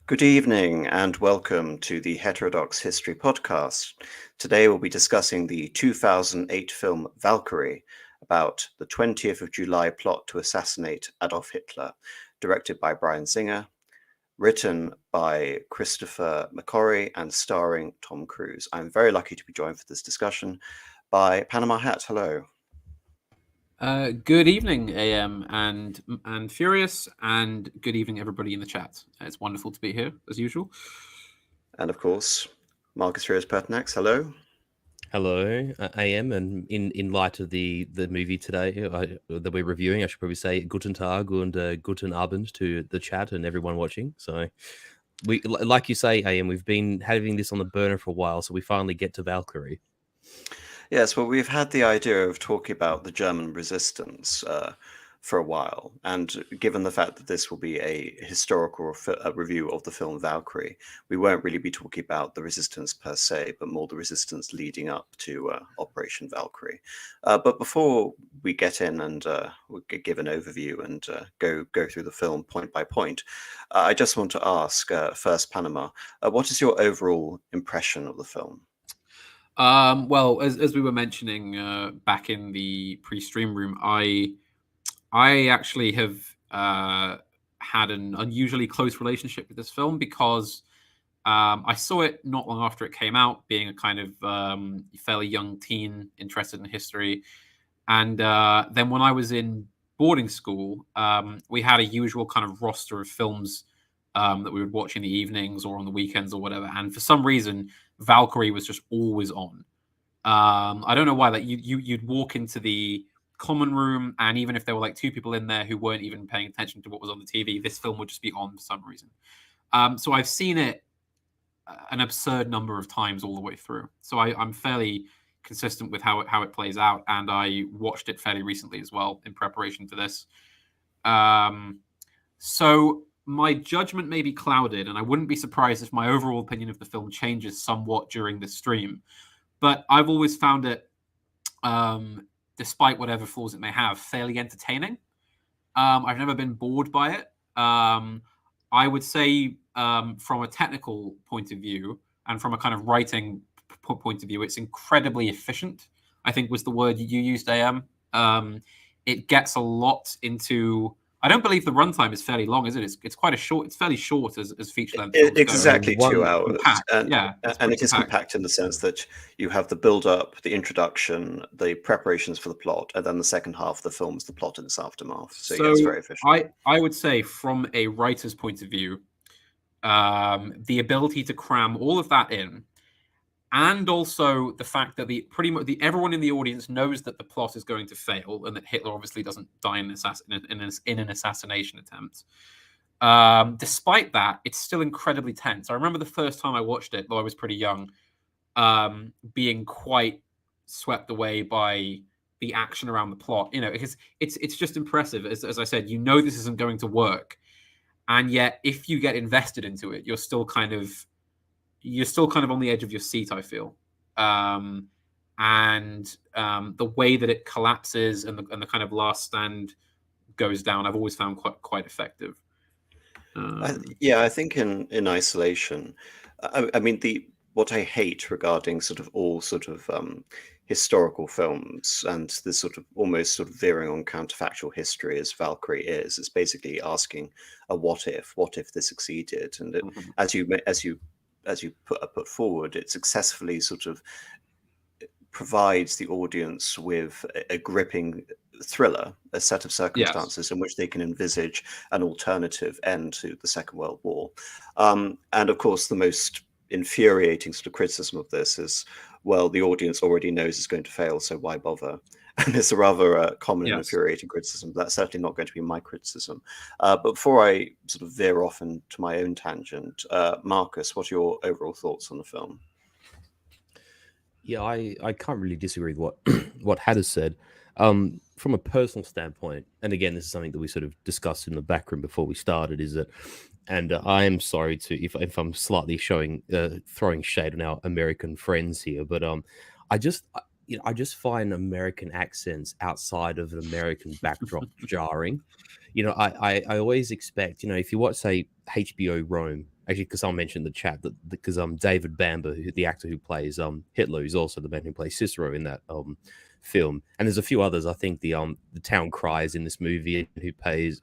Good evening and welcome to the Heterodox History Podcast. Today we'll be discussing the 2008 film Valkyrie about the 20th of July plot to assassinate Adolf Hitler, directed by Brian Singer, written by Christopher McQuarrie and starring Tom Cruise. I'm very lucky to be joined for this discussion by Panama Hat. Hello. Good evening, AM and Furious, and good evening, everybody in the chat. It's wonderful to be here as usual. And of course, Marcus Rios Pertinax. Hello. Hello, AM, and in light of the movie today that we're reviewing, I should probably say Guten Tag and Guten Abend to the chat and everyone watching. So, we, like you say, AM, we've been having this on the burner for a while, so we finally get to Valkyrie. Yes, well, we've had the idea of talking about the German resistance for a while, and given the fact that this will be a historical review of the film Valkyrie, we won't really be talking about the resistance per se, but more the resistance leading up to Operation Valkyrie. But before we get in and we give an overview and go through the film point by point, I just want to ask first, Panama, what is your overall impression of the film? Well, as we were mentioning back in the pre-stream room, I actually have had an unusually close relationship with this film because I saw it not long after it came out, being a kind of fairly young teen interested in history. And then when I was in boarding school, we had a usual kind of roster of films that we would watch in the evenings or on the weekends or whatever. And for some reason, Valkyrie was just always on. I don't know why. Like you'd walk into the common room, and even if there were like two people in there who weren't even paying attention to what was on the TV, this film would just be on for some reason. So I've seen it an absurd number of times all the way through. So I'm fairly consistent with how it plays out, and I watched it fairly recently as well in preparation for this. So my judgment may be clouded, and I wouldn't be surprised if my overall opinion of the film changes somewhat during the stream. But I've always found it, despite whatever flaws it may have, fairly entertaining. I've never been bored by it. I would say, from a technical point of view and from a kind of writing point of view, it's incredibly efficient, I think was the word you used, AM. It gets a lot into... I don't believe the runtime is fairly long, is it? It's quite a short. It's fairly short as feature length. Exactly 2 hours. Compact. And it is compact in the sense that you have the build-up, the introduction, the preparations for the plot, and then the second half of the film is the plot and its aftermath. So yeah, it's very efficient. I would say, from a writer's point of view, the ability to cram all of that in, and also the fact that everyone in the audience knows that the plot is going to fail and that Hitler obviously doesn't die in an assassination attempt. Despite that, it's still incredibly tense. I remember the first time I watched it, though I was pretty young, being quite swept away by the action around the plot. Because it's just impressive. As I said, this isn't going to work, and yet if you get invested into it, you're still kind of on the edge of your seat, I feel. And the way that it collapses and the kind of last stand goes down, I've always found quite effective. I think in isolation, I mean, what I hate regarding sort of all sort of historical films and this sort of almost sort of veering on counterfactual history as Valkyrie is, it's basically asking a what if this succeeded, and as you put forward, it successfully sort of provides the audience with a gripping thriller, a set of circumstances in which they can envisage an alternative end to the Second World War. And of course, the most infuriating sort of criticism of this is, well, the audience already knows it's going to fail, so why bother? And it's a rather common and infuriating criticism. But that's certainly not going to be my criticism. But before I sort of veer off into my own tangent, Marcus, what are your overall thoughts on the film? Yeah, I can't really disagree with what Haddis said. From a personal standpoint, and again, this is something that we sort of discussed in the back room before we started, is that, and I am sorry if I'm slightly throwing shade on our American friends here, but I just find American accents outside of an American backdrop jarring. I always expect, if you watch, say, HBO Rome, actually, because someone mentioned in the chat that because David Bamber, the actor who plays Hitler, who's also the man who plays Cicero in that film, and there's a few others. I think the town crier in this movie, who plays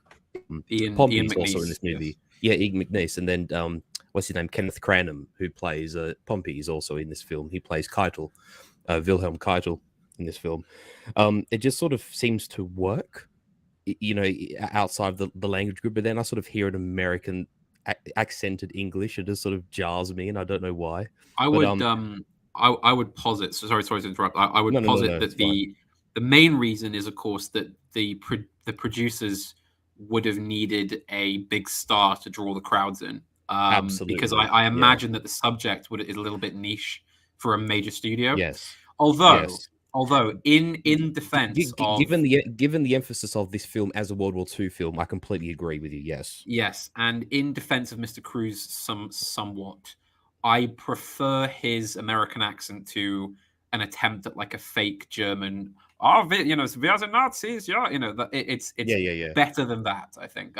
Pompey, is also in this movie. Yes. Yeah, Ian McNeice, and then what's his name? Kenneth Cranham, who plays Pompey, is also in this film. He plays Keitel, Wilhelm Keitel, in this film. It just sort of seems to work, you know, outside the language group. But then I sort of hear an American accented English. It just sort of jars me, and I don't know why. I would posit. So sorry to interrupt. I would posit that the main reason is, of course, that the producers would have needed a big star to draw the crowds in. Absolutely, because I imagine that the subject is a little bit niche for a major studio. Yes. Although in defense of given the emphasis of this film as a World War II film, I completely agree with you. Yes, and in defense of Mr. Cruise, somewhat, I prefer his American accent to an attempt at like a fake German. Oh, we are the Nazis. Yeah, it's better than that, I think.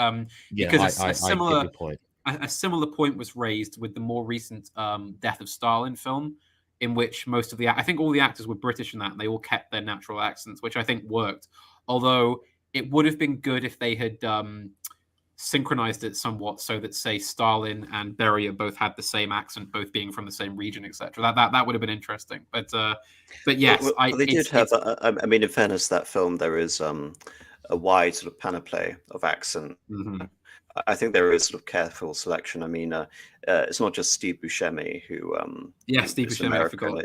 Because I get your point. A similar point was raised with the more recent Death of Stalin film, in which most of I think all the actors were British in that, and they all kept their natural accents, which I think worked. Although it would have been good if they had synchronized it somewhat, so that, say, Stalin and Beria both had the same accent, both being from the same region, etc. That would have been interesting. But yes, they did have. I mean, in fairness, that film, there is a wide sort of panoply of accent. Mm-hmm. I think there is sort of careful selection. I mean, it's not just Steve Buscemi who. Steve Buscemi. American.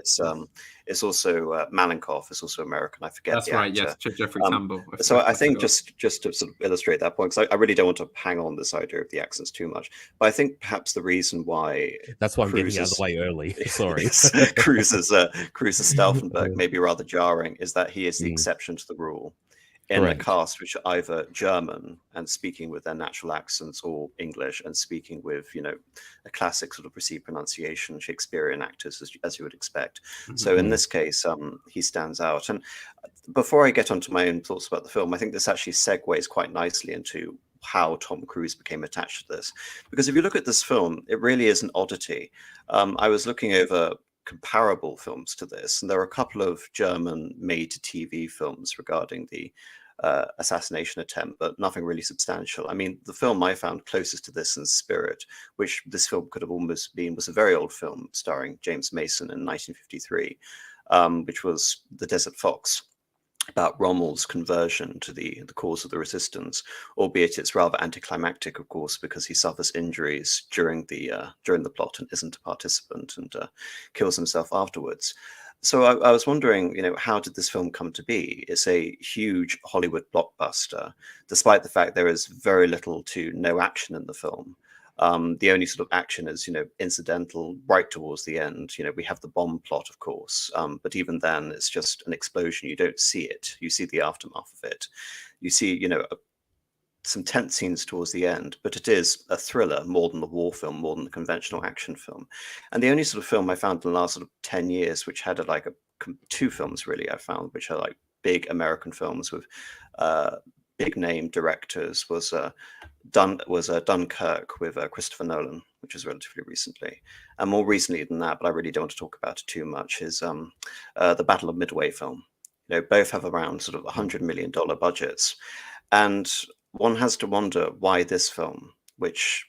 It's also Malenkov. It's also American. I forget. That's right. Yes, Jeffrey Tambor. So I think just to sort of illustrate that point, because I really don't want to hang on this idea of the accents too much, but I think perhaps the reason why that's why I'm getting out of the way early. Sorry, Cruz's Stauffenberg may be rather jarring is that he is the exception to the rule. In a cast which are either German and speaking with their natural accents, or English and speaking with, a classic sort of received pronunciation, Shakespearean actors, as you would expect. Mm-hmm. So in this case, he stands out. And before I get onto my own thoughts about the film, I think this actually segues quite nicely into how Tom Cruise became attached to this. Because if you look at this film, it really is an oddity. I was looking over comparable films to this, and there are a couple of German made-to-TV films regarding the assassination attempt, but nothing really substantial. I mean, the film I found closest to this in spirit, which this film could have almost been, was a very old film starring James Mason in 1953, which was The Desert Fox, about Rommel's conversion to the cause of the resistance, albeit it's rather anticlimactic, of course, because he suffers injuries during the plot and isn't a participant, and kills himself afterwards. So I was wondering, how did this film come to be? It's a huge Hollywood blockbuster, despite the fact there is very little to no action in the film. The only sort of action is, incidental right towards the end. We have the bomb plot, of course, but even then it's just an explosion. You don't see it. You see the aftermath of it. You see, some tense scenes towards the end, but it is a thriller more than the war film, more than the conventional action film. And the only sort of film I found in the last sort of 10 years, which had two films really I found, which are like big American films with big name directors, was Dunkirk with Christopher Nolan, which was relatively recently. And more recently than that, but I really don't want to talk about it too much, is the Battle of Midway film. Both have around sort of $100 million budgets. And one has to wonder why this film, which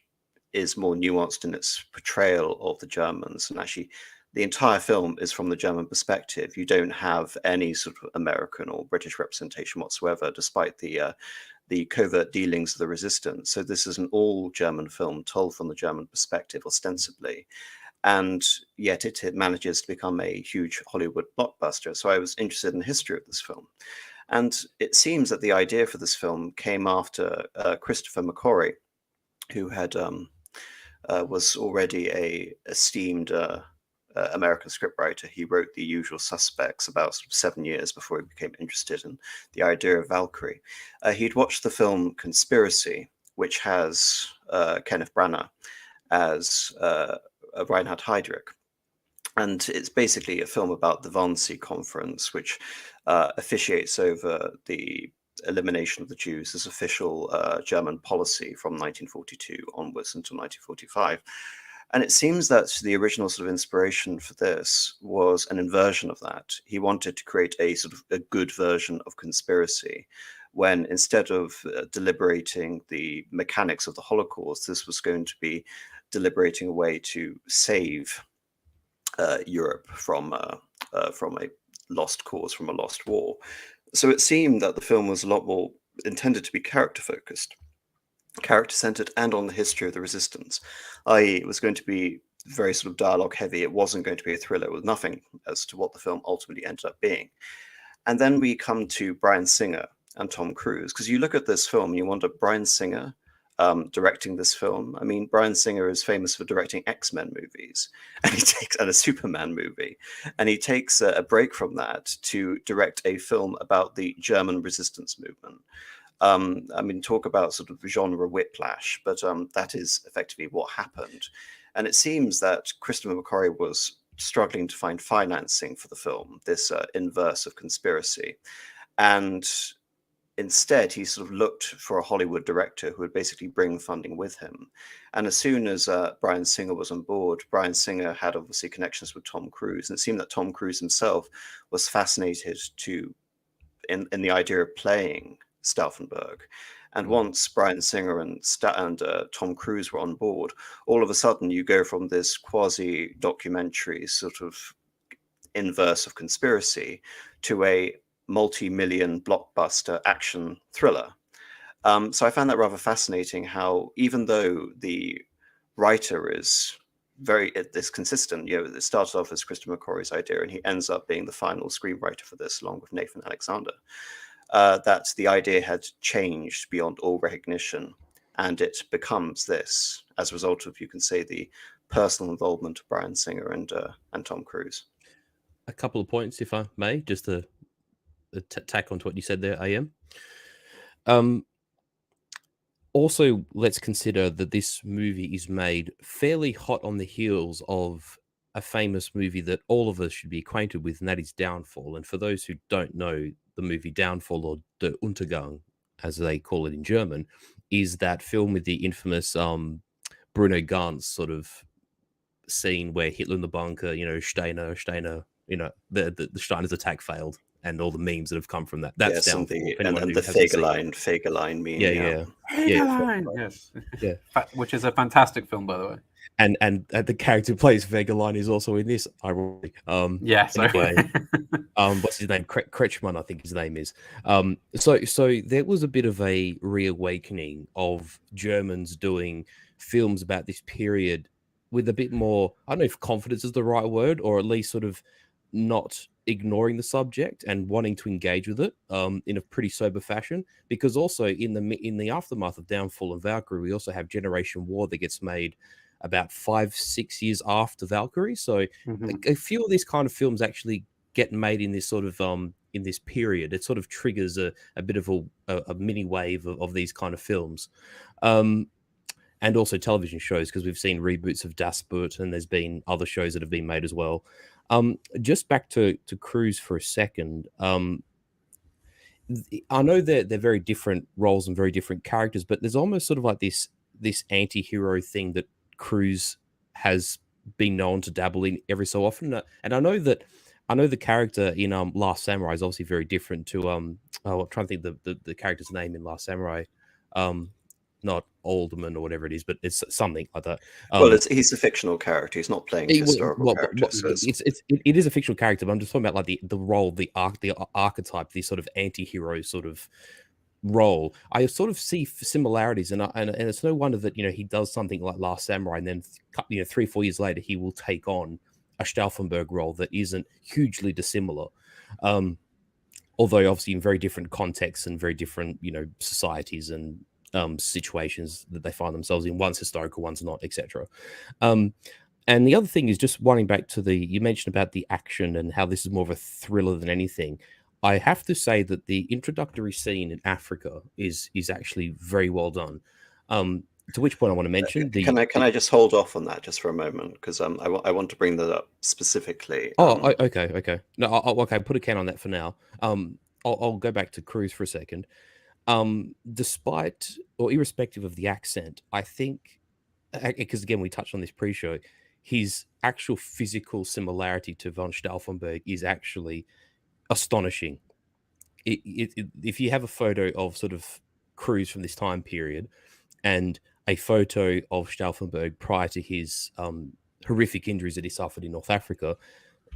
is more nuanced in its portrayal of the Germans, and actually the entire film is from the German perspective. You don't have any sort of American or British representation whatsoever, despite the covert dealings of the resistance. So this is an all German film told from the German perspective, ostensibly. And yet it manages to become a huge Hollywood blockbuster. So I was interested in the history of this film. And it seems that the idea for this film came after Christopher McQuarrie, who had was already a esteemed American scriptwriter. He wrote The Usual Suspects about 7 years before he became interested in the idea of Valkyrie. He'd watched the film Conspiracy, which has Kenneth Branagh as Reinhard Heydrich. And it's basically a film about the Wannsee Conference, which officiates over the elimination of the Jews as official German policy from 1942 onwards until 1945. And it seems that the original sort of inspiration for this was an inversion of that. He wanted to create a sort of a good version of conspiracy, when instead of deliberating the mechanics of the Holocaust, this was going to be deliberating a way to save Europe from a lost cause, from a lost war. So it seemed that the film was a lot more intended to be character-focused, character-centered, and on the history of the resistance, i.e. it was going to be very sort of dialogue-heavy. It wasn't going to be a thriller with nothing as to what the film ultimately ended up being. And then we come to Bryan Singer and Tom Cruise, because you look at this film and you wonder, Bryan Singer directing this film. I mean, Bryan Singer is famous for directing X-Men movies, and a Superman movie, and he takes a break from that to direct a film about the German resistance movement. I mean, talk about sort of genre whiplash, but that is effectively what happened. And it seems that Christopher McQuarrie was struggling to find financing for the film, this inverse of conspiracy, and instead, he sort of looked for a Hollywood director who would basically bring funding with him. And as soon as Bryan Singer was on board, Bryan Singer had obviously connections with Tom Cruise. And it seemed that Tom Cruise himself was fascinated in the idea of playing Stauffenberg. And once Bryan Singer and Tom Cruise were on board, all of a sudden you go from this quasi-documentary sort of inverse of conspiracy to a multi-million blockbuster action thriller. So I found that rather fascinating, how even though the writer is this consistent, it started off as Christopher McQuarrie's idea and he ends up being the final screenwriter for this along with Nathan Alexander, that the idea had changed beyond all recognition, and it becomes this as a result of, you can say, the personal involvement of Bryan Singer and Tom Cruise. A couple of points, if I may, just to tack onto what you said there, AM. Also, let's consider that this movie is made fairly hot on the heels of a famous movie that all of us should be acquainted with, and that is Downfall. And for those who don't know, the movie Downfall, or Der Untergang, as they call it in German, is that film with the infamous Bruno Ganz sort of scene where Hitler in the bunker, Steiner, the Steiner's attack failed, and all the memes that have come from that. That's Downfall. And the Fegelein meme. Yeah. Yes. Yeah. Which is a fantastic film, by the way. And the character who plays Fegelein is also in this, ironically. Yes. Anyway, what's his name? Kretschmann, I think his name is. So there was a bit of a reawakening of Germans doing films about this period with a bit more, I don't know if confidence is the right word, or at least sort of not ignoring the subject and wanting to engage with it in a pretty sober fashion. Because also in the aftermath of Downfall and Valkyrie, we also have Generation War that gets made about 5-6 years after Valkyrie. So a few of these kind of films actually get made in this sort of in this period. It sort of triggers a bit of a mini wave of these kind of films. And also television shows, because we've seen reboots of Das Boot, and there's been other shows that have been made as well. Just back to Cruise for a second. I know they're very different roles and very different characters, but there's almost sort of like this anti-hero thing that Cruise has been known to dabble in every so often. And I know the character in Last Samurai is obviously very different to I'm trying to think the character's name in Last Samurai. Not Alderman or whatever it is, but it's something like that. Well, he's a fictional character. He's not playing historical characters. It is a fictional character, but I'm just talking about like the role, the archetype, the sort of anti-hero sort of role. I sort of see similarities, and it's no wonder that he does something like Last Samurai, and then 3-4 years later he will take on a Stauffenberg role that isn't hugely dissimilar. Although obviously in very different contexts and very different societies and situations that they find themselves in. One's historical, one's not, etc. And the other thing is just wanting back to you mentioned about the action and how this is more of a thriller than anything. I have to say that the introductory scene in Africa is actually very well done. To which point I want to mention can I just hold off on that just for a moment, because I want to bring that up specifically. Okay. No, okay. Put a can on that for now. I'll go back to Cruz for a second. Despite or irrespective of the accent, I think, because again we touched on this pre-show, his actual physical similarity to von Stauffenberg is actually astonishing. If you have a photo of sort of Cruz from this time period and a photo of Stauffenberg prior to his horrific injuries that he suffered in North Africa,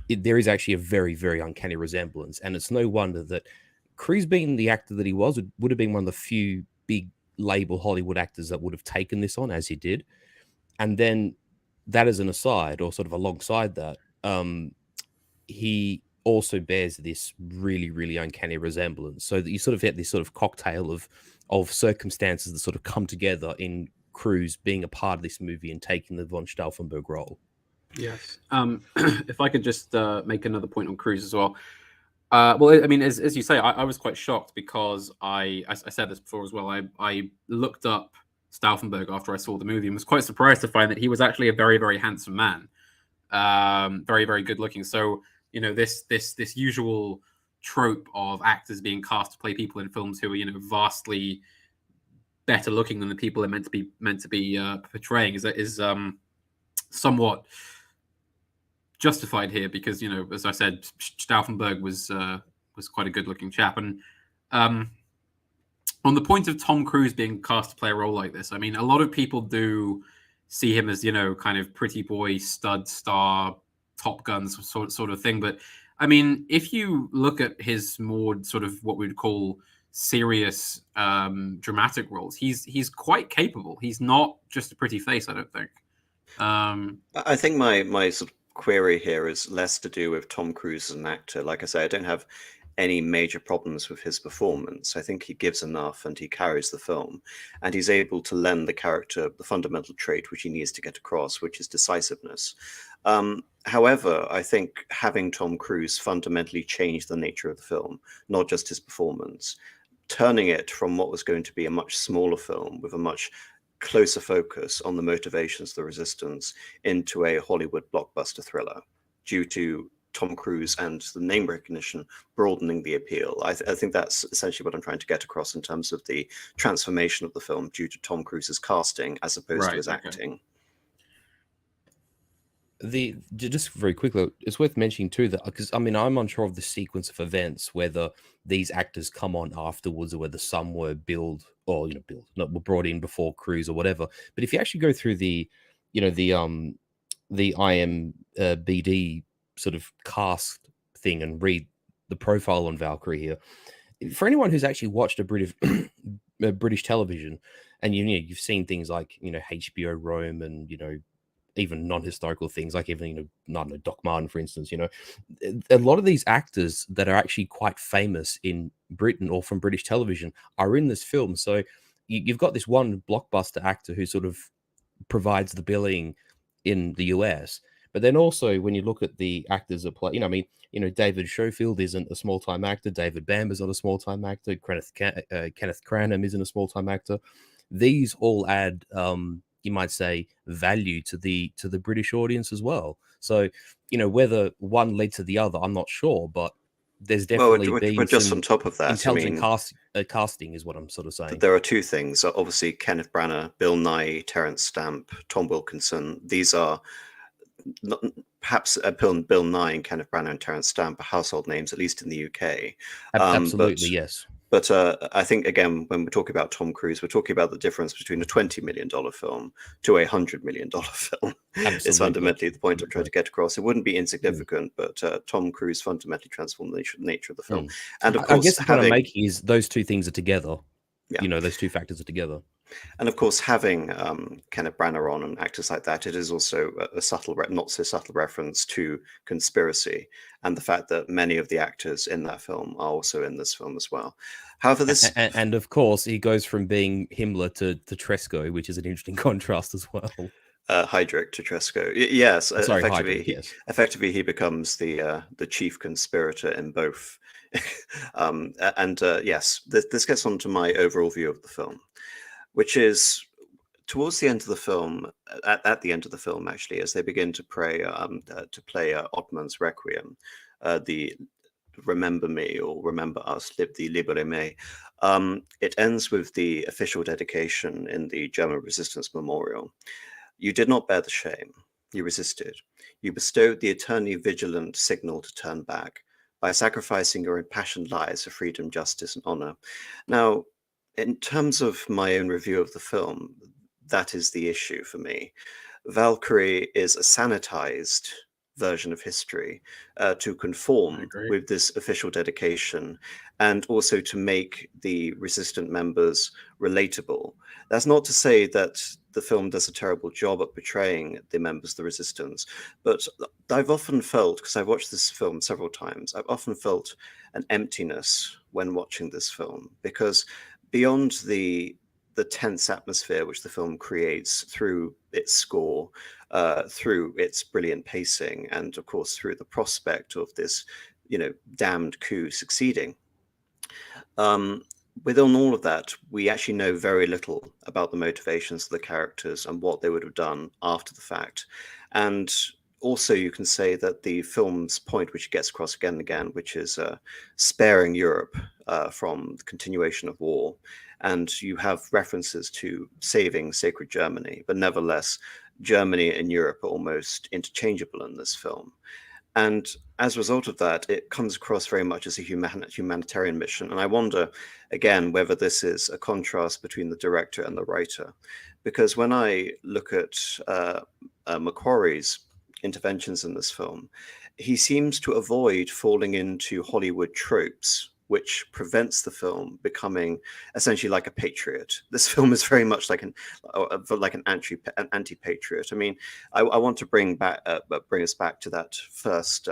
there is actually a very, very uncanny resemblance. And it's no wonder that Cruz, being the actor that he was, would have been one of the few big label Hollywood actors that would have taken this on as he did. And then that as an aside, or sort of alongside that, he also bears this really, really uncanny resemblance. So that you sort of get this sort of cocktail of circumstances that sort of come together in Cruz being a part of this movie and taking the von Stauffenberg role. Yes. If I could just make another point on Cruz as well. Well, I mean, as you say, I was quite shocked because I said this before as well. I looked up Stauffenberg after I saw the movie and was quite surprised to find that he was actually a very, very handsome man, very, very good looking. So this usual trope of actors being cast to play people in films who are vastly better looking than the people they're meant to be portraying is somewhat justified here because as I said, Stauffenberg was quite a good looking chap. And on the point of Tom Cruise being cast to play a role like this, I mean, a lot of people do see him as kind of pretty boy stud star Top Gun sort of thing. But I mean, if you look at his more sort of what we'd call serious dramatic roles, he's quite capable. He's not just a pretty face, I don't think. I think my sort of query here is less to do with Tom Cruise as an actor. Like I say, I don't have any major problems with his performance. I think he gives enough and he carries the film, and he's able to lend the character the fundamental trait which he needs to get across, which is decisiveness. However, I think having Tom Cruise fundamentally changed the nature of the film, not just his performance, turning it from what was going to be a much smaller film with a much closer focus on the motivations of the resistance into a Hollywood blockbuster thriller due to Tom Cruise and the name recognition broadening the appeal. I think that's essentially what I'm trying to get across in terms of the transformation of the film due to Tom Cruise's casting as opposed to his acting. Just very quickly, it's worth mentioning too that, because I mean, I'm unsure of the sequence of events, whether these actors come on afterwards or whether some were billed or were brought in before Cruise or whatever. But if you actually go through the IMBD sort of cast thing and read the profile on Valkyrie here, for anyone who's actually watched a British television, and you've seen things like HBO Rome and even non-historical things like even Doc Martin, for instance. A lot of these actors that are actually quite famous in Britain or from British television are in this film. So you've got this one blockbuster actor who sort of provides the billing in the US, but then also when you look at the actors that play, David Schofield isn't a small-time actor. David Bamber's not a small-time actor. Kenneth Cranham isn't a small-time actor. These all add you might say value to the British audience as well. So whether one led to the other, I'm not sure, but there's definitely been just some on top of that, intelligent casting is what I'm sort of saying. There are two things. Obviously, Kenneth Branagh, Bill Nighy, Terence Stamp, Tom Wilkinson. These are perhaps Bill Nighy and Kenneth Branagh and Terence Stamp are household names, at least in the UK. Absolutely, yes. But I think, again, when we're talking about Tom Cruise, we're talking about the difference between a $20 million film to a $100 million film. It's fundamentally the point I'm trying to get across. It wouldn't be insignificant, but Tom Cruise fundamentally transformed the nature of the film. And of course, I guess what I'm making is those two things are together. Yeah. Those two factors are together. And of course, having Kenneth Branagh on and actors like that, it is also a subtle, not so subtle reference to conspiracy and the fact that many of the actors in that film are also in this film as well. However, this and of course, he goes from being Himmler to Tresco, which is an interesting contrast as well. Heydrich to Tresco, yes. Sorry, effectively, he becomes the chief conspirator in both. Yes, this gets on to my overall view of the film, which is towards the end of the film, at the end of the film, actually, as they begin to play Ottman's Requiem, the Remember Me or Remember Us, Lib die Libere Me, it ends with the official dedication in the German Resistance Memorial. You did not bear the shame. You resisted. You bestowed the eternally vigilant signal to turn back by sacrificing your impassioned lives for freedom, justice, and honor. Now, in terms of my own review of the film, that is the issue for me. Valkyrie is a sanitized version of history to conform with this official dedication and also to make the resistant members relatable. That's not to say that the film does a terrible job at portraying the members of the resistance, but I've often felt, because I've watched this film several times, I've often felt an emptiness when watching this film, because beyond the tense atmosphere which the film creates through its score, through its brilliant pacing, and of course through the prospect of this, damned coup succeeding. Within all of that, we actually know very little about the motivations of the characters and what they would have done after the fact. And also, you can say that the film's point, which it gets across again and again, which is sparing Europe from the continuation of war. And you have references to saving sacred Germany, but nevertheless, Germany and Europe are almost interchangeable in this film. And as a result of that, it comes across very much as a humanitarian mission. And I wonder, again, whether this is a contrast between the director and the writer. Because when I look at Macquarie's interventions in this film, he seems to avoid falling into Hollywood tropes, which prevents the film becoming essentially like a patriot. This film is very much like an anti-patriot. I mean, I want to bring us back to that first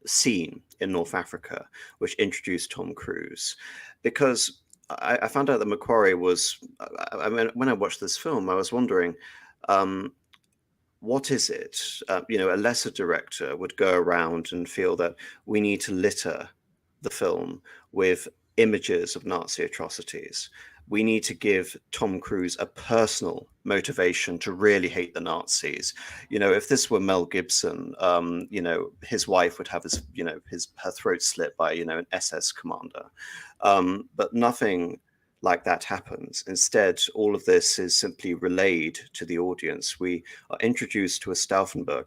scene in North Africa, which introduced Tom Cruise, because I found out that Macquarie was. I mean, when I watched this film, I was wondering. What is it? A lesser director would go around and feel that we need to litter the film with images of Nazi atrocities. We need to give Tom Cruise a personal motivation to really hate the Nazis. If this were Mel Gibson, his wife would have her throat slit by, an SS commander. But nothing like that happens. Instead, all of this is simply relayed to the audience. We are introduced to a Stauffenberg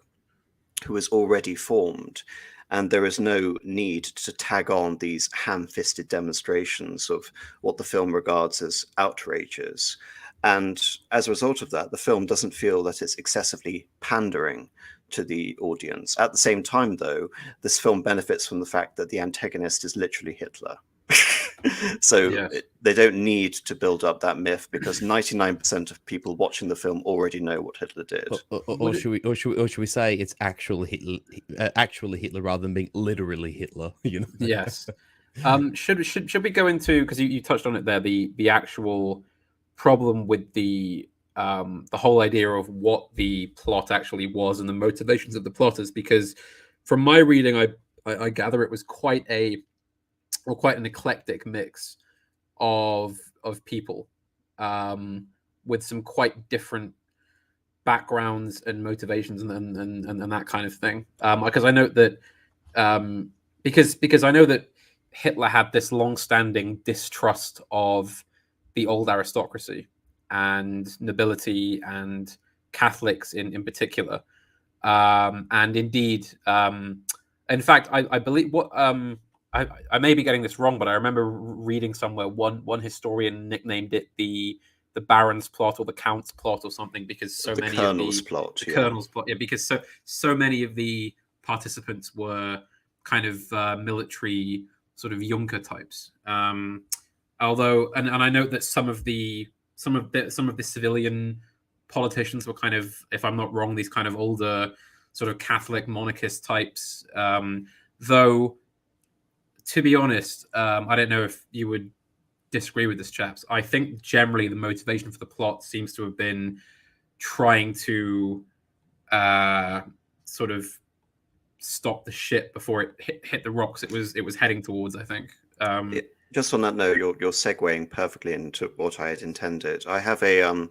who is already formed, and there is no need to tag on these ham-fisted demonstrations of what the film regards as outrages. And as a result of that, the film doesn't feel that it's excessively pandering to the audience. At the same time, though, this film benefits from the fact that the antagonist is literally Hitler. So they don't need to build up that myth, because 99% of people watching the film already know what Hitler did. Or should we say it's actually Hitler rather than being literally Hitler? Yes. Should we go into, because you touched on it there, the actual problem with the whole idea of what the plot actually was and the motivations of the plotters? Because from my reading, I gather it was quite an eclectic mix of people with some quite different backgrounds and motivations and that kind of thing. Because I note that because I know that Hitler had this long-standing distrust of the old aristocracy and nobility and Catholics in particular, and indeed, in fact, I believe what. I may be getting this wrong, but I remember reading somewhere one historian nicknamed it the Baron's plot or the Count's plot or something, because the Colonel's plot, because so many of the participants were kind of military sort of Junker types. Although, and I note that some of the civilian politicians were kind of, if I'm not wrong, these kind of older sort of Catholic monarchist types. Though, to be honest, I don't know if you would disagree with this, chaps. I think generally the motivation for the plot seems to have been trying to sort of stop the ship before it hit the rocks it was heading towards, I think. Just on that note, you're segueing perfectly into what I had intended. I have a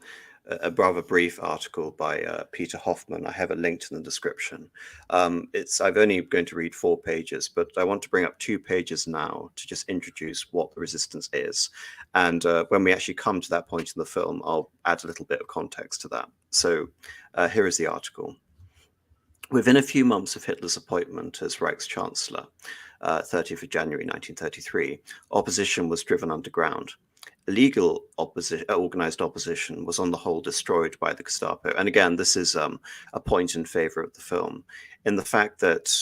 a rather brief article by Peter Hoffmann. I have it linked in the description. I've only going to read 4 pages, but I want to bring up 2 pages now to just introduce what the resistance is. And when we actually come to that point in the film, I'll add a little bit of context to that. So here is the article. Within a few months of Hitler's appointment as Reichschancellor, 30th of January 1933, opposition was driven underground. Illegal organized opposition was on the whole destroyed by the Gestapo. And again, this is a point in favor of the film, in the fact that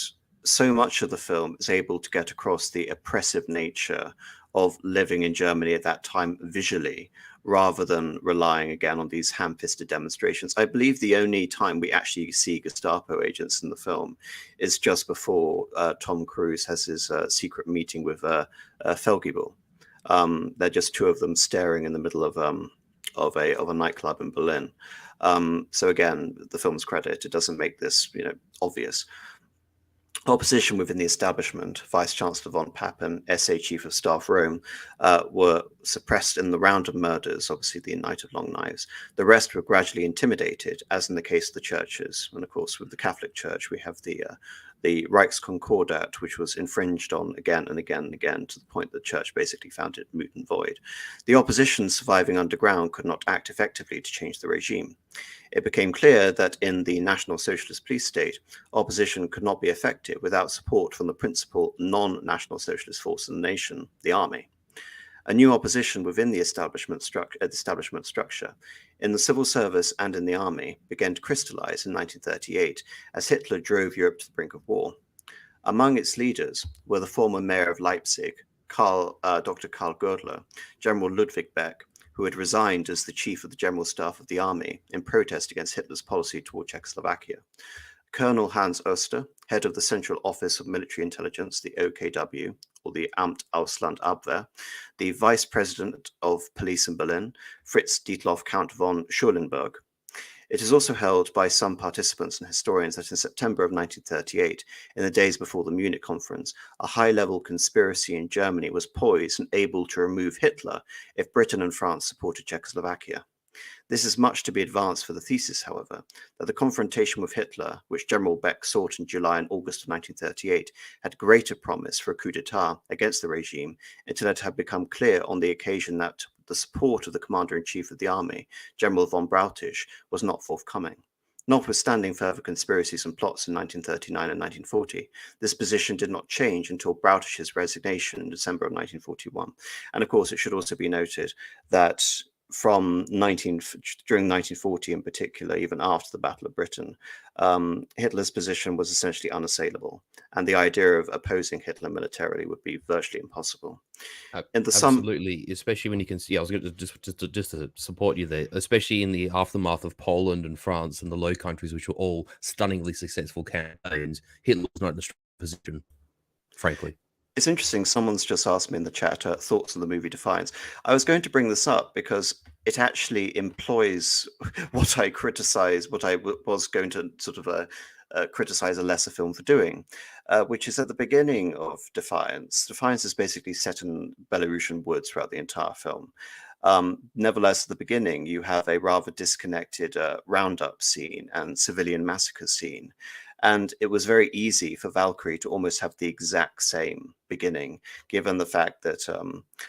so much of the film is able to get across the oppressive nature of living in Germany at that time visually, rather than relying again on these ham-fisted demonstrations. I believe the only time we actually see Gestapo agents in the film is just before Tom Cruise has his secret meeting with Felgebel. They're just 2 of them staring in the middle of a nightclub in Berlin. So again, the film's credit, it doesn't make this obvious. Opposition within the establishment, Vice Chancellor von Papen, SA Chief of Staff Rome, were suppressed in the round of murders, obviously the Night of Long Knives. The rest were gradually intimidated, as in the case of the churches. And of course, with the Catholic Church, we have the Reichskonkordat, which was infringed on again and again and again, to the point that the church basically found it moot and void. The opposition surviving underground could not act effectively to change the regime. It became clear that in the National Socialist police state, opposition could not be effective without support from the principal non-National Socialist force in the nation, the army. A new opposition within the establishment structure, in the civil service and in the army, began to crystallize in 1938 as Hitler drove Europe to the brink of war. Among its leaders were the former mayor of Leipzig, Dr. Karl Girdler, General Ludwig Beck, who had resigned as the chief of the general staff of the army in protest against Hitler's policy toward Czechoslovakia, Colonel Hans Oster, head of the Central Office of Military Intelligence, the OKW, or the Amt Ausland Abwehr, the Vice President of Police in Berlin, Fritz Dietloff Count von Schulenburg. It is also held by some participants and historians that in September of 1938, in the days before the Munich conference, a high-level conspiracy in Germany was poised and able to remove Hitler if Britain and France supported Czechoslovakia. This is much to be advanced for the thesis, however, that the confrontation with Hitler, which General Beck sought in July and August of 1938, had greater promise for a coup d'etat against the regime until it had become clear on the occasion that the support of the Commander-in-Chief of the Army, General von Brautisch, was not forthcoming. Notwithstanding further conspiracies and plots in 1939 and 1940, this position did not change until Brautisch's resignation in December of 1941. And of course, it should also be noted that during 1940 in particular, even after the Battle of Britain, Hitler's position was essentially unassailable, and the idea of opposing Hitler militarily would be virtually impossible. Absolutely, especially when you can see. I was going to just to support you there, especially in the aftermath of Poland and France and the Low Countries, which were all stunningly successful campaigns. Hitler was not in a strong position, frankly. It's interesting. Someone's just asked me in the chat thoughts on the movie Defiance. I was going to bring this up because it actually employs what I criticize, what I was going to sort of criticize a lesser film for doing, which is at the beginning of Defiance. Defiance is basically set in Belarusian woods throughout the entire film. Nevertheless, at the beginning, you have a rather disconnected roundup scene and civilian massacre scene. And it was very easy for Valkyrie to almost have the exact same beginning, given the fact that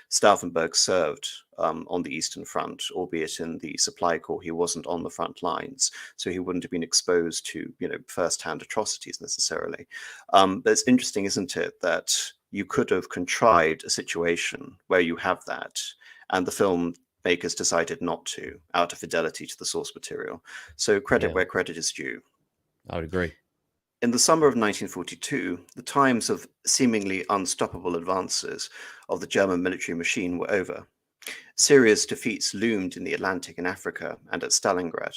Stauffenberg served on the Eastern Front, albeit in the supply corps. He wasn't on the front lines, so he wouldn't have been exposed to, first-hand atrocities necessarily. But it's interesting, isn't it, that you could have contrived a situation where you have that, and the filmmakers decided not to, out of fidelity to the source material. So credit where credit is due. I would agree. In the summer of 1942, the times of seemingly unstoppable advances of the German military machine were over. Serious defeats loomed in the Atlantic and Africa and at Stalingrad.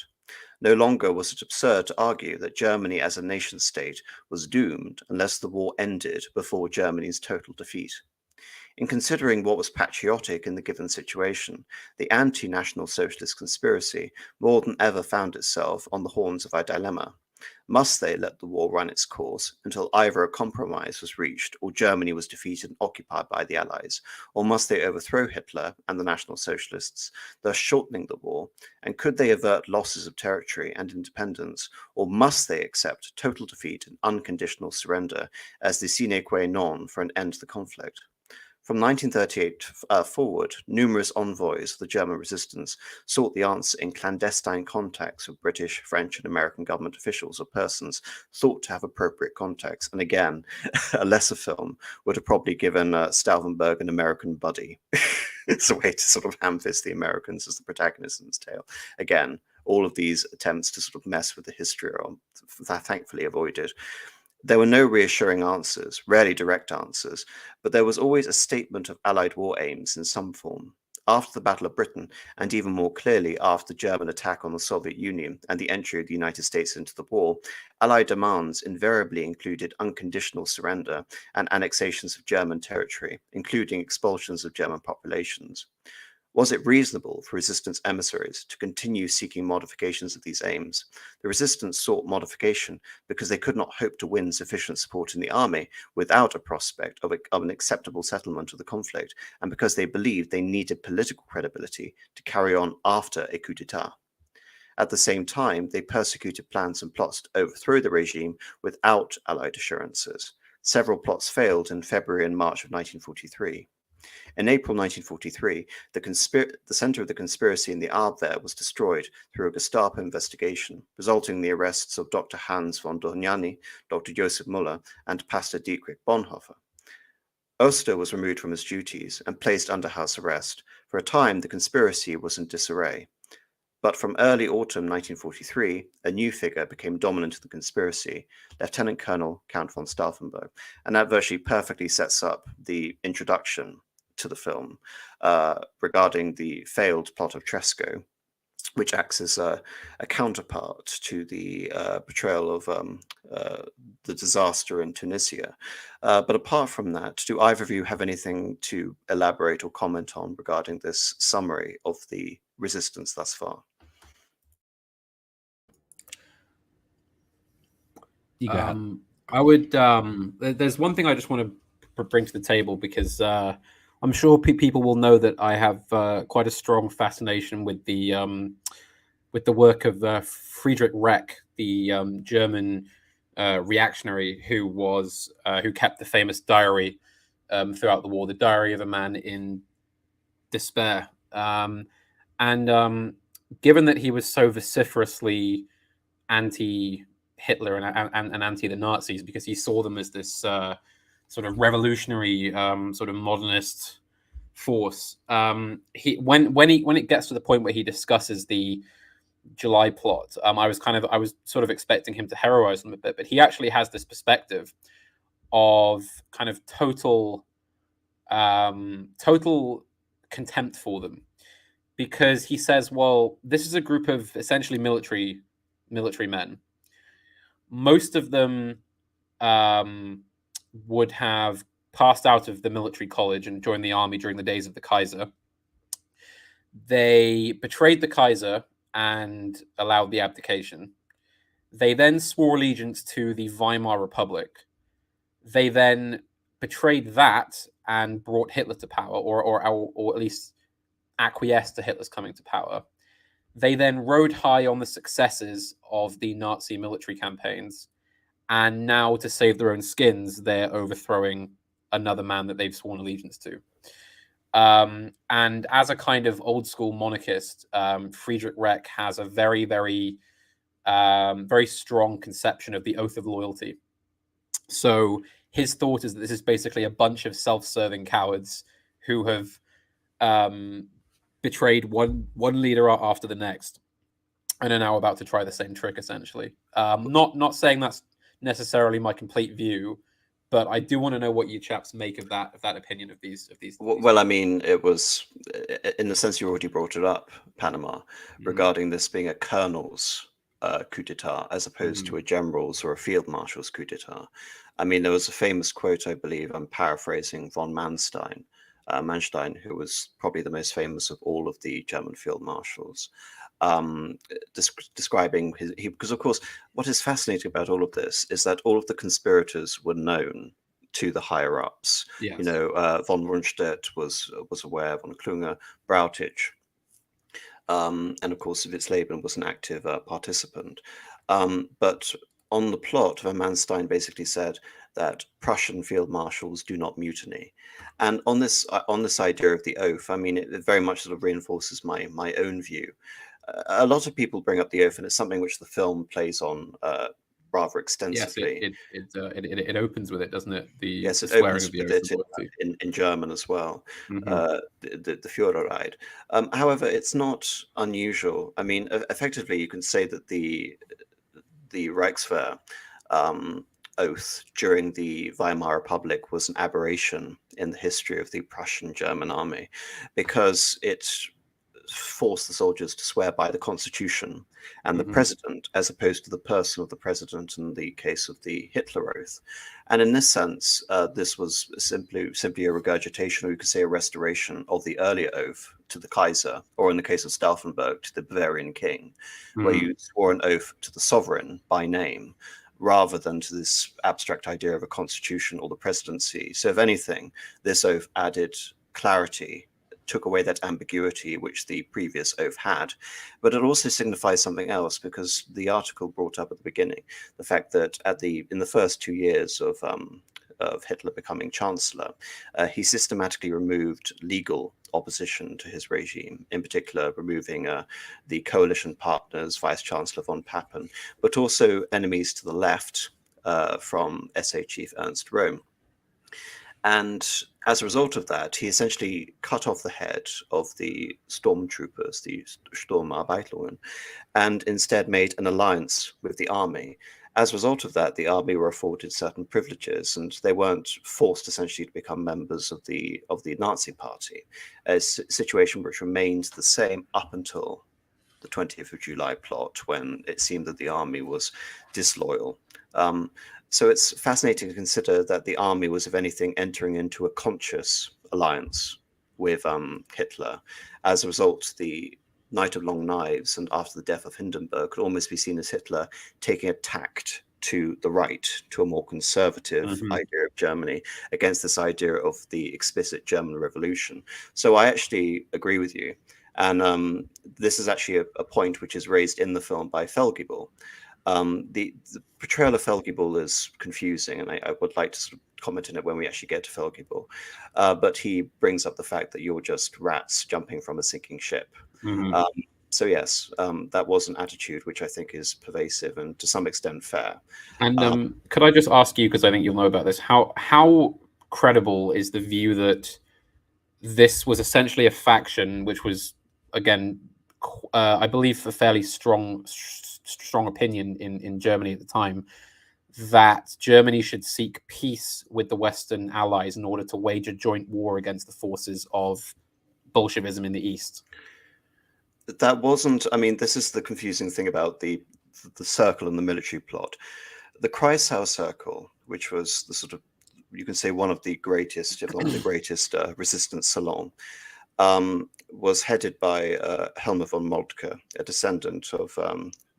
No longer was it absurd to argue that Germany as a nation-state was doomed unless the war ended before Germany's total defeat. In considering what was patriotic in the given situation, the anti-National Socialist conspiracy more than ever found itself on the horns of a dilemma. Must they let the war run its course until either a compromise was reached or Germany was defeated and occupied by the Allies, or must they overthrow Hitler and the National Socialists, thus shortening the war? And could they avert losses of territory and independence, or must they accept total defeat and unconditional surrender as the sine qua non for an end to the conflict? From 1938 forward, numerous envoys of the German resistance sought the answer in clandestine contacts with British, French, and American government officials or persons thought to have appropriate contacts. And again, a lesser film would have probably given Stauffenberg an American buddy. It's a way to sort of ham-fist the Americans as the protagonists in this tale. Again, all of these attempts to sort of mess with the history are thankfully avoided. There were no reassuring answers, rarely direct answers, but there was always a statement of Allied war aims in some form. After the Battle of Britain, and even more clearly after the German attack on the Soviet Union and the entry of the United States into the war, Allied demands invariably included unconditional surrender and annexations of German territory, including expulsions of German populations. Was it reasonable for resistance emissaries to continue seeking modifications of these aims? The resistance sought modification because they could not hope to win sufficient support in the army without a prospect of an acceptable settlement of the conflict, and because they believed they needed political credibility to carry on after a coup d'etat. At the same time, they persecuted plans and plots to overthrow the regime without Allied assurances. Several plots failed in February and March of 1943. In April 1943, the center of the conspiracy in the Abwehr was destroyed through a Gestapo investigation, resulting in the arrests of Dr. Hans von Dohnanyi, Dr. Josef Müller, and Pastor Dietrich Bonhoeffer. Oster was removed from his duties and placed under house arrest. For a time, the conspiracy was in disarray. But from early autumn 1943, a new figure became dominant in the conspiracy, Lieutenant Colonel Count von Stauffenberg, and that virtually perfectly sets up the introduction to the film regarding the failed plot of Tresco, which acts as a counterpart to the portrayal of the disaster in Tunisia. But apart from that, do either of you have anything to elaborate or comment on regarding this summary of the resistance thus far? You go ahead. I would. There's one thing I just want to bring to the table, because I'm sure people will know that I have quite a strong fascination with the work of Friedrich Reck, the German reactionary who kept the famous diary throughout the war, the diary of a man in despair. Given that he was so vociferously anti-Hitler and anti the Nazis, because he saw them as this sort of revolutionary, sort of modernist force. When it gets to the point where he discusses the July plot, I was sort of expecting him to heroize them a bit, but he actually has this perspective of kind of total contempt for them, because he says, well, this is a group of essentially military men. Most of them would have passed out of the military college and joined the army during the days of the Kaiser. They betrayed the Kaiser and allowed the abdication. They then swore allegiance to the Weimar Republic. They then betrayed that and brought Hitler to power, or at least acquiesced to Hitler's coming to power. They then rode high on the successes of the Nazi military campaigns, and now, to save their own skins, they're overthrowing another man that they've sworn allegiance to. And as a kind of old school monarchist, Friedrich Reck has a very, very, very strong conception of the oath of loyalty. So his thought is that this is basically a bunch of self-serving cowards who have betrayed one leader after the next, and are now about to try the same trick, essentially. Not saying that's necessarily my complete view, but I do want to know what you chaps make of that opinion of these. Well, I mean, it was, in the sense you already brought it up, Panama, regarding this being a colonel's coup d'etat as opposed to a general's or a field marshal's coup d'etat. I mean, there was a famous quote, I believe, I'm paraphrasing, von Manstein, who was probably the most famous of all of the German field marshals. describing because of course what is fascinating about all of this is that all of the conspirators were known to the higher ups. Yes. Von Rundstedt was aware, von Klunger, Brautich, and of course Witzleben was an active participant. But on the plot, Van Manstein basically said that Prussian field marshals do not mutiny, and on this idea of the oath, I mean, it very much sort of reinforces my own view. A lot of people bring up the oath, and it's something which the film plays on rather extensively. Yes, it opens with it, doesn't it? Yes, it swearing opens of the with oath it in German as well. Mhm. The Führerrede. However, it's not unusual. I mean, effectively, you can say that the Reichswehr oath during the Weimar Republic was an aberration in the history of the Prussian German army, because it forced the soldiers to swear by the constitution and the Mhm. president, as opposed to the person of the president in the case of the Hitler oath. And in this sense, this was simply a regurgitation, or you could say a restoration of the earlier oath to the Kaiser, or in the case of Stauffenberg, to the Bavarian king, where Mhm. you swore an oath to the sovereign by name, rather than to this abstract idea of a constitution or the presidency. So if anything, this oath added clarity, took away that ambiguity which the previous oath had. But it also signifies something else, because the article brought up at the beginning the fact that in the first 2 years of Hitler becoming chancellor, he systematically removed legal opposition to his regime, in particular removing the coalition partners, Vice Chancellor von Papen, but also enemies to the left from SA Chief Ernst Röhm. And as a result of that, he essentially cut off the head of the stormtroopers, the Sturmabteilungen, and instead made an alliance with the army. As a result of that, the army were afforded certain privileges, and they weren't forced essentially to become members of the Nazi Party, a situation which remained the same up until the 20th of July plot, when it seemed that the army was disloyal. So it's fascinating to consider that the army was, if anything, entering into a conscious alliance with Hitler. As a result, the Night of Long Knives and after the death of Hindenburg could almost be seen as Hitler taking a tact to the right, to a more conservative idea of Germany, against this idea of the explicit German Revolution. So I actually agree with you. And this is actually a point which is raised in the film by Felgebel. The portrayal of Felgebel is confusing, and I would like to sort of comment on it when we actually get to Felgebel. But he brings up the fact that you're just rats jumping from a sinking ship. So yes, that was an attitude which I think is pervasive and to some extent fair. And could I just ask you, because I think you'll know about this, how credible is the view that this was essentially a faction which was, again, I believe, a fairly strong opinion in Germany at the time, that Germany should seek peace with the Western allies in order to wage a joint war against the forces of Bolshevism in the East? That wasn't, I mean, this is the confusing thing about the circle and the military plot. The Kreisau Circle, which was the sort of, you can say, one of the greatest, if not the greatest, resistance salon, was headed by Helmer von Moltke, a descendant of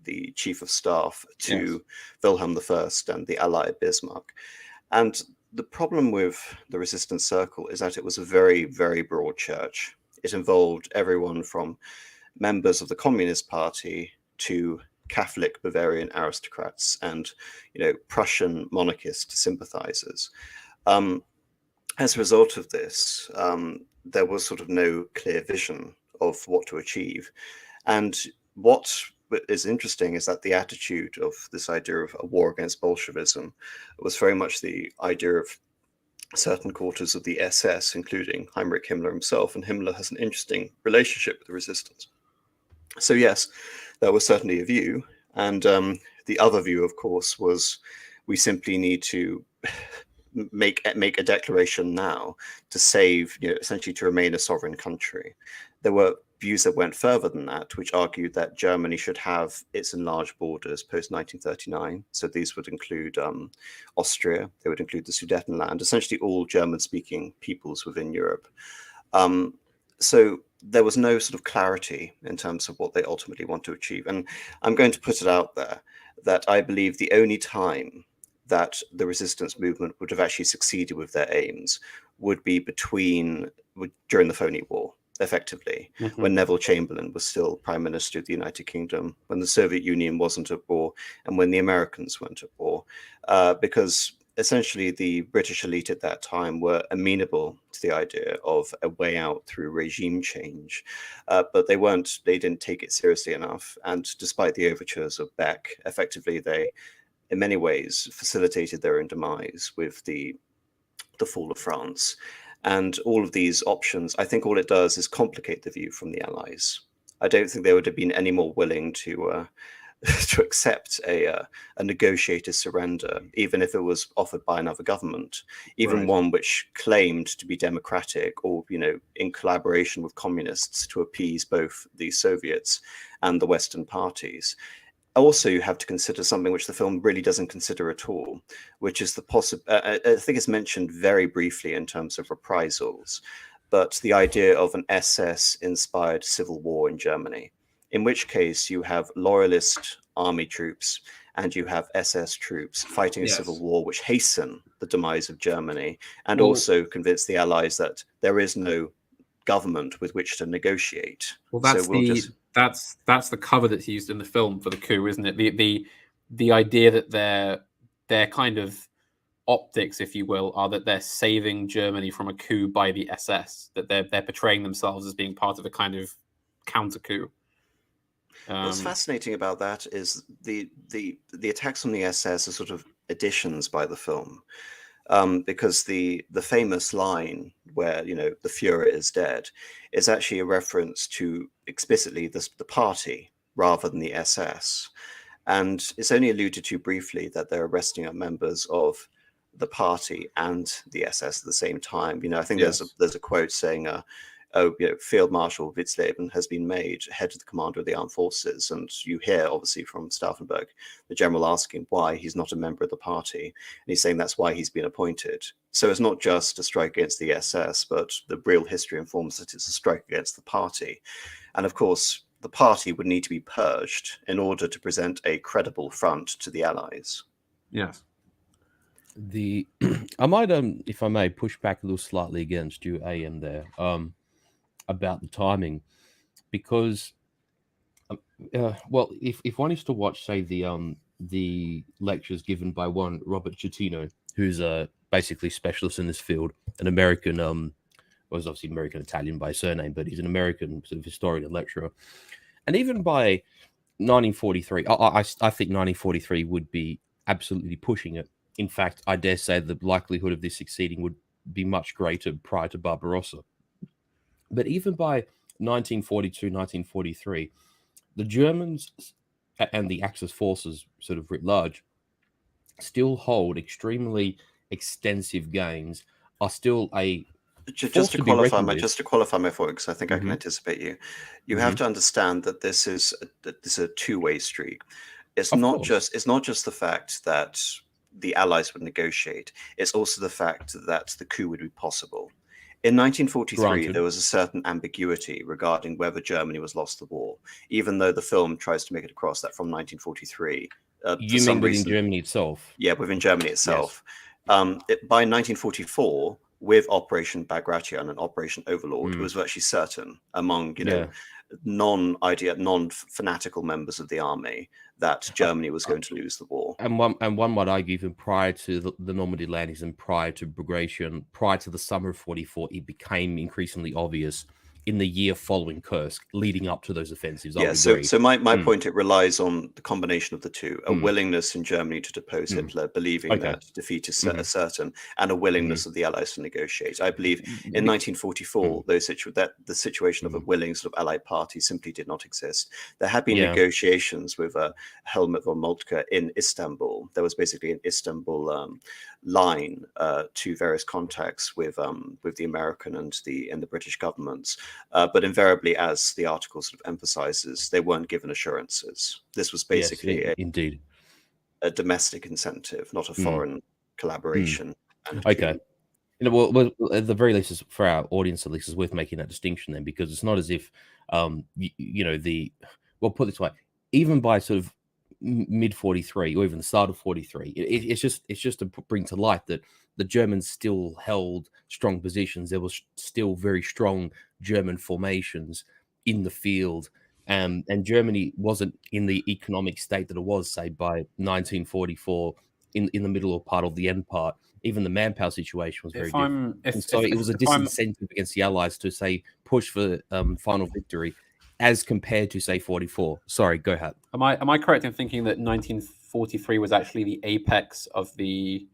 the chief of staff to Wilhelm I and the ally Bismarck. And the problem with the resistance circle is that it was a very, very broad church. It involved everyone from members of the Communist Party to Catholic Bavarian aristocrats and, Prussian monarchist sympathizers. As a result of this, there was sort of no clear vision of what to achieve. And what is interesting is that the attitude of this idea of a war against Bolshevism was very much the idea of certain quarters of the SS, including Heinrich Himmler himself, and Himmler has an interesting relationship with the resistance. So yes, that was certainly a view. And the other view, of course, was we simply need to make a declaration now to save, essentially to remain a sovereign country. There were views that went further than that, which argued that Germany should have its enlarged borders post 1939. So these would include Austria, they would include the Sudetenland, essentially all German-speaking peoples within Europe. So there was no sort of clarity in terms of what they ultimately want to achieve. And I'm going to put it out there that I believe the only time that the resistance movement would have actually succeeded with their aims would be during the Phony War, effectively, when Neville Chamberlain was still Prime Minister of the United Kingdom, when the Soviet Union wasn't at war, and when the Americans weren't at war, because essentially the British elite at that time were amenable to the idea of a way out through regime change, but they didn't take it seriously enough. And despite the overtures of Beck, effectively they, in many ways, facilitated their own demise with the fall of France. And all of these options, I think all it does is complicate the view from the Allies. I don't think they would have been any more willing to to accept a negotiated surrender, even if it was offered by another government, even one which claimed to be democratic or, in collaboration with communists to appease both the Soviets and the Western parties. Also, you have to consider something which the film really doesn't consider at all, which is the I think it's mentioned very briefly in terms of reprisals, but the idea of an SS-inspired civil war in Germany, in which case you have loyalist army troops and you have SS troops fighting a civil war which hasten the demise of Germany and also convince the Allies that there is no government with which to negotiate. Well, that's the cover that's used in the film for the coup, isn't it? The idea that their kind of optics, if you will, are that they're saving Germany from a coup by the SS, that they're portraying themselves as being part of a kind of counter coup. What's fascinating about that is the attacks on the SS are sort of additions by the film, because the famous line where the Führer is dead is actually a reference to explicitly the party rather than the SS, and it's only alluded to briefly that they're arresting up members of the party and the SS at the same time. I think there's a quote saying, Field Marshal Witzleben has been made head of the commander of the armed forces. And you hear, obviously, from Stauffenberg, the general asking why he's not a member of the party. And he's saying that's why he's been appointed. So it's not just a strike against the SS, but the real history informs that it's a strike against the party. And of course, the party would need to be purged in order to present a credible front to the Allies. Yes. I might, if I may, push back a little slightly against you, AM, there. About the timing, because if one is to watch, say, the lectures given by one Robert Chatino, who's basically specialist in this field, an American, was obviously American Italian by surname, but he's an American sort of historian and lecturer, and even by 1943, I think 1943 would be absolutely pushing it. In fact, I dare say the likelihood of this succeeding would be much greater prior to Barbarossa. But even by 1942, 1943, the Germans and the Axis forces, sort of writ large, still hold extremely extensive gains, are still a just to qualify my thought, because I think I can anticipate you. You have to understand that this is a two-way streak. It's not just the fact that the Allies would negotiate. It's also the fact that the coup would be possible. In 1943, there was a certain ambiguity regarding whether Germany was lost the war, even though the film tries to make it across that from 1943. You mean within Germany itself? Yeah, within Germany itself. Yes. By 1944, with Operation Bagration and Operation Overlord, it was virtually certain among non-fanatical members of the army that Germany was going to lose the war. And one might argue, even prior to the Normandy landings and prior to Bagration, prior to the summer of 44, it became increasingly obvious in the year following Kursk, leading up to those offensives. Yeah, so my point, it relies on the combination of the two, a willingness in Germany to depose Hitler, believing that defeat is certain, and a willingness of the Allies to negotiate. I believe in 1944, the situation of a willing sort of Allied party simply did not exist. There had been negotiations with Helmut von Moltke in Istanbul. There was basically an Istanbul line to various contacts with the American and the British governments. But invariably, as the article sort of emphasizes, they weren't given assurances. This was basically a domestic incentive, not a foreign collaboration. Okay. Well, at the very least, for our audience, at least, is worth making that distinction then, because it's not as if, well, put it this way, even by sort of mid 43 or even the start of 43, it's just to bring to light that the Germans still held strong positions. There was still very strong German formations in the field, and Germany wasn't in the economic state that it was, say, by 1944 in the middle or part of the end part. Even the manpower situation was very different. So it was a disincentive against the Allies to, say, push for final victory as compared to, say, 44. Sorry, go ahead. Am I correct in thinking that 1943 was actually the apex of the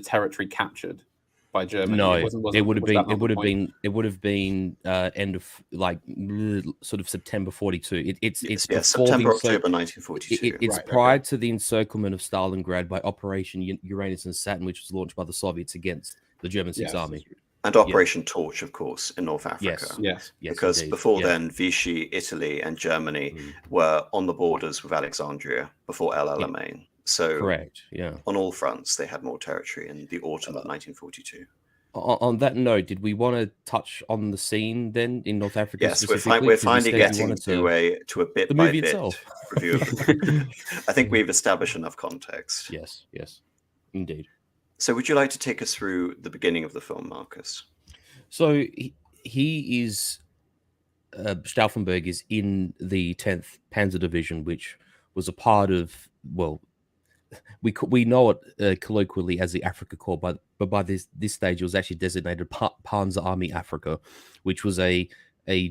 territory captured by Germany? No, it would have been end of like sort of September 42. It's September, October 1942. It's prior to the encirclement of Stalingrad by Operation Uranus and Saturn, which was launched by the Soviets against the German Sixth Army. And Operation Torch, of course, in North Africa. Yes. Because indeed. Before then, Vichy, Italy, and Germany were on the borders with Alexandria before El Alamein. So, correct. Yeah. On all fronts, they had more territory in the autumn of 1942. On that note, did we want to touch on the scene then in North Africa? Yes, we're finally getting to a bit by bit review of the I think we've established enough context. Yes, indeed. So would you like to take us through the beginning of the film, Marcus? So he is, Stauffenberg is in the 10th Panzer Division, which was a part of, well, we know it colloquially as the Afrika Corps, but by this stage it was actually designated Panzer Army Africa, which was a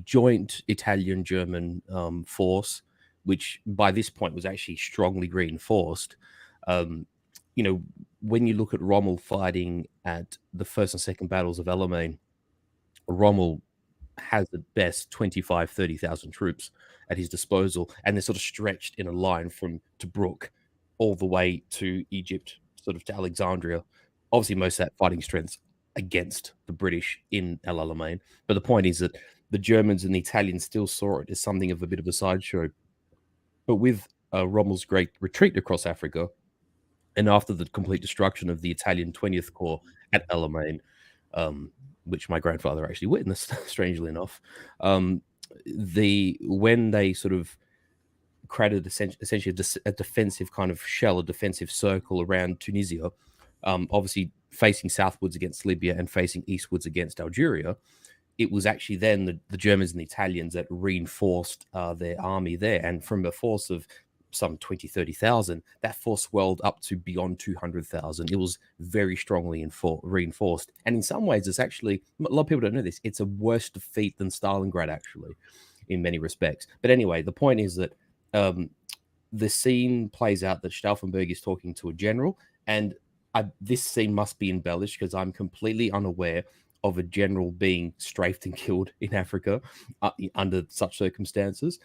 joint Italian-German force, which by this point was actually strongly reinforced. When you look at Rommel fighting at the first and second battles of El Alamein, Rommel has at best 25,000, 30,000 troops at his disposal, and they're sort of stretched in a line from Tobruk all the way to Egypt, sort of to Alexandria. Obviously, most of that fighting strength's against the British in El Alamein. But the point is that the Germans and the Italians still saw it as something of a bit of a sideshow. But with Rommel's great retreat across Africa, and after the complete destruction of the Italian 20th Corps at El Alamein, which my grandfather actually witnessed, strangely enough, when they sort of created essentially a defensive kind of shell, a defensive circle around Tunisia, obviously facing southwards against Libya and facing eastwards against Algeria, it was actually then the Germans and the Italians that reinforced their army there. And from a force of some 20, 30,000, that force swelled up to beyond 200,000. It was very strongly reinforced. And in some ways, it's actually, a lot of people don't know this, it's a worse defeat than Stalingrad, actually, in many respects. But anyway, the point is that the scene plays out that Stauffenberg is talking to a general, and this scene must be embellished because I'm completely unaware of a general being strafed and killed in Africa under such circumstances.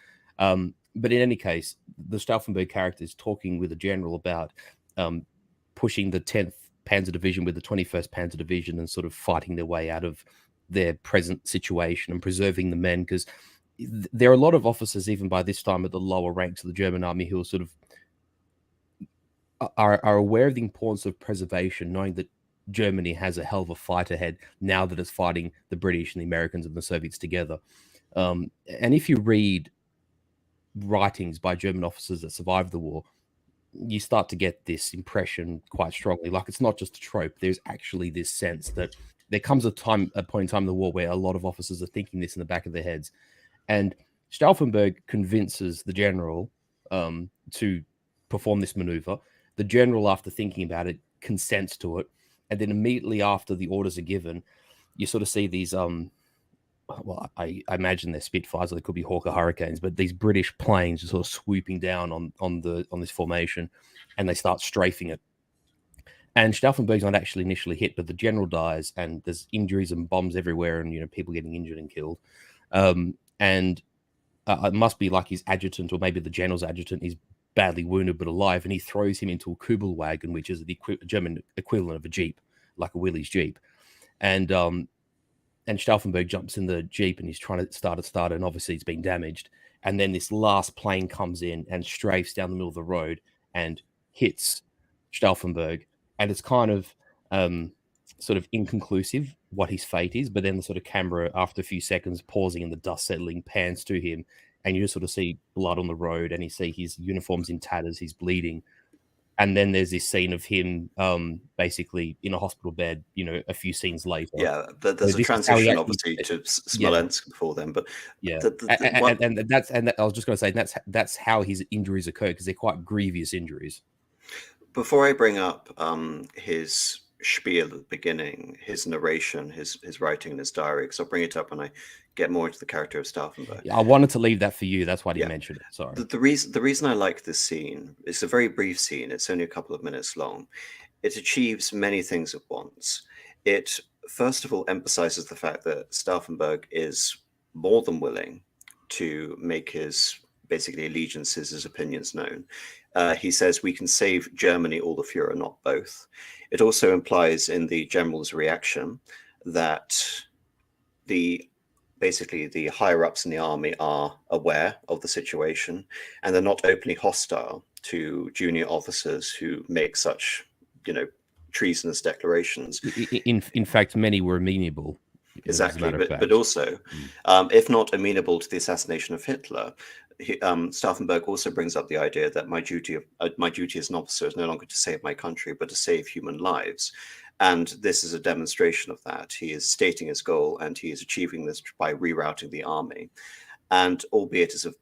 But in any case, the Stauffenberg character is talking with a general about pushing the 10th Panzer Division with the 21st Panzer Division and sort of fighting their way out of their present situation and preserving the men, because there are a lot of officers, even by this time, at the lower ranks of the German army who are sort of are aware of the importance of preservation, knowing that Germany has a hell of a fight ahead now that it's fighting the British and the Americans and the Soviets together. And if you read writings by German officers that survived the war, you start to get this impression quite strongly. Like, it's not just a trope. There's actually this sense that there comes a point in time in the war where a lot of officers are thinking this in the back of their heads. And Stauffenberg convinces the general to perform this maneuver. The general, after thinking about it, consents to it. And then immediately after the orders are given, you sort of see these, I imagine they're Spitfires, or they could be Hawker Hurricanes, but these British planes are sort of swooping down on this formation, and they start strafing it. And Stauffenberg's not actually initially hit, but the general dies, and there's injuries and bombs everywhere, and people getting injured and killed. And it must be like his adjutant, or maybe the general's adjutant, is badly wounded but alive, and he throws him into a Kubelwagen, which is the German equivalent of a Jeep, like a Willys Jeep. And Stauffenberg jumps in the Jeep, and he's trying to start it, and obviously it's been damaged. And then this last plane comes in and strafes down the middle of the road and hits Stauffenberg. And it's kind of sort of inconclusive what his fate is, but then the sort of camera, after a few seconds, pausing and the dust settling, pans to him, and you just sort of see blood on the road, and you see his uniform's in tatters, he's bleeding. And then there's this scene of him basically in a hospital bed, a few scenes later. Yeah, there's a transition, obviously, to Smolensk before then, but yeah, and I was just going to say that's how his injuries occur, because they're quite grievous injuries. Before I bring up his spiel at the beginning, his narration, his writing in his diary, because I'll bring it up when I get more into the character of Stauffenberg. Yeah, I wanted to leave that for you. That's why I didn't mention it. Sorry. The reason I like this scene, it's a very brief scene. It's only a couple of minutes long. It achieves many things at once. It, first of all, emphasizes the fact that Stauffenberg is more than willing to make his basically allegiances, his opinions known. He says we can save Germany or the Führer, not both. It also implies in the general's reaction that basically the higher ups in the army are aware of the situation, and they're not openly hostile to junior officers who make such, treasonous declarations. In fact, many were amenable. Exactly, but also, if not amenable to the assassination of Hitler, Stauffenberg also brings up the idea that my duty as an officer is no longer to save my country, but to save human lives. And this is a demonstration of that. He is stating his goal, and he is achieving this by rerouting the army. And albeit as a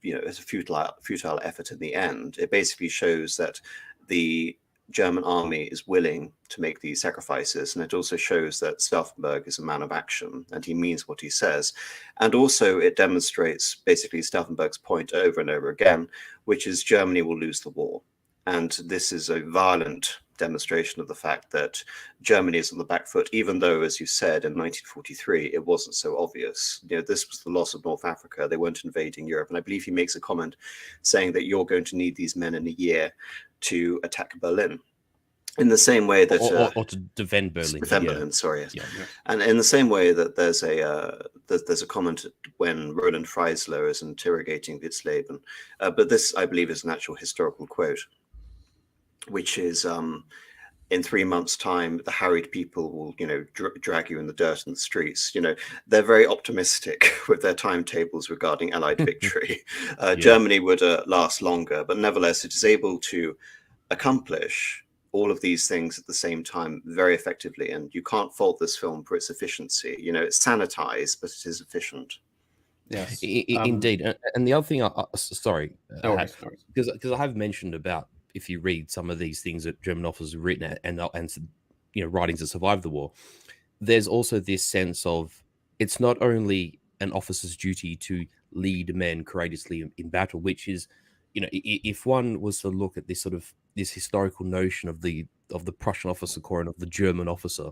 futile effort in the end, it basically shows that the German army is willing to make these sacrifices, and it also shows that Stauffenberg is a man of action and he means what he says. And also it demonstrates basically Stauffenberg's point over and over again, which is Germany will lose the war. And this is a violent demonstration of the fact that Germany is on the back foot, even though, as you said, in 1943 it wasn't so obvious. This was the loss of North Africa. They weren't invading Europe, and I believe he makes a comment saying that you're going to need these men in a year to attack Berlin. In the same way that or to defend Berlin. Berlin, sorry. Yes. Yeah. And in the same way that there's a comment when Roland Freisler is interrogating Witzleben, but this I believe is an actual historical quote, which is in 3 months' time, the harried people will, drag you in the dirt in the streets. They're very optimistic with their timetables regarding Allied victory. Germany would last longer, but nevertheless, it is able to accomplish all of these things at the same time very effectively. And you can't fault this film for its efficiency. It's sanitized, but it is efficient. Yes, indeed. And the other thing, because I have mentioned about, if you read some of these things that German officers have written and writings that survived the war, there's also this sense of it's not only an officer's duty to lead men courageously in battle, which is, if one was to look at this this historical notion of the Prussian officer corps and of the German officer,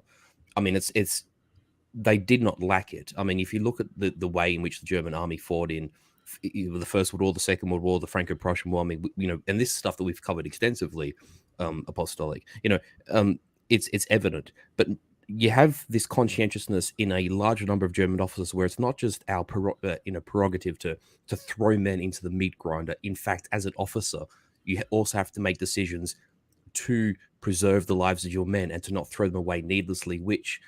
I mean, it's they did not lack it. I mean, if you look at the way in which the German army fought in the First World War, the Second World War, the Franco-Prussian War, I mean, and this is stuff that we've covered extensively, Apostolic, it's evident. But you have this conscientiousness in a larger number of German officers where it's not just our prerogative to throw men into the meat grinder. In fact, as an officer, you also have to make decisions to preserve the lives of your men and to not throw them away needlessly, which,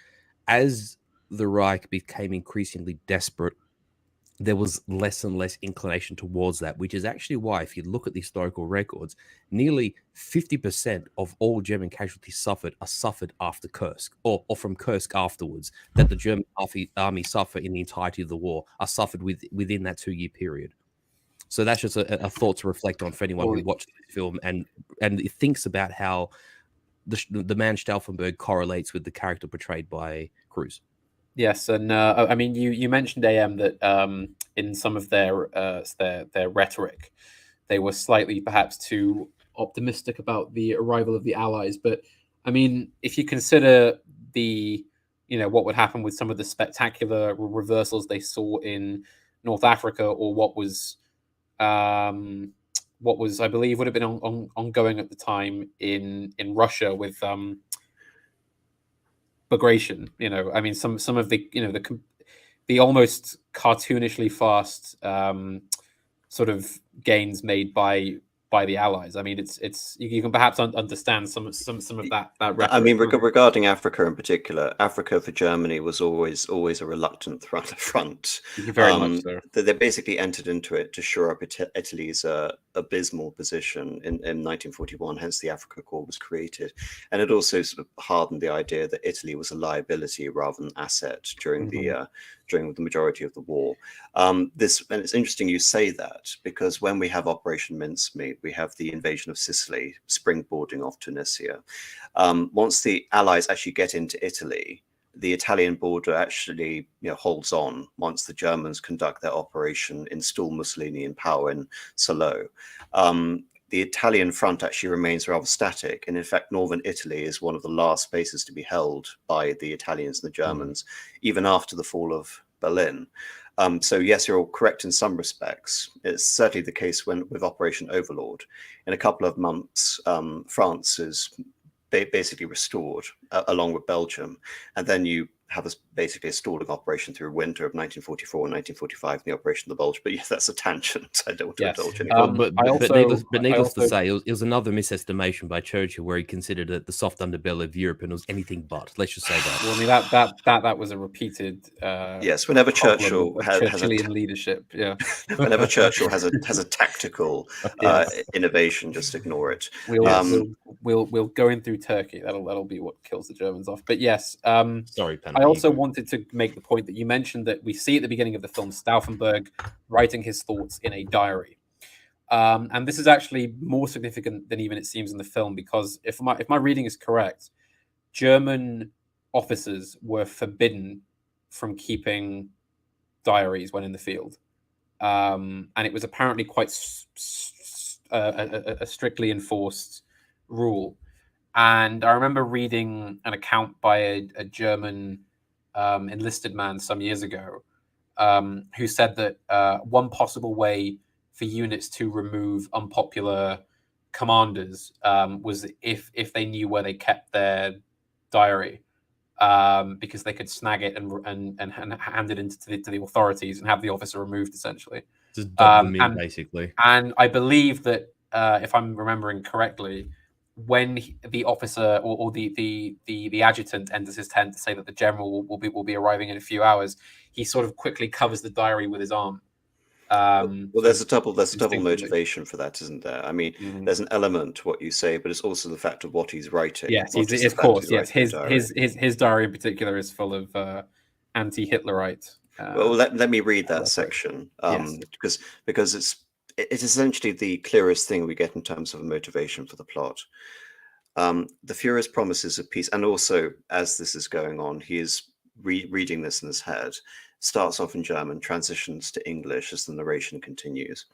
as the Reich became increasingly desperate, there was less and less inclination towards that, which is actually why, if you look at the historical records, nearly 50% of all German casualties suffered after Kursk, or from Kursk afterwards, that the German army suffered in the entirety of the war are suffered within that 2-year period. So that's just a thought to reflect on for anyone who watches this film and it thinks about how the man Stauffenberg correlates with the character portrayed by Cruz. Yes, and I mean, you mentioned AM that in some of their rhetoric, they were slightly perhaps too optimistic about the arrival of the Allies. But I mean, if you consider what would happen with some of the spectacular reversals they saw in North Africa, or what was I believe would have been ongoing at the time in Russia with Bagration, I mean, some of the almost cartoonishly fast sort of gains made by by the Allies. I mean, it's you can perhaps understand some of that rhetoric. I mean, regarding Africa in particular, Africa for Germany was always a reluctant front. Very much so. They basically entered into it to shore up Italy's abysmal position in 1941. Hence, the Africa Corps was created, and it also sort of hardened the idea that Italy was a liability rather than asset during the majority of the war. And it's interesting you say that, because when we have Operation Mincemeat, we have the invasion of Sicily, springboarding off Tunisia. Once the Allies actually get into Italy, the Italian border actually holds on once the Germans conduct their operation, install Mussolini in power in Salo. The Italian front actually remains rather static. And in fact, northern Italy is one of the last spaces to be held by the Italians and the Germans, even after the fall of Berlin. So yes, you're all correct in some respects. It's certainly the case with Operation Overlord. In a couple of months, France is basically restored along with Belgium. And then you have basically a stalling operation through winter of 1944 and 1945 in the Operation of the Bulge. But yes, that's a tangent. I don't want to indulge anymore. But needless to say, it was another misestimation by Churchill where he considered it the soft underbelly of Europe and it was anything but. Let's just say that. Well, I mean, that was a repeated yes, whenever Churchill has Churchillian leadership, yeah. Whenever Churchill has a tactical innovation, just ignore it. We'll go in through Turkey. That'll be what kills the Germans off. But yes, sorry, Penny. I also wanted to make the point that you mentioned that we see at the beginning of the film Stauffenberg writing his thoughts in a diary. And this is actually more significant than even it seems in the film, because if my reading is correct, German officers were forbidden from keeping diaries when in the field. And it was apparently quite a strictly enforced rule. And I remember reading an account by a German enlisted man some years ago who said that one possible way for units to remove unpopular commanders was if they knew where they kept their diary, because they could snag it and hand it into the authorities and have the officer removed, essentially. Just dub them in, basically. And I believe that if I'm remembering correctly, when the officer or the adjutant enters his tent to say that the general will be arriving in a few hours, he sort of quickly covers the diary with his arm. Well, there's a double motivation for that, isn't there? I mean, there's an element to what you say, but it's also the fact of what he's writing. Yes, of course. Yes, his diary in particular is full of anti-Hitlerite. Well, let me read that section, because it's essentially the clearest thing we get in terms of a motivation for the plot. The Führer's promises of peace, and also as this is going on, he is reading this in his head. Starts off in German, transitions to English as the narration continues.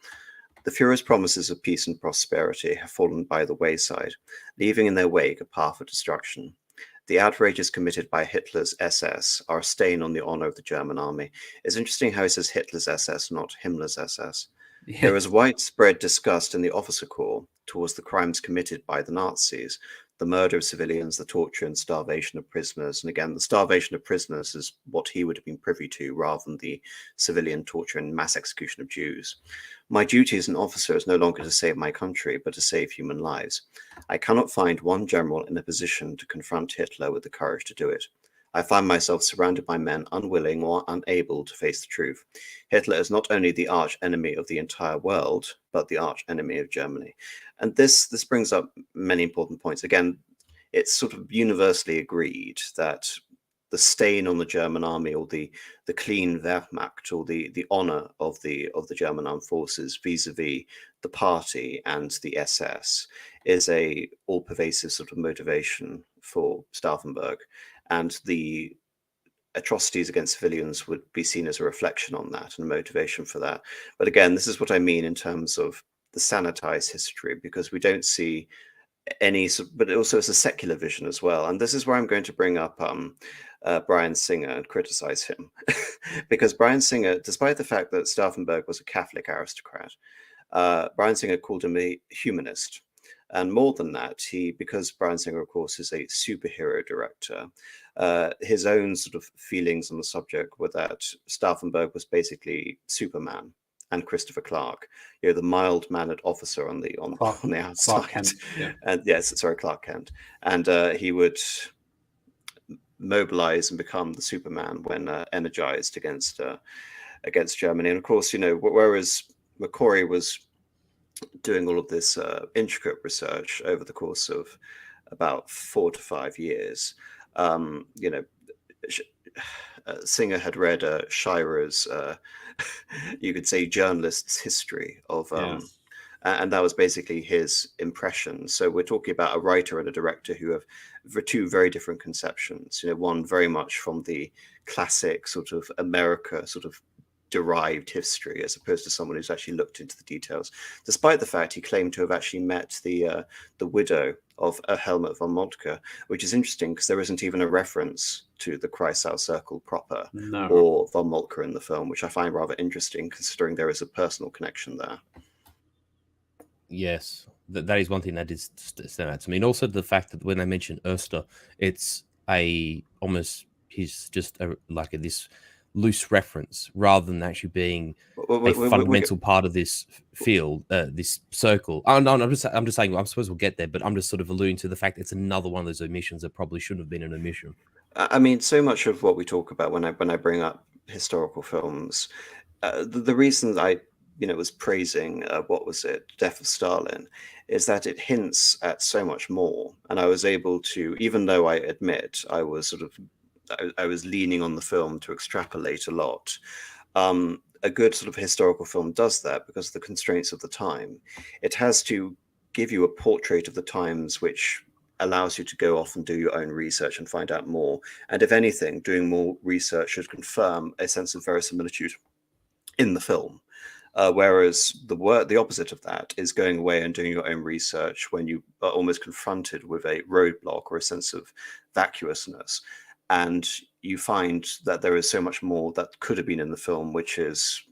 The Führer's promises of peace and prosperity have fallen by the wayside, leaving in their wake a path of destruction. The outrages committed by Hitler's SS are a stain on the honor of the German army. It's interesting how he says Hitler's SS, not Himmler's SS. Yeah. There is widespread disgust in the officer corps towards the crimes committed by the Nazis, the murder of civilians, the torture and starvation of prisoners. And again, the starvation of prisoners is what he would have been privy to rather than the civilian torture and mass execution of Jews. My duty as an officer is no longer to save my country, but to save human lives. I cannot find one general in a position to confront Hitler with the courage to do it. I find myself surrounded by men unwilling or unable to face the truth. Hitler is not only the arch enemy of the entire world, but the arch enemy of Germany. And this brings up many important points. Again, it's sort of universally agreed that the stain on the German army, or the clean Wehrmacht, or the honor of the German armed forces vis-a-vis the party and the SS, is a all-pervasive sort of motivation for Stauffenberg. And the atrocities against civilians would be seen as a reflection on that and a motivation for that. But again, this is what I mean in terms of the sanitized history, because we don't see any, but also it's a secular vision as well. And this is where I'm going to bring up Brian Singer and criticize him. Because Brian Singer, despite the fact that Stauffenberg was a Catholic aristocrat, Brian Singer called him a humanist. And more than that, because Brian Singer, of course, is a superhero director, his own sort of feelings on the subject were that Stauffenberg was basically Superman. and Christopher Clark, the mild-mannered officer on the outside. Clark Kent, yeah. And Clark Kent, and he would mobilize and become the Superman when energized against Germany. And of course, whereas McCory was doing all of this intricate research over the course of about 4 to 5 years, Singer had read Shirer's, you could say, journalist's history of, and that was basically his impression. So we're talking about a writer and a director who have two very different conceptions. One very much from the classic sort of America sort of derived history, as opposed to someone who's actually looked into the details, despite the fact he claimed to have actually met the widow of Helmut von Moltke, which is interesting because there isn't even a reference to the Kreisau Circle proper or von Moltke in the film, which I find rather interesting considering there is a personal connection there. Yes, that is one thing that did stand out to me. And also the fact that when they mention Oester, it's he's just this loose reference rather than actually being a fundamental part of this field, this circle. I'm just saying, I suppose we'll get there, but I'm just sort of alluding to the fact it's another one of those omissions that probably shouldn't have been an omission. I mean, so much of what we talk about when I bring up historical films, the reason I was praising Death of Stalin, is that it hints at so much more, and I was able to, even though I admit I was leaning on the film to extrapolate a lot. A good sort of historical film does that because of the constraints of the time. It has to give you a portrait of the times, which allows you to go off and do your own research and find out more. And if anything, doing more research should confirm a sense of verisimilitude in the film. Whereas the opposite of that is going away and doing your own research when you are almost confronted with a roadblock or a sense of vacuousness. And you find that there is so much more that could have been in the film, which is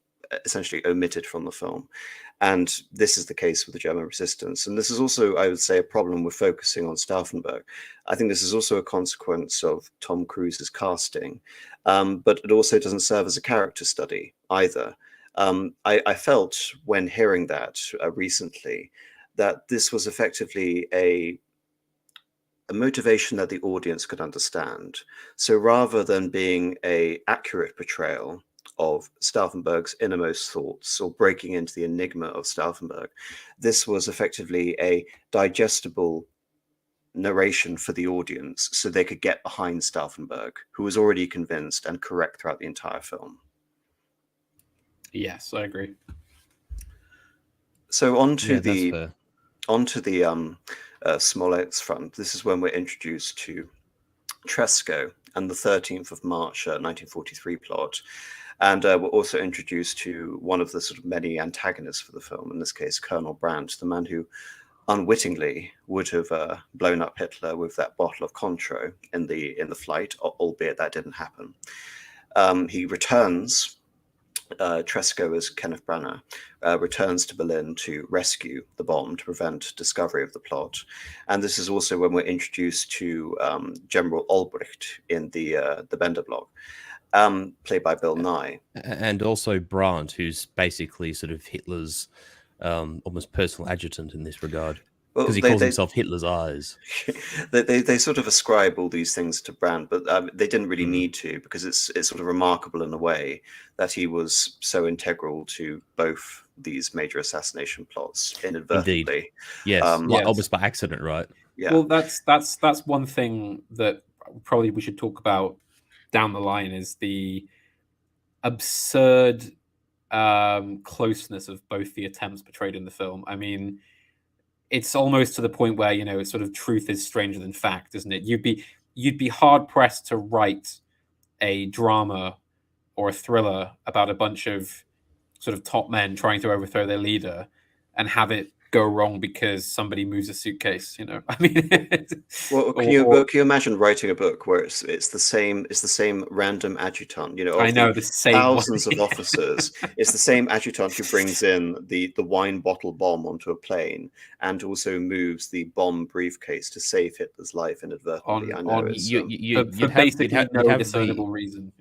essentially omitted from the film. And this is the case with the German resistance. And this is also, I would say, a problem with focusing on Stauffenberg. I think this is also a consequence of Tom Cruise's casting, but it also doesn't serve as a character study either. I felt when hearing that recently that this was effectively a motivation that the audience could understand. So rather than being an accurate portrayal of Stauffenberg's innermost thoughts or breaking into the enigma of Stauffenberg, this was effectively a digestible narration for the audience so they could get behind Stauffenberg, who was already convinced and correct throughout the entire film. Yes, I agree. So onto the Smollett's front. This is when we're introduced to Tresco and the 13th of March 1943 plot. And we're also introduced to one of the sort of many antagonists for the film, in this case, Colonel Brandt, the man who unwittingly would have blown up Hitler with that bottle of Cointreau in the flight, albeit that didn't happen. He returns. Tresco, as Kenneth Branagh, returns to Berlin to rescue the bomb to prevent discovery of the plot. And this is also when we're introduced to General Albrecht in the Bender block, played by Bill Nye. And also Brandt, who's basically sort of Hitler's almost personal adjutant in this regard. Because he calls himself Hitler's eyes. They sort of ascribe all these things to Brandt, but they didn't really need to, because it's sort of remarkable in a way that he was so integral to both these major assassination plots inadvertently. Indeed. Yes, almost by accident, right? Yeah. Well, that's one thing that probably we should talk about down the line, is the absurd closeness of both the attempts portrayed in the film. I mean, it's almost to the point where, it's sort of truth is stranger than fact, isn't it? You'd be hard pressed to write a drama or a thriller about a bunch of sort of top men trying to overthrow their leader and have it go wrong because somebody moves a suitcase. I mean, well, can you imagine writing a book where it's the same random adjutant? I know, the same thousands of officers. It's the same adjutant who brings in the wine bottle bomb onto a plane and also moves the bomb briefcase to save Hitler's life inadvertently. For basically no discernible reason.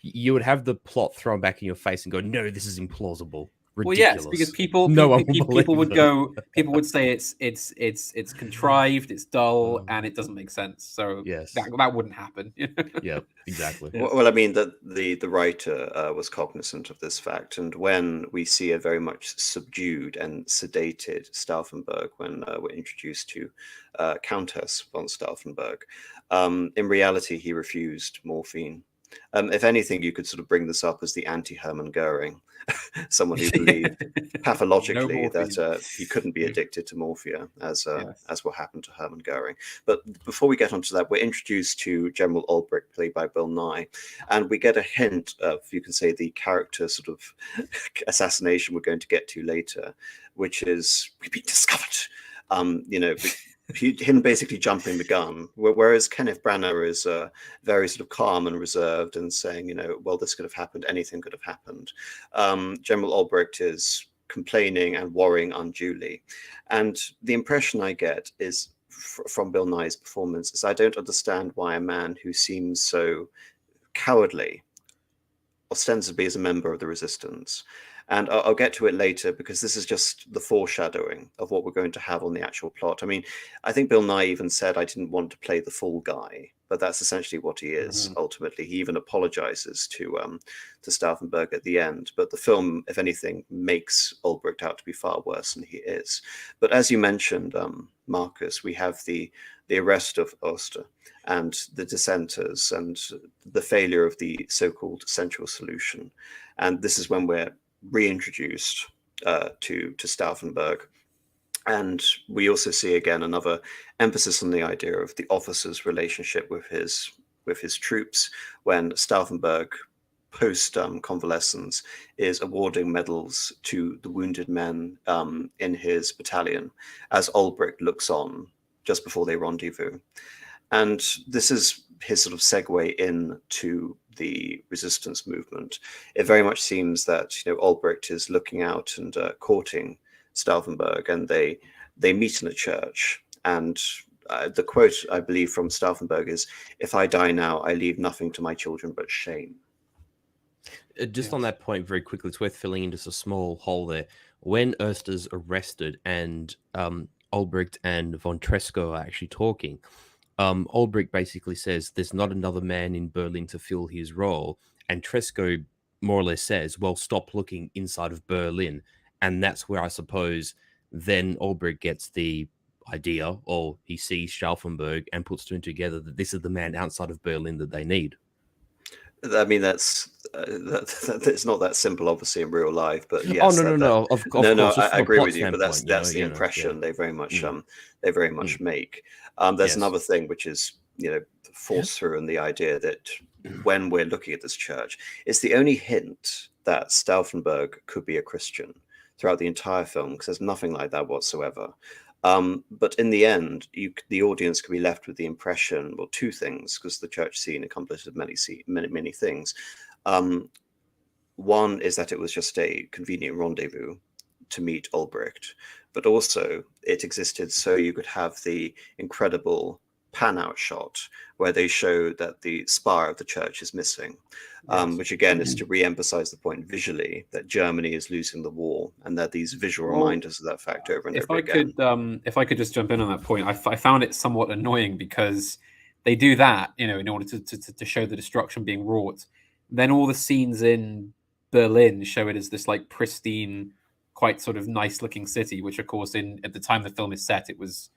You would have the plot thrown back in your face and go, no, this is implausible. ridiculous. Well, yes, because people would say it's contrived, it's dull, and it doesn't make sense. So Yes. that wouldn't happen. Yeah, exactly. Yes. Well, I mean that the writer was cognizant of this fact, and when we see a very much subdued and sedated Stauffenberg, when we're introduced to Countess von Stauffenberg, in reality he refused morphine. If anything, you could sort of bring this up as the anti-Hermann Goering, someone who believed pathologically that he couldn't be addicted to morphia, as what happened to Hermann Goering. But before we get onto that, we're introduced to General Ulbricht, played by Bill Nye, and we get a hint of, you can say, the character sort of assassination we're going to get to later, which is, we've been discovered. Him basically jumping the gun, whereas Kenneth Branagh is very sort of calm and reserved and saying, well, this could have happened, anything could have happened. General Ulbricht is complaining and worrying unduly. And the impression I get is from Bill Nye's performance is I don't understand why a man who seems so cowardly, ostensibly as a member of the resistance, and I'll get to it later because this is just the foreshadowing of what we're going to have on the actual plot. I mean, I think Bill Nye even said I didn't want to play the fool guy, but that's essentially what he is. Ultimately, he even apologizes to Stauffenberg at the end. But the film, if anything, makes Ulbricht out to be far worse than he is. But as you mentioned, Marcus, we have the arrest of Oster and the dissenters and the failure of the so-called central solution. And this is when we're reintroduced to Stauffenberg, and we also see again another emphasis on the idea of the officer's relationship with his troops, when Stauffenberg post convalescence is awarding medals to the wounded men in his battalion as Ulbricht looks on just before they rendezvous. And this is his sort of segue into the resistance movement. It very much seems that Ulbricht is looking out and courting Stauffenberg, and they meet in a church. And the quote, I believe, from Stauffenberg is, "If I die now, I leave nothing to my children but shame." Just on that point, very quickly, it's worth filling in just a small hole there. When Oster's arrested and Ulbricht and von Tresckow are actually talking, Ulbricht basically says there's not another man in Berlin to fill his role, and Tresckow more or less says, well, stop looking inside of Berlin. And that's where I suppose then Ulbricht gets the idea, or he sees Stauffenberg and puts two together that this is the man outside of Berlin that they need. I mean, that's it's not that simple, obviously, in real life. But yes, no. Of course, I agree with you. But that's the impression they very much make. There's another thing which is forced through in the idea that when we're looking at this church, it's the only hint that Stauffenberg could be a Christian throughout the entire film, because there's nothing like that whatsoever. But in the end, the audience can be left with the impression, well, two things, because the church scene accomplishes many things. One is that it was just a convenient rendezvous to meet Ulbricht, but also it existed so you could have the incredible pan-out shot where they show that the spire of the church is missing, which again is to re-emphasize the point visually that Germany is losing the war, and that these visual reminders of that fact over and over again. If I could just jump in on that point, I found it somewhat annoying because they do that, in order to show the destruction being wrought. Then all the scenes in Berlin show it as this like pristine, quite sort of nice looking city, which of course at the time the film is set, it was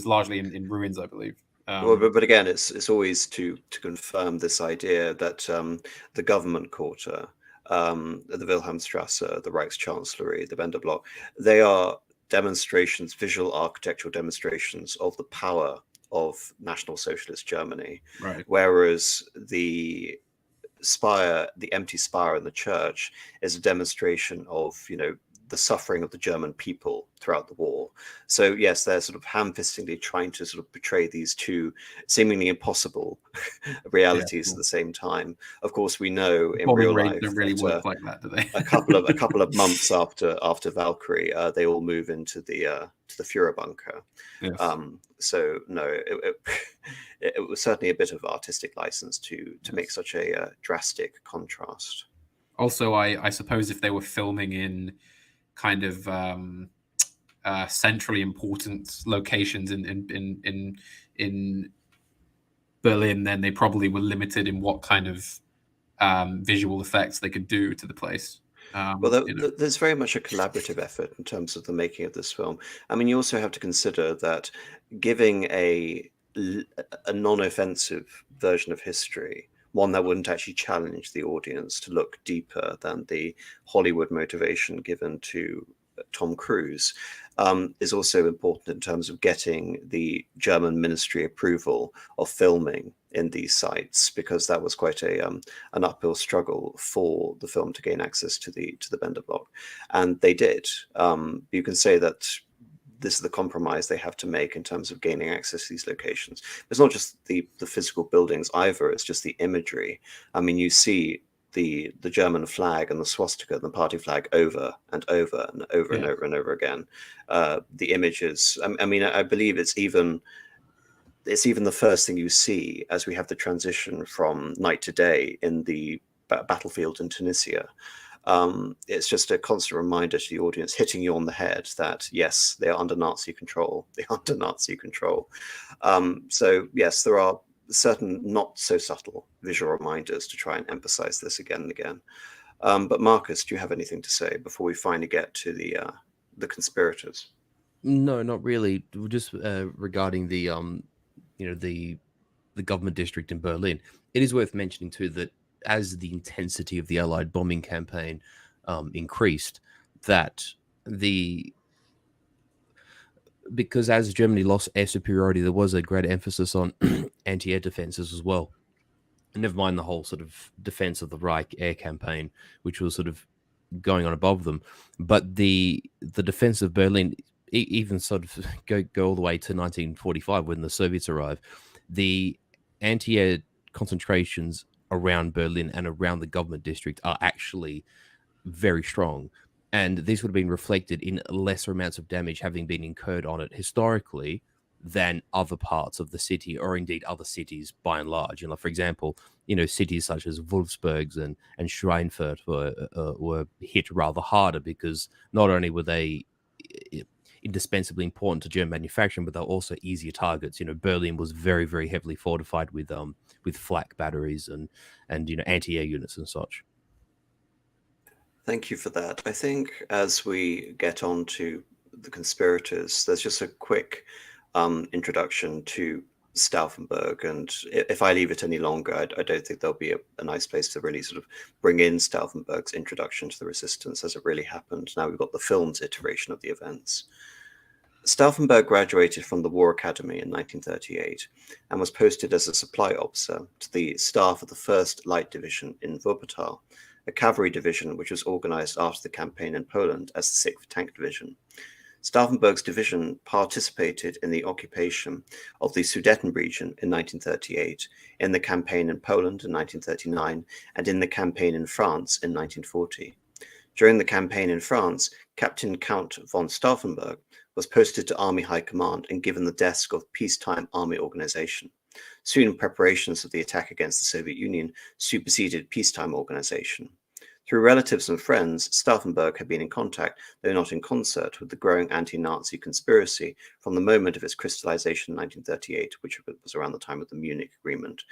largely in ruins, I believe. But again, it's always to confirm this idea that the government quarter, the Wilhelmstrasse, the Reichschancellery, the Bänderblock, they are demonstrations, visual architectural demonstrations of the power of National Socialist Germany. Right. Whereas the spire, the empty spire in the church, is a demonstration of the suffering of the German people throughout the war. So yes, they're sort of ham-fistingly trying to sort of portray these two seemingly impossible realities at the same time. Of course, we know in real life don't really work like that, do they? a couple of months after Valkyrie, they all move into the Führer bunker. Yes. So no, it was certainly a bit of artistic license to make such a drastic contrast. Also, I suppose if they were filming in kind of centrally important locations in Berlin, then they probably were limited in what kind of visual effects they could do to the place. Well, there's very much a collaborative effort in terms of the making of this film. I mean, you also have to consider that giving a non-offensive version of history, one that wouldn't actually challenge the audience to look deeper than the Hollywood motivation given to Tom Cruise, is also important in terms of getting the German ministry approval of filming in these sites, because that was quite an uphill struggle for the film to gain access to the Bender block, and they did. You can say that this is the compromise they have to make in terms of gaining access to these locations. It's not just the physical buildings either; it's just the imagery. I mean, you see the German flag and the swastika and the party flag over and over and over and over and over again. The images. I mean, I believe it's even the first thing you see as we have the transition from night to day in the battlefield in Tunisia. It's just a constant reminder to the audience, hitting you on the head that yes, they are under Nazi control. They are under Nazi control. So yes, there are certain not so subtle visual reminders to try and emphasize this again and again. But Marcus, do you have anything to say before we finally get to the conspirators? No, not really. Just regarding the the government district in Berlin, it is worth mentioning too that as the intensity of the Allied bombing campaign increased, that because as Germany lost air superiority, there was a great emphasis on anti-air defenses as well. And never mind the whole sort of defense of the Reich air campaign, which was sort of going on above them. But the defense of Berlin, even sort of go all the way to 1945 when the Soviets arrived, the anti-air concentrations around Berlin and around the government district are actually very strong. And these would have been reflected in lesser amounts of damage having been incurred on it historically than other parts of the city, or indeed other cities by and large. For example, cities such as Wolfsburg and Schweinfurt were hit rather harder because not only were they indispensably important to German manufacturing, but they're also easier targets. Berlin was very, very heavily fortified with flak batteries and anti-air units and such. Thank you for that. I think as we get on to the conspirators, there's just a quick introduction to Stauffenberg, and if I leave it any longer, I don't think there'll be a nice place to really sort of bring in Stauffenberg's introduction to the resistance as it really happened. Now we've got the film's iteration of the events. Stauffenberg graduated from the War Academy in 1938 and was posted as a supply officer to the staff of the 1st Light Division in Wuppertal, a cavalry division which was organized after the campaign in Poland as the 6th Tank Division. Stauffenberg's division participated in the occupation of the Sudeten region in 1938, in the campaign in Poland in 1939, and in the campaign in France in 1940. During the campaign in France, Captain Count von Stauffenberg was posted to Army High Command and given the desk of Peacetime Army Organization. Soon, preparations of the attack against the Soviet Union superseded peacetime organization. Through relatives and friends, Stauffenberg had been in contact, though not in concert, with the growing anti-Nazi conspiracy from the moment of its crystallization in 1938, which was around the time of the Munich Agreement.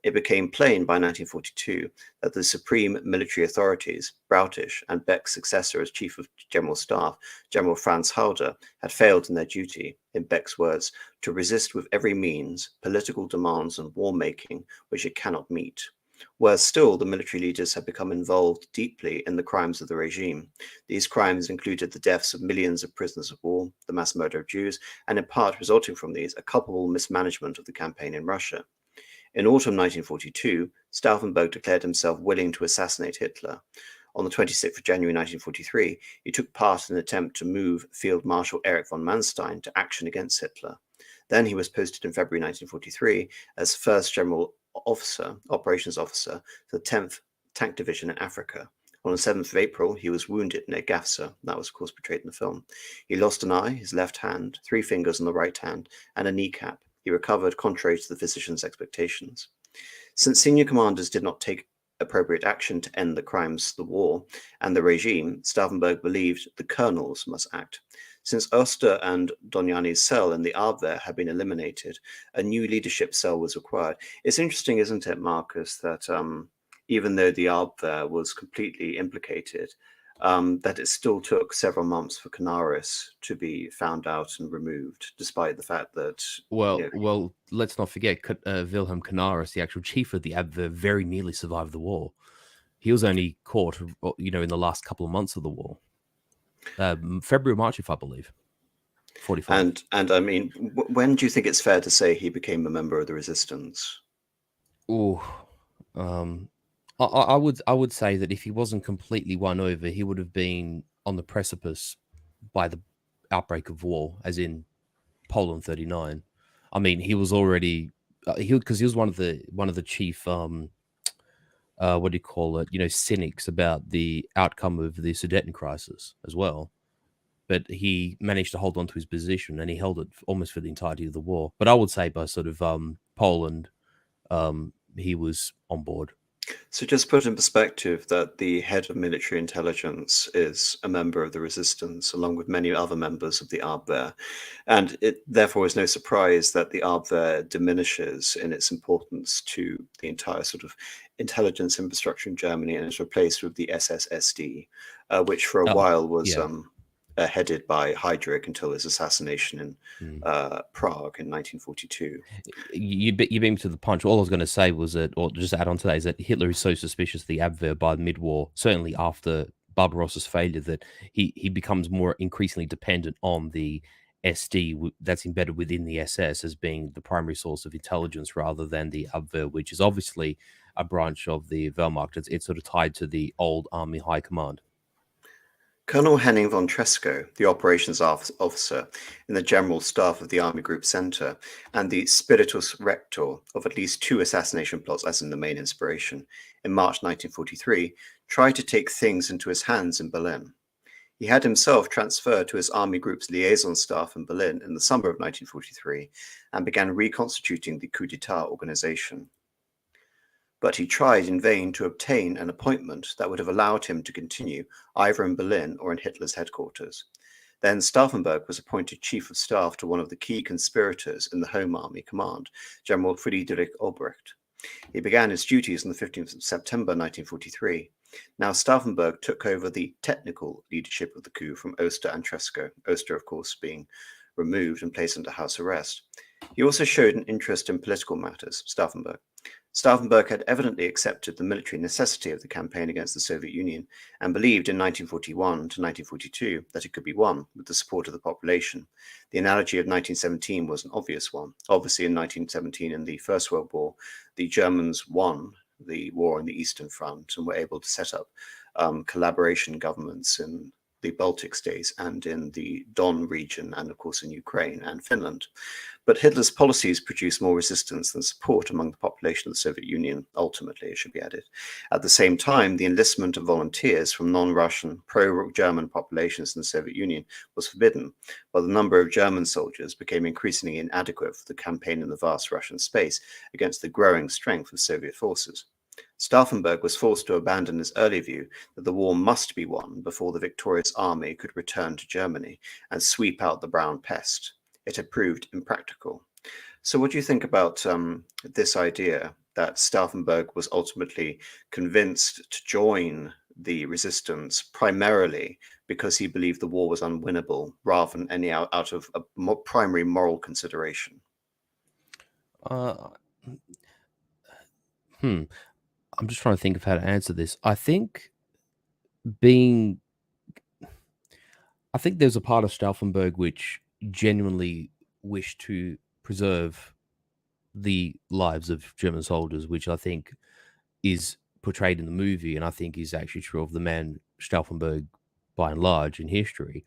It became plain by 1942 that the supreme military authorities, Brautisch and Beck's successor as Chief of General Staff, General Franz Halder, had failed in their duty, in Beck's words, to resist with every means political demands and war-making which it cannot meet. Worse still, the military leaders had become involved deeply in the crimes of the regime. These crimes included the deaths of millions of prisoners of war, the mass murder of Jews, and in part resulting from these, a culpable mismanagement of the campaign in Russia. In autumn 1942, Stauffenberg declared himself willing to assassinate Hitler. On the 26th of January 1943, he took part in an attempt to move Field Marshal Erich von Manstein to action against Hitler. Then he was posted in February 1943 as First General Officer, Operations Officer for the 10th Tank Division in Africa. On the 7th of April, he was wounded near Gafsa. That was, of course, portrayed in the film. He lost an eye, his left hand, 3 fingers on the right hand, and a kneecap. He recovered, contrary to the physician's expectations. Since senior commanders did not take appropriate action to end the crimes of the war and the regime, Stauffenberg believed the colonels must act. Since Oster and Doniani's cell in the Abwehr had been eliminated, a new leadership cell was required. It's interesting, isn't it, Marcus, that even though the Abwehr was completely implicated, that it still took several months for Canaris to be found out and removed, despite the fact that... Well, let's not forget Wilhelm Canaris, the actual chief of the Abwehr, very nearly survived the war. He was only caught, in the last couple of months of the war. February, March, if I believe. 45. And I mean, when do you think it's fair to say he became a member of the resistance? I would say that if he wasn't completely won over, he would have been on the precipice by the outbreak of war, as in Poland 39. I mean, he was already because he was one of the chief what do you call it? Cynics about the outcome of the Sudeten crisis as well. But he managed to hold on to his position, and he held it almost for the entirety of the war. But I would say by sort of Poland, he was on board. So just put in perspective that the head of military intelligence is a member of the resistance, along with many other members of the Abwehr. And it therefore is no surprise that the Abwehr diminishes in its importance to the entire sort of intelligence infrastructure in Germany, and is replaced with the SSSD, which for a while was headed by Heydrich until his assassination in Prague in 1942. You beat me to the punch. All I was going to say was that, or just add on to that, is that Hitler is so suspicious of the Abwehr by mid-war, certainly after Barbarossa's failure, that he becomes more increasingly dependent on the SD that's embedded within the SS as being the primary source of intelligence rather than the Abwehr, which is obviously a branch of the Wehrmacht. It's sort of tied to the old army high command. Colonel Henning von Tresco, the operations officer in the General Staff of the Army Group Center, and the spiritus rector of at least 2 assassination plots, as in the main inspiration, in March 1943, tried to take things into his hands in Berlin. He had himself transferred to his Army Group's liaison staff in Berlin in the summer of 1943 and began reconstituting the coup d'etat organization. But he tried in vain to obtain an appointment that would have allowed him to continue either in Berlin or in Hitler's headquarters. Then Stauffenberg was appointed chief of staff to one of the key conspirators in the Home Army Command, General Friedrich Obrecht. He began his duties on the 15th of September 1943. Now Stauffenberg took over the technical leadership of the coup from Oster and Tresco, Oster, of course, being removed and placed under house arrest. He also showed an interest in political matters, Stauffenberg. Stauffenberg had evidently accepted the military necessity of the campaign against the Soviet Union and believed in 1941 to 1942 that it could be won with the support of the population. The analogy of 1917 was an obvious one. Obviously, in 1917, in the First World War, the Germans won the war on the Eastern Front and were able to set up collaboration governments in the Baltic states and in the Don region, and of course in Ukraine and Finland. But Hitler's policies produced more resistance than support among the population of the Soviet Union, ultimately, it should be added. At the same time, the enlistment of volunteers from non-Russian, pro-German populations in the Soviet Union was forbidden, while the number of German soldiers became increasingly inadequate for the campaign in the vast Russian space against the growing strength of Soviet forces. Stauffenberg was forced to abandon his early view that the war must be won before the victorious army could return to Germany and sweep out the brown pest. It had proved impractical. So what do you think about this idea that Stauffenberg was ultimately convinced to join the resistance primarily because he believed the war was unwinnable rather than any out of a primary moral consideration? I'm just trying to think of how to answer this. I think there's a part of Stauffenberg which genuinely wished to preserve the lives of German soldiers, which I think is portrayed in the movie, and I think is actually true of the man Stauffenberg by and large in history.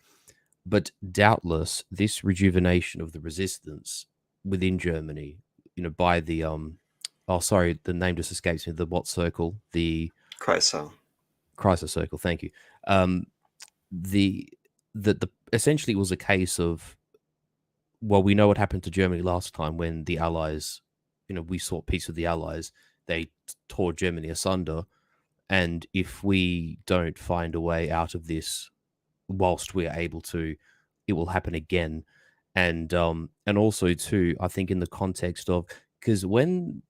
But doubtless, this rejuvenation of the resistance within Germany, by the the name just escapes me. The what circle? The Kreisau circle. Thank you. The essentially was a case of, well, we know what happened to Germany last time when the Allies, we sought peace with the Allies. They tore Germany asunder. And if we don't find a way out of this whilst we're able to, it will happen again. And also too, I think in the context of, because when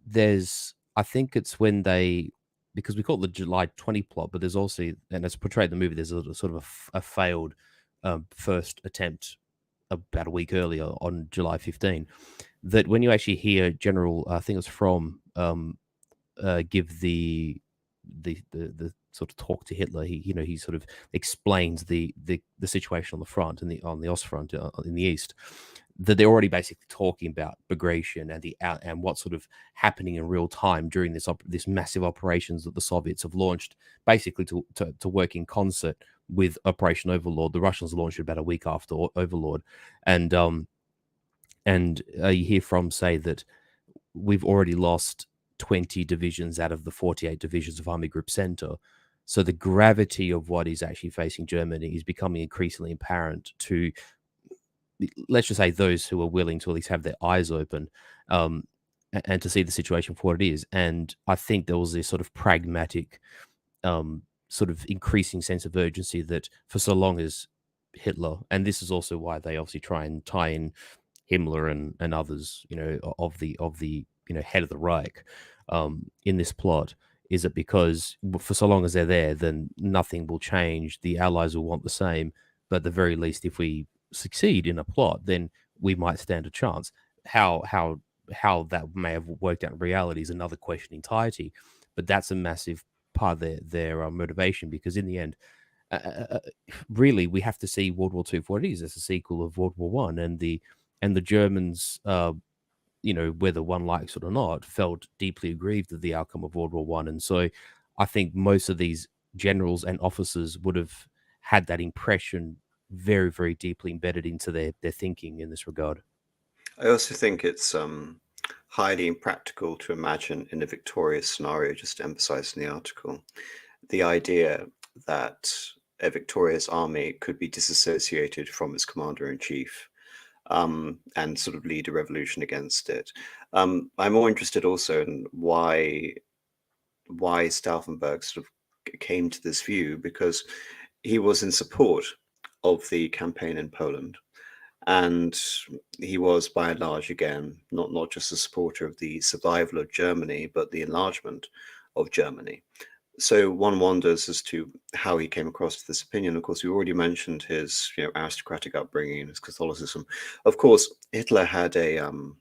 there's, I think it's when they, because we call it the July 20 plot, but there's also, and it's portrayed in the movie, there's a sort of a failed first attempt about a week earlier on July 15, that when you actually hear General, I think it's from give the sort of talk to Hitler, he sort of explains the situation on the front and on the Ostfront in the east, that they're already basically talking about Bagration and what's sort of happening in real time during this massive operations that the Soviets have launched, basically to work in concert with Operation Overlord. The Russians launched it about a week after Overlord, and you hear from say that we've already lost 20 divisions out of the 48 divisions of Army Group Center. So the gravity of what is actually facing Germany is becoming increasingly apparent to, let's just say, those who are willing to at least have their eyes open, and to see the situation for what it is. And I think there was this sort of pragmatic, sort of increasing sense of urgency that for so long as Hitler, and this is also why they obviously try and tie in Himmler and others, of the head of the Reich, in this plot, is that because for so long as they're there, then nothing will change. The Allies will want the same, but at the very least, if we succeed in a plot, then we might stand a chance. How that may have worked out in reality is another question entirety, but that's a massive part of their motivation, because in the end, really, we have to see World War II for what it is, as a sequel of World War One, and the Germans, whether one likes it or not, felt deeply aggrieved at the outcome of World War One. And so I think most of these generals and officers would have had that impression very, very deeply embedded into their thinking in this regard. I also think it's highly impractical to imagine in a victorious scenario, just to emphasize in the article, the idea that a victorious army could be disassociated from its commander-in-chief, and sort of lead a revolution against it. I'm more interested also in why Stauffenberg sort of came to this view, because he was in support of the campaign in Poland, and he was by and large, again, not just a supporter of the survival of Germany, but the enlargement of Germany. So one wonders as to how he came across this opinion. Of course, we already mentioned his aristocratic upbringing and his Catholicism. Of course, Hitler had an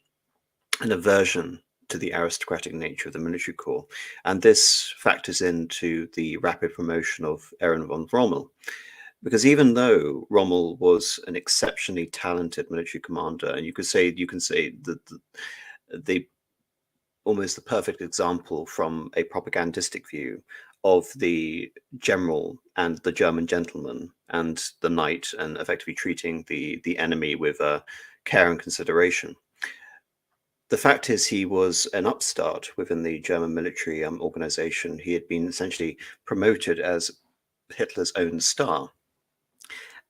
aversion to the aristocratic nature of the military corps, and this factors into the rapid promotion of Erwin von Rommel. Because even though Rommel was an exceptionally talented military commander, and you can say that the almost the perfect example from a propagandistic view of the general and the German gentleman and the knight, and effectively treating the enemy with care and consideration. The fact is, he was an upstart within the German military organization. He had been essentially promoted as Hitler's own star.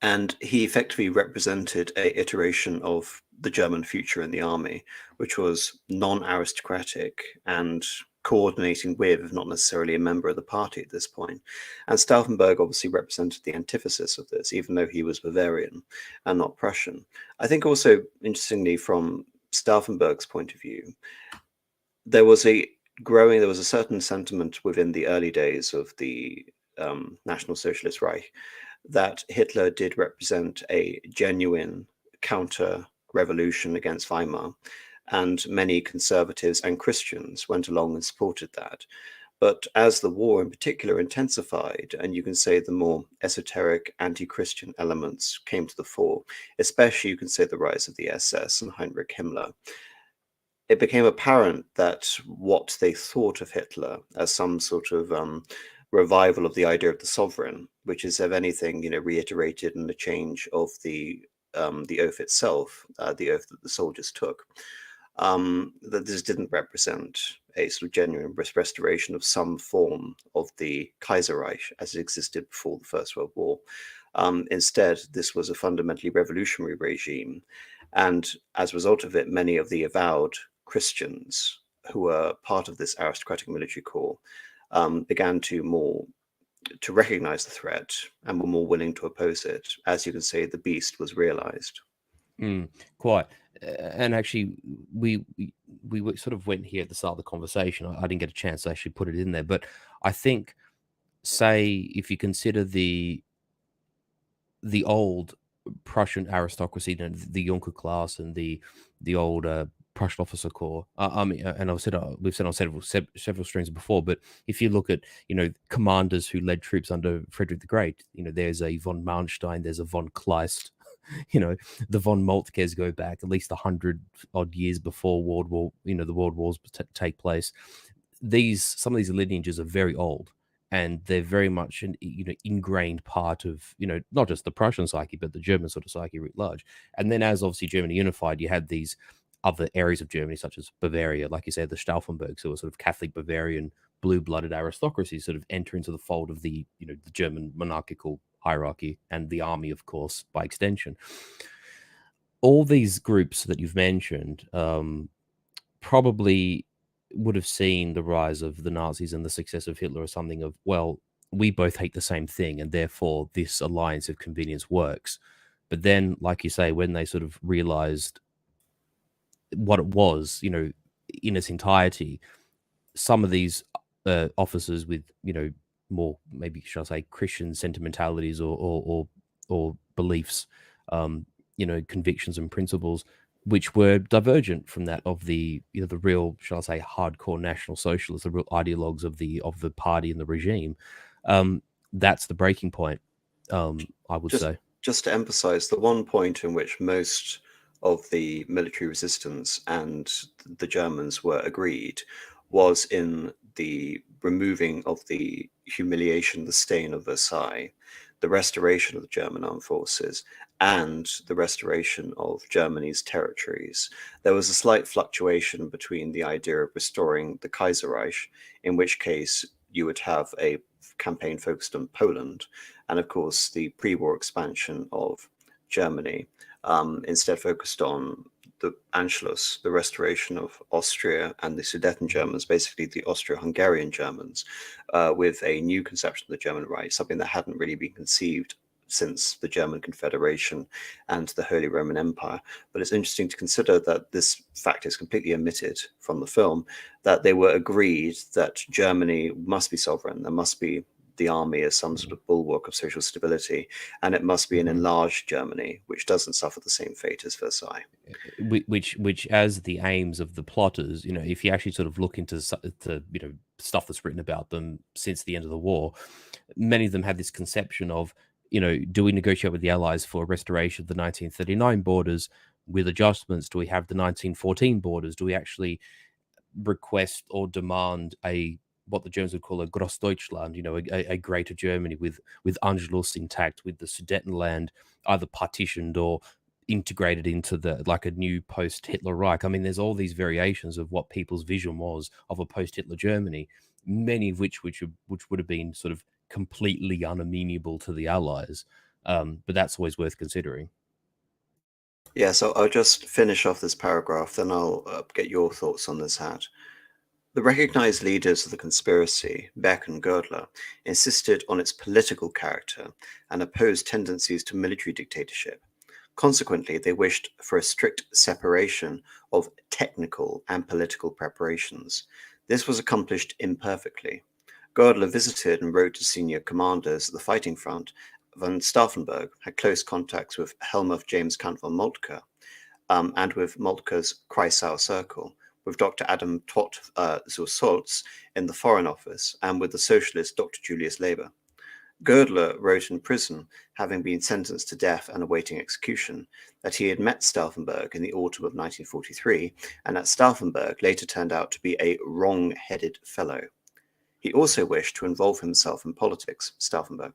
And he effectively represented an iteration of the German future in the army, which was non-aristocratic and coordinating with, if not necessarily a member of the party at this point. And Stauffenberg obviously represented the antithesis of this, even though he was Bavarian and not Prussian. I think also, interestingly, from Stauffenberg's point of view, there was a certain sentiment within the early days of the National Socialist Reich that Hitler did represent a genuine counter-revolution against Weimar, and many conservatives and Christians went along and supported that. But as the war in particular intensified, and you can say the more esoteric anti-Christian elements came to the fore, especially you can say the rise of the SS and Heinrich Himmler, it became apparent that what they thought of Hitler as some sort of revival of the idea of the sovereign, which is, if anything, reiterated in the change of the oath itself, the oath that the soldiers took, that this didn't represent a sort of genuine restoration of some form of the Kaiserreich as it existed before the First World War. Instead, this was a fundamentally revolutionary regime, and as a result of it, many of the avowed Christians who were part of this aristocratic military corps began to recognize the threat and were more willing to oppose it. As you can say, the beast was realized. Quite. And actually, we sort of went here at the start of the conversation. I didn't get a chance to actually put it in there, but I think, say, if you consider the old Prussian aristocracy, the Junker class, and the old Prussian officer corps. I mean, and we've said on several streams before, but if you look at commanders who led troops under Frederick the Great, there's a von Manstein, there's a von Kleist. The von Moltkes go back at least 100 odd years before the world wars take place. Some of these lineages are very old, and they're very much an ingrained part of not just the Prussian psyche, but the German sort of psyche writ large. And then, as obviously Germany unified, you had these other areas of Germany, such as Bavaria, like you said, the Stauffenbergs, who were sort of Catholic Bavarian blue-blooded aristocracy, sort of enter into the fold of the the German monarchical hierarchy, and the army, of course, by extension. All these groups that you've mentioned probably would have seen the rise of the Nazis and the success of Hitler as something of, well, we both hate the same thing, and therefore this alliance of convenience works. But then, like you say, when they sort of realized what it was, in its entirety, some of these officers with, more, maybe shall I say, Christian sentimentalities or beliefs, convictions and principles, which were divergent from that of the the real, shall I say, hardcore National Socialists, the real ideologues of the party and the regime. That's the breaking point, I would say. Just to emphasize, the one point in which most of the military resistance and the Germans were agreed was in the removing of the humiliation, the stain of Versailles, the restoration of the German armed forces, and the restoration of Germany's territories. There was a slight fluctuation between the idea of restoring the Kaiserreich, in which case you would have a campaign focused on Poland, and of course the pre-war expansion of Germany instead focused on the Anschluss, the restoration of Austria and the Sudeten Germans, basically the Austro-Hungarian Germans, with a new conception of the German Reich, something that hadn't really been conceived since the German Confederation and the Holy Roman Empire. But it's interesting to consider that this fact is completely omitted from the film, that they were agreed that Germany must be sovereign, there must be the army as some sort of bulwark of social stability, and it must be an enlarged Germany, which doesn't suffer the same fate as Versailles. Which as the aims of the plotters, if you actually sort of look into stuff that's written about them since the end of the war, many of them had this conception of, do we negotiate with the Allies for a restoration of the 1939 borders with adjustments? Do we have the 1914 borders? Do we actually request or demand what the Germans would call a Grossdeutschland, a greater Germany with Anschluss intact, with the Sudetenland either partitioned or integrated into a new post-Hitler Reich? I mean, there's all these variations of what people's vision was of a post-Hitler Germany, many of which would have been sort of completely unamenable to the Allies. But that's always worth considering. Yeah, so I'll just finish off this paragraph, then I'll get your thoughts on this, Hat. The recognized leaders of the conspiracy, Beck and Girdler, insisted on its political character and opposed tendencies to military dictatorship. Consequently, they wished for a strict separation of technical and political preparations. This was accomplished imperfectly. Girdler visited and wrote to senior commanders at the fighting front. Von Stauffenberg had close contacts with Helmuth James Count von Moltke and with Moltke's Kreisau Circle, with Dr. Adam Todt zur Solz in the Foreign Office, and with the socialist Dr. Julius Leber. Girdler wrote in prison, having been sentenced to death and awaiting execution, that he had met Stauffenberg in the autumn of 1943, and that Stauffenberg later turned out to be a wrong-headed fellow. He also wished to involve himself in politics, Stauffenberg.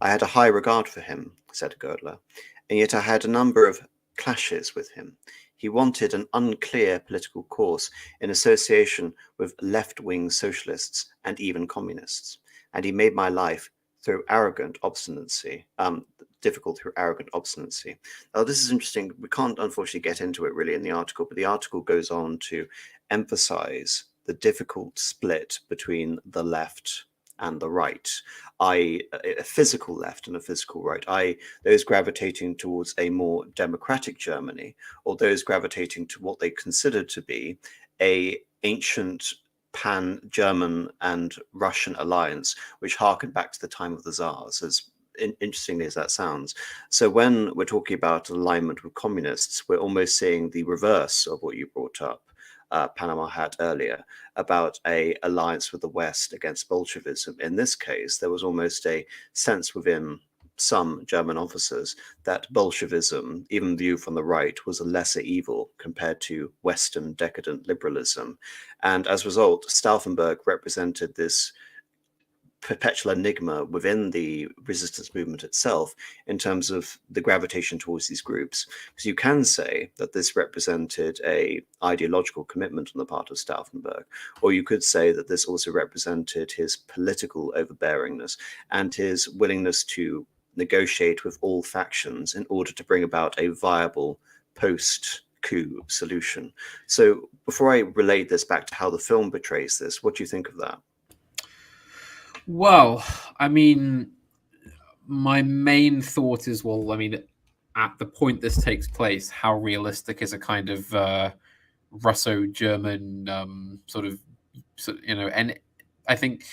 I had a high regard for him, said Girdler, and yet I had a number of clashes with him. He wanted an unclear political course in association with left-wing socialists and even communists, and he made my life through arrogant obstinacy, difficult through arrogant obstinacy. Now, this is interesting. We can't, unfortunately, get into it really in the article, but the article goes on to emphasize the difficult split between the left and the right, i.e. a physical left and a physical right, i.e. those gravitating towards a more democratic Germany, or those gravitating to what they considered to be a ancient pan-German and Russian alliance, which harkened back to the time of the Tsars, as interestingly as that sounds. So when we're talking about alignment with communists, we're almost seeing the reverse of what you brought up, Panama Hat, earlier, about a alliance with the West against Bolshevism. In this case, there was almost a sense within some German officers that Bolshevism, even viewed from the right, was a lesser evil compared to Western decadent liberalism. And as a result, Stauffenberg represented this perpetual enigma within the resistance movement itself in terms of the gravitation towards these groups. Because you can say that this represented a ideological commitment on the part of Stauffenberg, or you could say that this also represented his political overbearingness and his willingness to negotiate with all factions in order to bring about a viable post-coup solution. So before I relate this back to how the film portrays this, what do you think of that? Well, I mean, my main thought is, well, I mean, at the point this takes place, how realistic is a kind of Russo-German and I think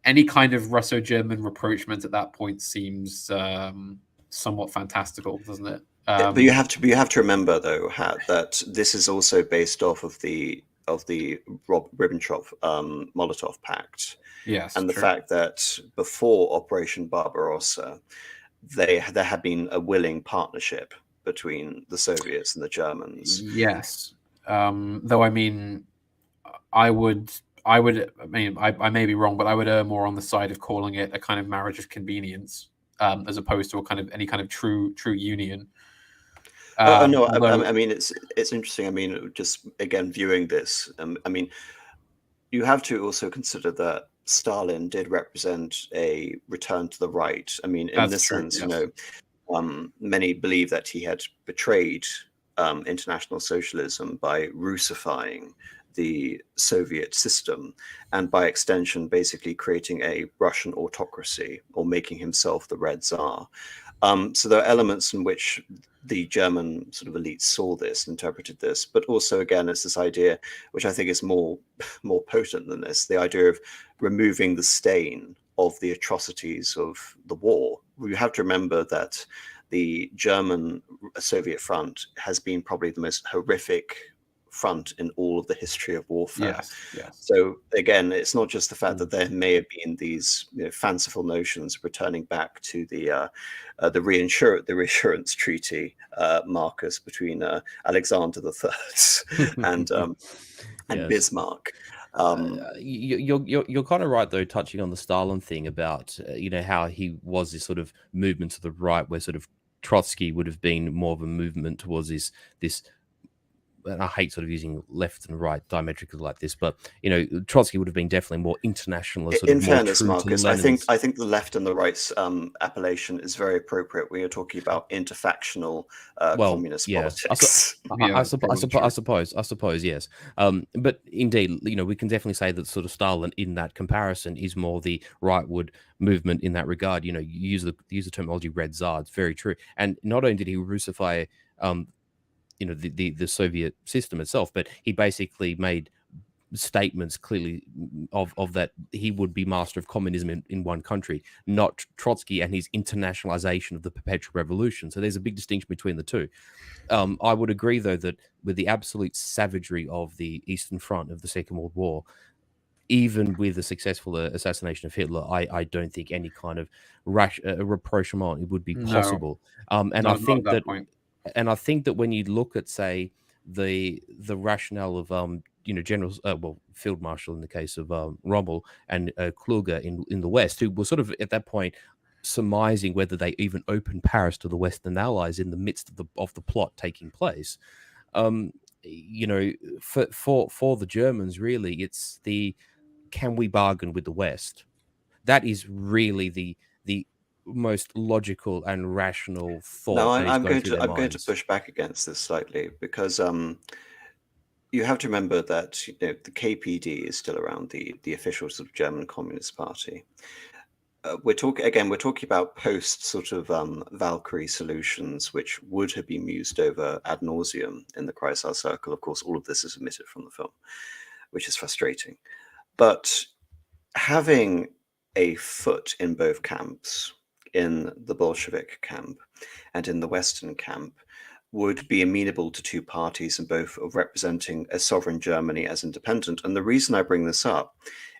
any kind of Russo-German rapprochement at that point seems somewhat fantastical, doesn't it? But you have to remember, though, that this is also based off of the Ribbentrop-Molotov Pact. Yes, and the fact that before Operation Barbarossa, there had been a willing partnership between the Soviets and the Germans. Yes, though I mean, I may be wrong, but I would err more on the side of calling it a kind of marriage of convenience, as opposed to a kind of any kind of true union. No, I mean it's interesting. I mean, just again viewing this, I mean, you have to also consider that Stalin did represent a return to the right. I mean, in this sense, yes. You know, many believe that he had betrayed international socialism by Russifying the Soviet system, and by extension, basically creating a Russian autocracy or making himself the Red Tsar. So there are elements in which the German sort of elites saw this, interpreted this, but also again, it's this idea, which I think is more potent than this, the idea of removing the stain of the atrocities of the war. We have to remember that the German Soviet front has been probably the most horrific front in all of the history of warfare. Yes. So again, it's not just the fact that there may have been these fanciful notions returning back to the reassurance treaty, Marcus, between Alexander III and yes. Bismarck. You're kind of right though, touching on the Stalin thing about how he was this sort of movement to the right, where sort of Trotsky would have been more of a movement towards this. And I hate sort of using left and right diametrically like this, but Trotsky would have been definitely more internationalist. In fairness, Marcus, I think the left and the right's appellation is very appropriate when you're talking about interfactional communist politics. I suppose, yes. But indeed, we can definitely say that sort of Stalin in that comparison is more the rightward movement in that regard. You use the terminology Red Tsar. It's very true. And not only did he Russify the Soviet system itself, but he basically made statements clearly of that he would be master of communism in one country, not Trotsky and his internationalization of the perpetual revolution. So there's a big distinction between the two. I would agree, though, that with the absolute savagery of the Eastern Front of the Second World War, even with the successful assassination of Hitler, I don't think any kind of rapprochement would be possible. And I think that point. And I think that when you look at, say, the rationale of generals, Field Marshal in the case of Rommel and Kluge in the West, who were sort of at that point surmising whether they even opened Paris to the Western Allies in the midst of the plot taking place. For the Germans, really, it's the can we bargain with the West? That is really the most logical and rational thought. No, I'm going to push back against this slightly, because you have to remember that the KPD is still around, the official sort of German Communist Party. We're talking about post sort of Valkyrie solutions, which would have been used over ad nauseum in the Kreisau Circle. Of course, all of this is omitted from the film, which is frustrating. But having a foot in both camps, in the Bolshevik camp and in the Western camp, would be amenable to two parties and both of representing a sovereign Germany as independent. And the reason I bring this up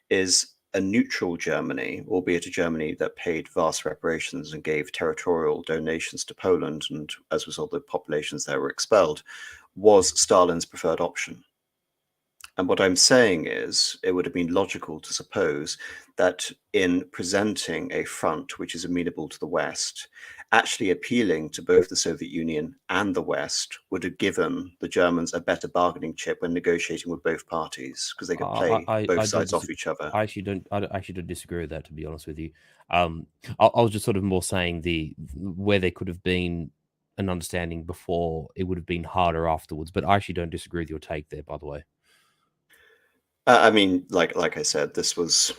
is a neutral Germany, albeit a Germany that paid vast reparations and gave territorial donations to Poland, and as a result, the populations there were expelled, was Stalin's preferred option. And what I'm saying is, it would have been logical to suppose that in presenting a front which is amenable to the West, actually appealing to both the Soviet Union and the West would have given the Germans a better bargaining chip when negotiating with both parties, because they could play both sides off each other. I actually don't disagree with that, to be honest with you. I was just sort of more saying where there could have been an understanding before, it would have been harder afterwards. But I actually don't disagree with your take there, by the way. I mean, like I said, this is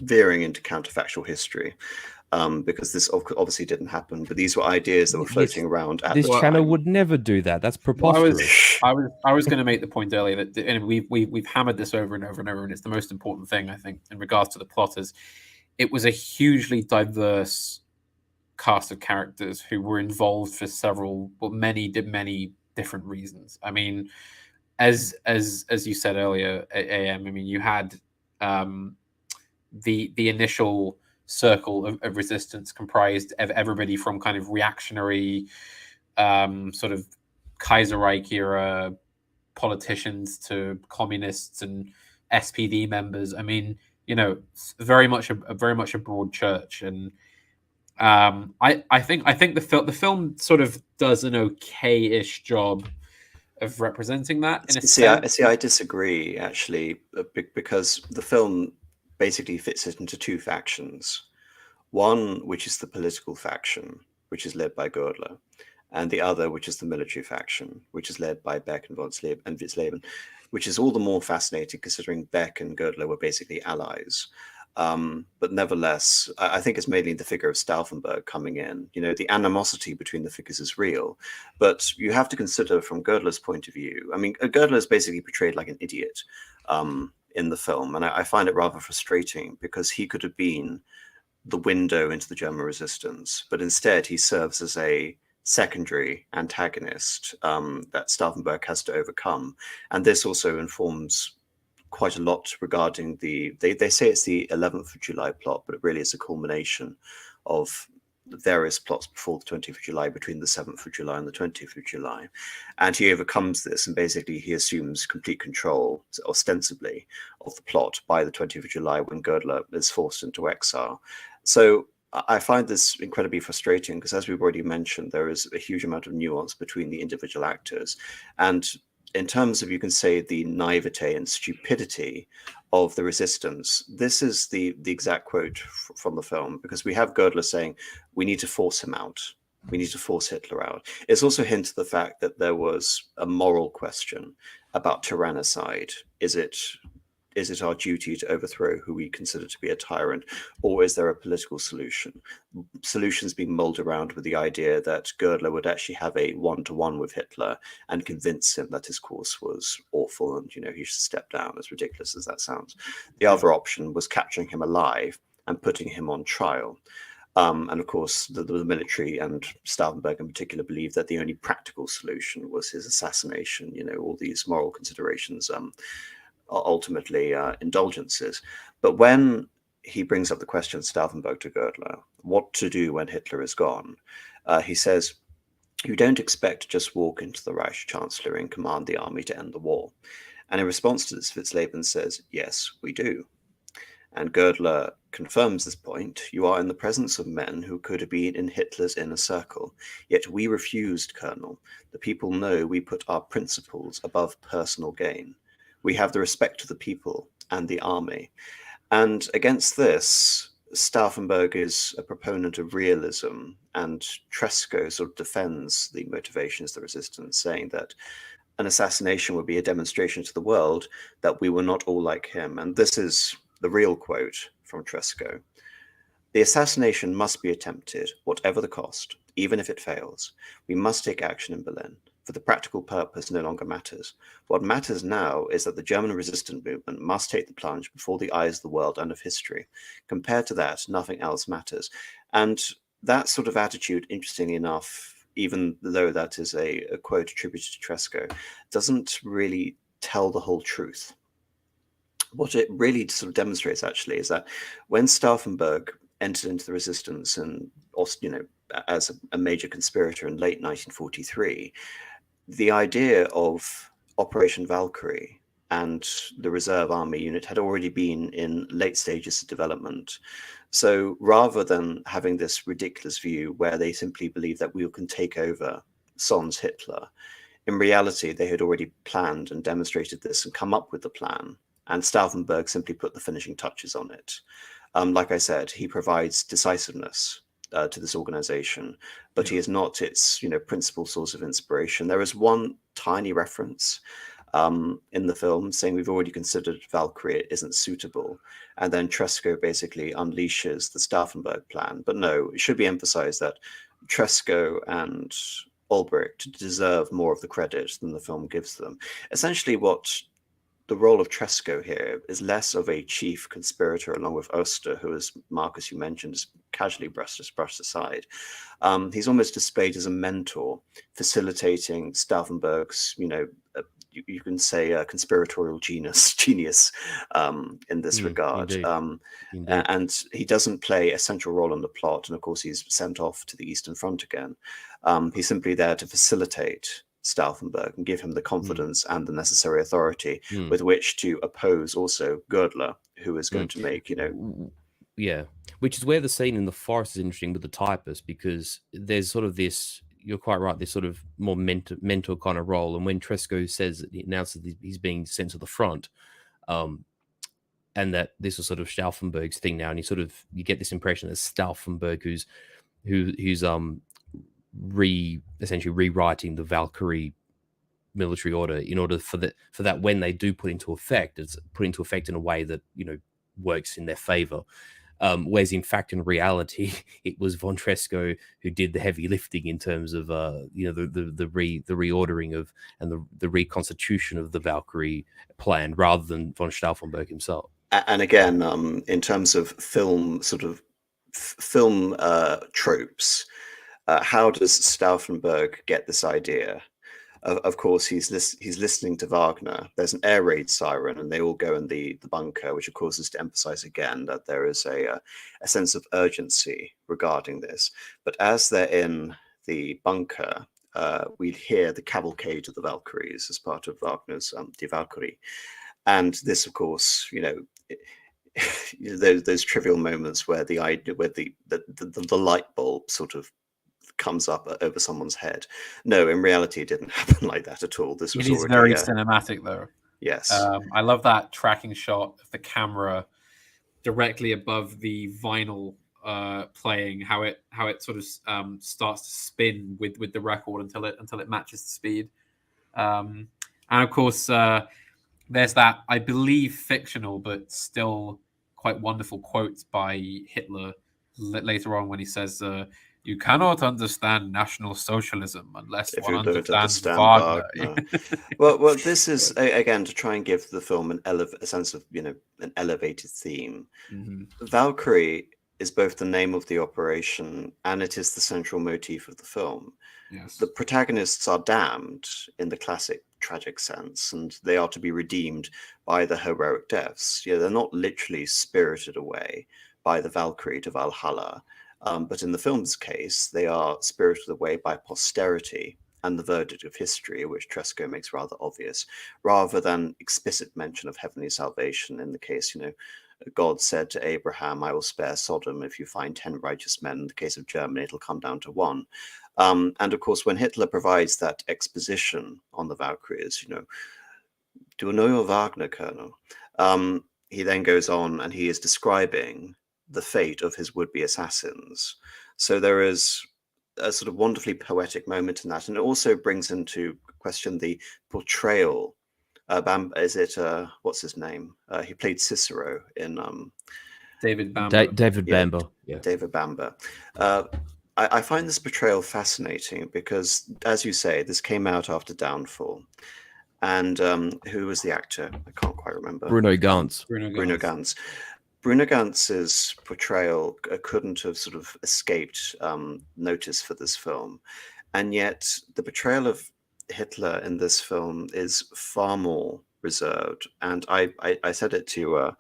veering into counterfactual history, because this obviously didn't happen. But these were ideas that were floating around. This channel would never do that. That's preposterous. I was going to make the point earlier that, and we've hammered this over and over and over, and it's the most important thing, I think, in regards to the plot, is it was a hugely diverse cast of characters who were involved for many different reasons. I mean, as you said earlier, AM, I mean, you had the initial circle of resistance comprised of everybody from kind of reactionary sort of Kaiserreich era politicians to communists and SPD members. I mean, very much a broad church, and I think the film sort of does an okay-ish job of representing that. I disagree, actually, because the film basically fits it into two factions. One, which is the political faction, which is led by Girdler, and the other, which is the military faction, which is led by Beck and Witzleben, which is all the more fascinating considering Beck and Girdler were basically allies. But nevertheless, I think it's mainly the figure of Stauffenberg coming in. The animosity between the figures is real, but you have to consider from Girdler's point of view. I mean, Girdler is basically portrayed like an idiot in the film, and I find it rather frustrating because he could have been the window into the German resistance, but instead he serves as a secondary antagonist that Stauffenberg has to overcome. And this also informs quite a lot regarding they say it's the 11th of July plot, but it really is a culmination of various plots before the 20th of July, between the 7th of July and the 20th of July. And he overcomes this, and basically he assumes complete control, ostensibly, of the plot by the 20th of July when Girdler is forced into exile. So I find this incredibly frustrating because, as we've already mentioned, there is a huge amount of nuance between the individual actors. And in terms of, you can say, the naivete and stupidity of the resistance, this is the exact quote from the film, because we have Girdler saying, we need to force him out. We need to force Hitler out. It's also a hint to the fact that there was a moral question about tyrannicide. Is it our duty to overthrow who we consider to be a tyrant, or is there a political solution? Solutions being mulled around with the idea that Girdler would actually have a one-to-one with Hitler and convince him that his course was awful and, he should step down, as ridiculous as that sounds. The other option was capturing him alive and putting him on trial. And of course, the military and Stauffenberg in particular believed that the only practical solution was his assassination. All these moral considerations are ultimately indulgences. But when he brings up the question, Stauffenberg to Girdler, what to do when Hitler is gone, he says, you don't expect to just walk into the Reich Chancellor and command the army to end the war. And in response to this, Witzleben says, yes, we do. And Girdler confirms this point. You are in the presence of men who could have been in Hitler's inner circle. Yet we refused, Colonel. The people know we put our principles above personal gain. We have the respect of the people and the army. And against this, Stauffenberg is a proponent of realism, and Tresco sort of defends the motivations of the resistance, saying that an assassination would be a demonstration to the world that we were not all like him. And this is the real quote from Tresco. The assassination must be attempted, whatever the cost, even if it fails. We must take action in Berlin, for the practical purpose no longer matters. What matters now is that the German resistance movement must take the plunge before the eyes of the world and of history. Compared to that, nothing else matters. And that sort of attitude, interestingly enough, even though that is a quote attributed to Tresco, doesn't really tell the whole truth. What it really sort of demonstrates, actually, is that when Stauffenberg entered into the resistance and, you know, as a major conspirator in late 1943, the idea of Operation Valkyrie and the Reserve Army unit had already been in late stages of development. So rather than having this ridiculous view where they simply believe that we can take over sans Hitler, in reality, they had already planned and demonstrated this and come up with the plan. And Stauffenberg simply put the finishing touches on it. Like I said, he provides decisiveness to this organization, but he is not its, you know, principal source of inspiration. There is one tiny reference in the film saying we've already considered Valkyrie, it isn't suitable. And then Tresco basically unleashes the Stauffenberg plan. But no, it should be emphasized that Tresco and Ulbricht deserve more of the credit than the film gives them. Essentially, what the role of Tresco here is less of a chief conspirator, along with Oster, who, as Marcus, you mentioned, is casually brushed aside. He's almost displayed as a mentor, facilitating Stauffenberg's, you know, you can say conspiratorial genius in this regard. Indeed. And he doesn't play a central role in the plot. And of course, he's sent off to the Eastern Front again. He's simply there to facilitate Stauffenberg and give him the confidence and the necessary authority with which to oppose also Girdler, who is going to make, you know. Yeah, which is where the scene in the forest is interesting with the typist, because there's sort of this, you're quite right, this sort of more mentor kind of role. And when Tresco says that he announces that he's being sent to the front, and that this is sort of Stauffenberg's thing now, and you get this impression that Stauffenberg who's essentially rewriting the Valkyrie military order in order for that when they do put into effect, it's put into effect in a way that, you know, works in their favor. Whereas in fact, in reality, it was von Tresco who did the heavy lifting in terms of you know, the reordering of and the reconstitution of the Valkyrie plan, rather than von Stauffenberg himself. And again, in terms of film tropes, how does Stauffenberg get this idea? Of course, he's listening to Wagner. There's an air raid siren, and they all go in the bunker, which of course is to emphasize again that there is a sense of urgency regarding this. But as they're in the bunker, we hear the cavalcade of the Valkyries as part of Wagner's Die Valkyrie, and this, of course, you know, those trivial moments where the light bulb sort of comes up over someone's head. No, in reality, it didn't happen like that at all. This was already very cinematic, though. Yes, I love that tracking shot of the camera directly above the vinyl playing. How it sort of starts to spin with the record until it matches the speed. And of course, there's that, I believe, fictional but still quite wonderful quote by Hitler later on when he says, "You cannot understand National Socialism unless if one you don't understand Wagner." well, this is again to try and give the film a sense of, you know, an elevated theme. Valkyrie is both the name of the operation and it is the central motif of the film. Yes. The protagonists are damned in the classic tragic sense, and they are to be redeemed by the heroic deaths. Yeah, they're not literally spirited away by the Valkyrie to Valhalla, but in the film's case, they are spirited away by posterity and the verdict of history, which Tresco makes rather obvious, rather than explicit mention of heavenly salvation. In the case, you know, God said to Abraham, "I will spare Sodom if you find 10 righteous men." In the case of Germany, it'll come down to 1. And of course, when Hitler provides that exposition on the Valkyries, you know, "Do you know your Wagner, Colonel?" He then goes on and he is describing the fate of his would-be assassins. So there is a sort of wonderfully poetic moment in that. And it also brings into question the portrayal. Is it what's his name? He played Cicero in David Bamber. David Bamber. Yeah. David Bamber. I find this portrayal fascinating because, as you say, this came out after Downfall. And who was the actor? I can't quite remember. Bruno Ganz. Bruno Ganz. Bruno Gantz's portrayal couldn't have sort of escaped notice for this film. And yet the portrayal of Hitler in this film is far more reserved. And I said it to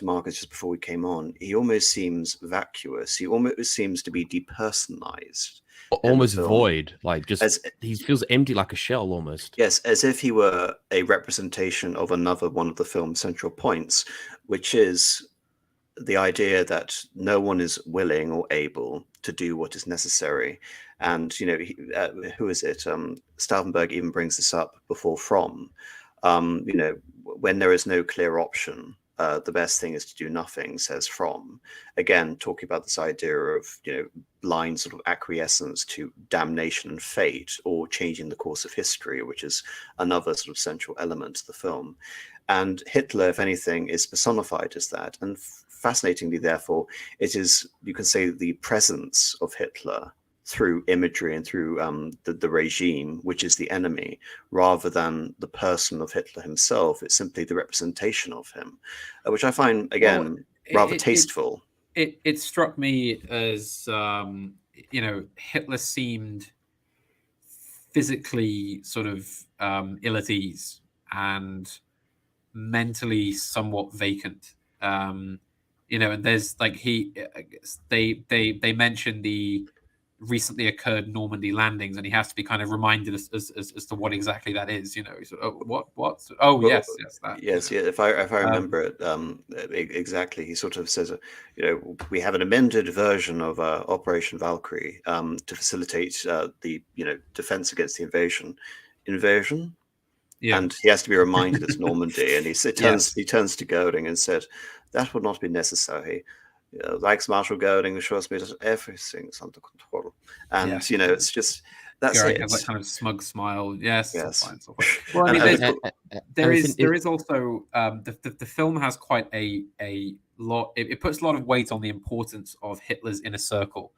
Marcus just before we came on. He almost seems vacuous. He almost seems to be depersonalized. Almost void, like just he feels empty, like a shell almost. Yes, as if he were a representation of another one of the film's central points, which is the idea that no one is willing or able to do what is necessary. And, you know, who is it? Stauffenberg even brings this up before From. You know, when there is no clear option, the best thing is to do nothing, says From. Again, talking about this idea of, you know, blind sort of acquiescence to damnation and fate, or changing the course of history, which is another sort of central element to the film. And Hitler, if anything, is personified as that. And fascinatingly, therefore, it is, you can say, the presence of Hitler through imagery and through the regime, which is the enemy, rather than the person of Hitler himself. It's simply the representation of him, which I find, again, rather tasteful. It struck me as, you know, Hitler seemed physically sort of ill at ease and mentally somewhat vacant. You know, and there's like they mentioned the recently occurred Normandy landings, and he has to be kind of reminded as to what exactly that is. You know, he's, oh, what? Oh, well, yes, that. Yes, yeah. If I remember it exactly, he sort of says, you know, we have an amended version of Operation Valkyrie to facilitate the, you know, defense against the invasion. Yeah. And he has to be reminded it's Normandy, and he turns to Goering and said, that would not be necessary. Reichsmarshal Goering assures me that everything is under control. And, you know, it's just, that's Goering it. has that kind of smug smile. Yes. Yes. Well, I mean, there is also, the film has quite a lot, it puts a lot of weight on the importance of Hitler's inner circle.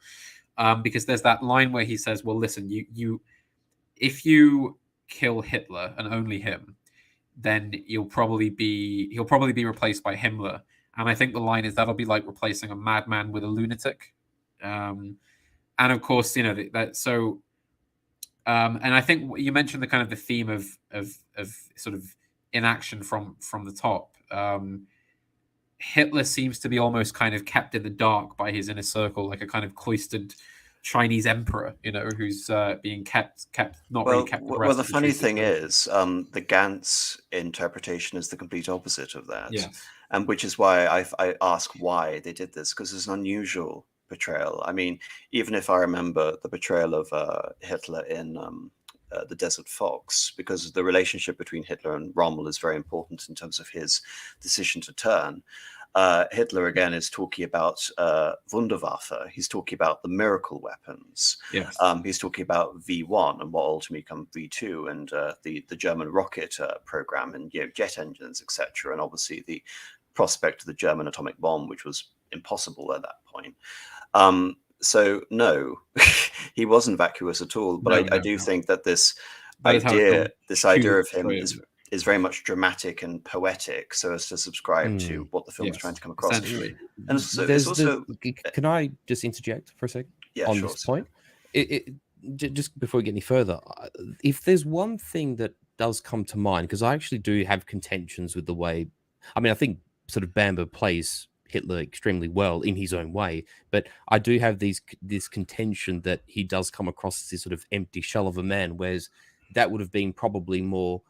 Because there's that line where he says, well, listen, if you kill Hitler and only him, then he'll probably be replaced by Himmler. And I think the line is that'll be like replacing a madman with a lunatic. And of course, you know, that so. And I think you mentioned the kind of the theme of sort of inaction from the top. Hitler seems to be almost kind of kept in the dark by his inner circle, like a kind of cloistered Chinese emperor, you know, who's being kept not really kept. Well, the funny thing is, the Gantz interpretation is the complete opposite of that. Yes. And which is why I ask why they did this, because it's an unusual portrayal. I mean, even if I remember the portrayal of Hitler in The Desert Fox, because the relationship between Hitler and Rommel is very important in terms of his decision to turn. Hitler, again, is talking about Wunderwaffe. He's talking about the miracle weapons. Yes. He's talking about V1 and what ultimately comes V2 and the German rocket program and, you know, jet engines, etc. And obviously the prospect of the German atomic bomb, which was impossible at that point. So no, he wasn't vacuous at all. But I do think that this idea of him is very much dramatic and poetic, so as to subscribe to what the film is trying to come across. And so there's also, can I just interject for a second on this point? Just before we get any further, if there's one thing that does come to mind, because I actually do have contentions with the way, I mean, I think sort of Bamber plays Hitler extremely well in his own way, but I do have this contention that he does come across as this sort of empty shell of a man, whereas that would have been probably more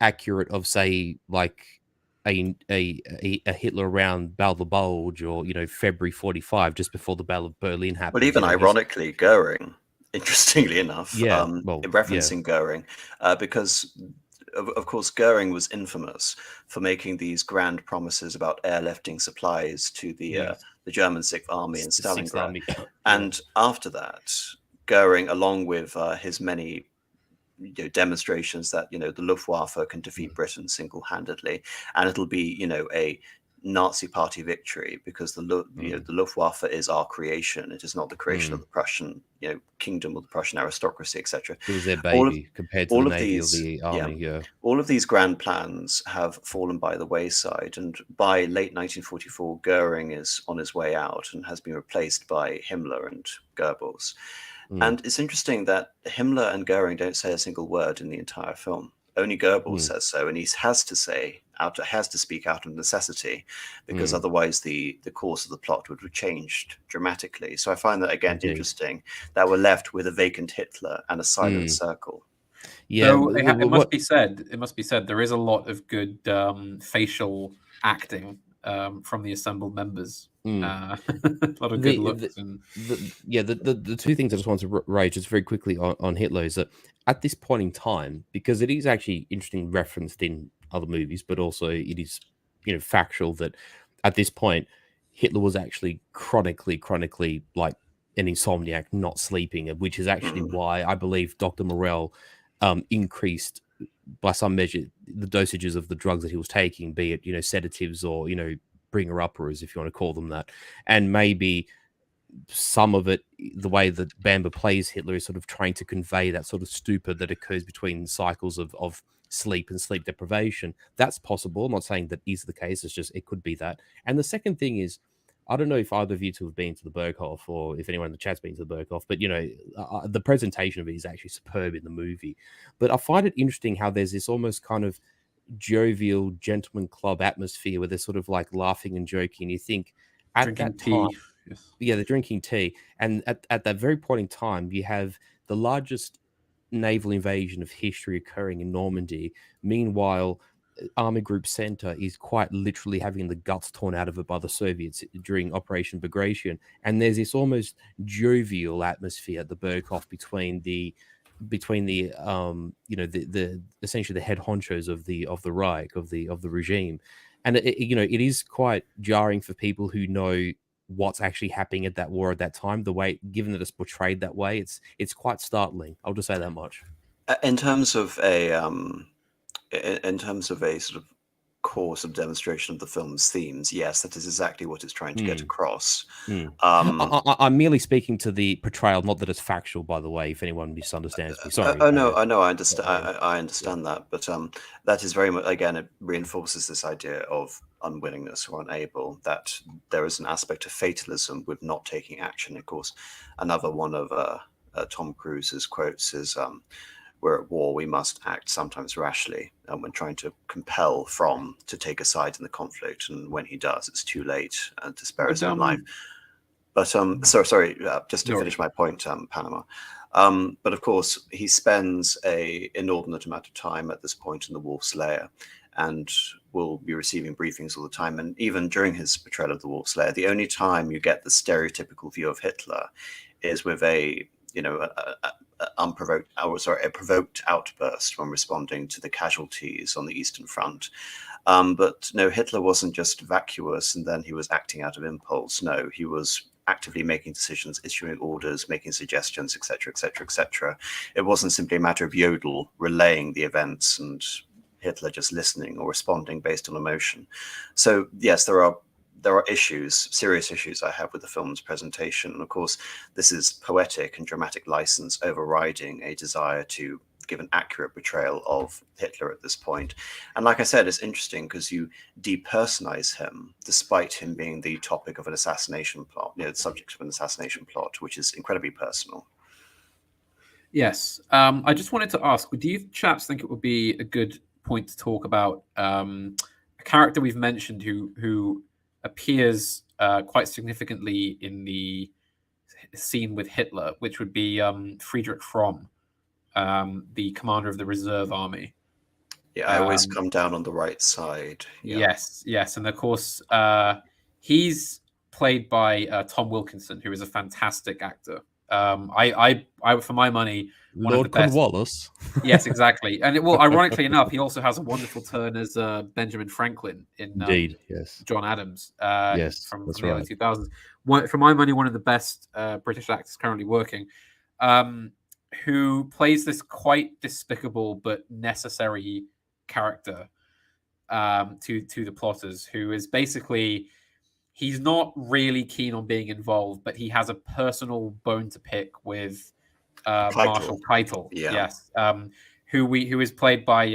accurate of, say, like a Hitler around Battle of the Bulge, or, you know, February 45, just before the Battle of Berlin happened. But even ironically, Goering, interestingly enough, referencing Goering, because of course Goering was infamous for making these grand promises about airlifting supplies to the German Sixth Army in Stalingrad. And after that, Goering, along with his many demonstrations that the Luftwaffe can defeat Britain single-handedly, and it'll be a Nazi party victory because the Luftwaffe is our creation. It is not the creation of the Prussian kingdom or the Prussian aristocracy, etc. It was their baby compared to the Navy or the Army. All of these grand plans have fallen by the wayside, and by late 1944, Goering is on his way out and has been replaced by Himmler and Goebbels. And it's interesting that Himmler and Goering don't say a single word in the entire film. Only Goebbels says so, and he has to speak out of necessity, because otherwise the course of the plot would have changed dramatically. So I find that again interesting that we're left with a vacant Hitler and a silent circle. Yeah, so it must be said. It must be said there is a lot of good facial acting from the assembled members. A lot of good looks. The two things I just want to raise just very quickly on Hitler is that at this point in time, because it is actually interesting referenced in other movies, but also it is factual that at this point Hitler was actually chronically like an insomniac, not sleeping, which is actually why I believe Dr. Morell increased by some measure the dosages of the drugs that he was taking, be it sedatives or bringer-uppers, if you want to call them that. And maybe some of it, the way that Bamber plays Hitler, is sort of trying to convey that sort of stupor that occurs between cycles of sleep and sleep deprivation. That's possible. I'm not saying that is the case. It's just, it could be that. And the second thing is, I don't know if either of you two have been to the Berghof, or if anyone in the chat's been to the Berghof, but the presentation of it is actually superb in the movie. But I find it interesting how there's this almost kind of jovial gentleman club atmosphere where they're sort of like laughing and joking. You think at drinking that time, they're drinking tea, and at that very point in time, you have the largest naval invasion of history occurring in Normandy. Meanwhile, Army Group Center is quite literally having the guts torn out of it by the Soviets during Operation Bagration, and there's this almost jovial atmosphere at the Berghof between the essentially the head honchos of the Reich, of the regime. And it is quite jarring for people who know what's actually happening at that war at that time. The way, given that it's portrayed that way, it's quite startling. I'll just say that much. In terms of a sort of course of demonstration of the film's themes, yes, that is exactly what it's trying to get across. I'm merely speaking to the portrayal, not that it's factual, by the way, if anyone misunderstands me. Sorry. I know, I understand. I understand that, but that is very much, again, it reinforces this idea of unwillingness or unable, that there is an aspect of fatalism with not taking action. Of course, another one of Tom Cruise's quotes is, "We're at war, we must act sometimes rashly when trying to compel to take a side in the conflict. And when he does, it's too late to spare his own life." But sorry, just to finish my point, Panama. But of course, he spends an inordinate amount of time at this point in the Wolf's Lair, and will be receiving briefings all the time. And even during his portrayal of the Wolf's Lair, the only time you get the stereotypical view of Hitler is with a provoked outburst when responding to the casualties on the Eastern Front. But no, Hitler wasn't just vacuous and then he was acting out of impulse. No, he was actively making decisions, issuing orders, making suggestions, etc., etc., etc. It wasn't simply a matter of Jodl relaying the events and Hitler just listening or responding based on emotion. So yes, there are issues, serious issues I have with the film's presentation. And of course, this is poetic and dramatic license overriding a desire to give an accurate portrayal of Hitler at this point. And like I said, it's interesting because you depersonalize him despite him being the topic of an assassination plot, the subject of an assassination plot, which is incredibly personal. Yes. I just wanted to ask, do you chaps think it would be a good point to talk about a character we've mentioned who appears quite significantly in the scene with Hitler, which would be Friedrich Fromm, the commander of the reserve army. Yeah, I always come down on the right side. Yeah. Yes. And of course, he's played by Tom Wilkinson, who is a fantastic actor. I for my money, Lord Cornwallis. Yes, exactly. And ironically enough, he also has a wonderful turn as Benjamin Franklin in Indeed, yes. John Adams. From the early 2000s. For my money, one of the best British actors currently working. who plays this quite despicable but necessary character to the plotters, who is basically, he's not really keen on being involved, but he has a personal bone to pick with Marshal Keitel. Yeah. Yes, who is played by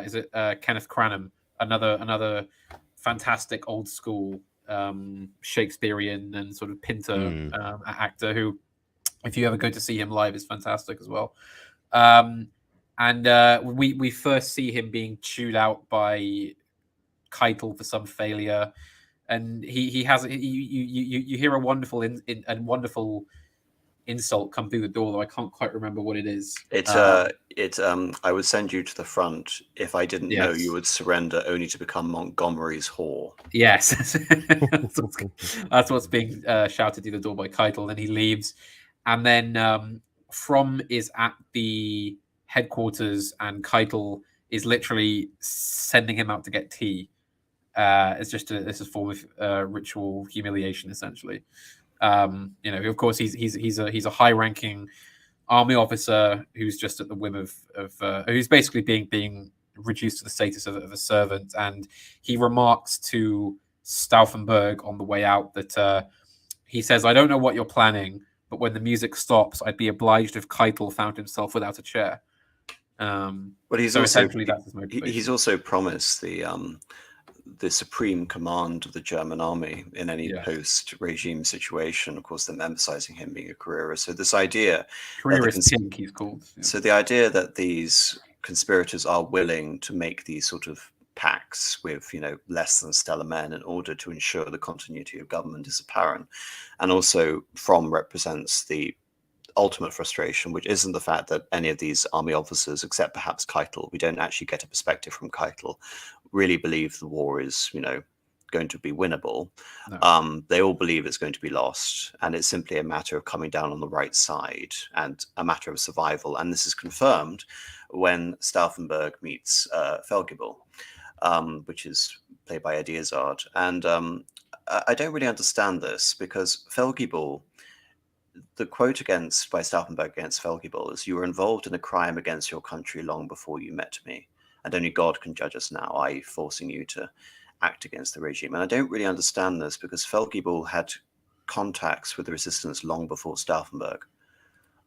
is it Kenneth Branagh, another fantastic old school Shakespearean and sort of Pinter actor who, if you ever go to see him live, is fantastic as well. We first see him being chewed out by Keitel for some failure, and he has you hear a wonderful wonderful insult come through the door, though I can't quite remember what it is. I would send you to the front if I didn't know you would surrender only to become Montgomery's whore. Yes, that's what's being shouted through the door by Keitel. Then he leaves, and then From is at the headquarters, and Keitel is literally sending him out to get tea. It's just a form of ritual humiliation, essentially. Of course, he's a high-ranking army officer who's just at the whim of who's basically being reduced to the status of a servant, and he remarks to Stauffenberg on the way out that he says, "I don't know what you're planning, but when the music stops, I'd be obliged if Keitel found himself without a chair." But he's also promised the supreme command of the German army in any post-regime situation. Of course, them emphasizing him being a careerist. So this idea, he's called. Yeah. So the idea that these conspirators are willing to make these sort of pacts with, less than stellar men in order to ensure the continuity of government is apparent, and also From represents the ultimate frustration, which isn't the fact that any of these army officers, except perhaps Keitel, we don't actually get a perspective from Keitel, really believe the war is, going to be winnable. No. They all believe it's going to be lost, and it's simply a matter of coming down on the right side and a matter of survival. And this is confirmed when Stauffenberg meets Felgibel, which is played by Eddie Izzard. And I don't really understand this, because Felgibel, the quote by Stauffenberg against Felgibel is, "You were involved in a crime against your country long before you met me, and only God can judge us now," i.e. forcing you to act against the regime. And I don't really understand this, because Felgibel had contacts with the resistance long before Stauffenberg,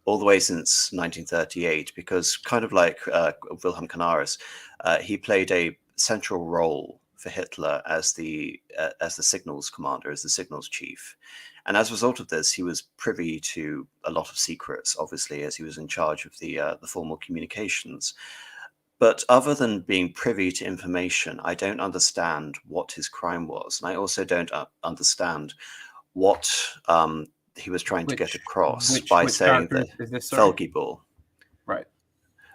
all the way since 1938, because kind of like Wilhelm Canaris, he played a central role for Hitler as the signals commander, as the signals chief. And as a result of this, he was privy to a lot of secrets, obviously, as he was in charge of the formal communications. But other than being privy to information, I don't understand what his crime was. And I also don't understand what he was trying to get across by saying that Felgibel, right,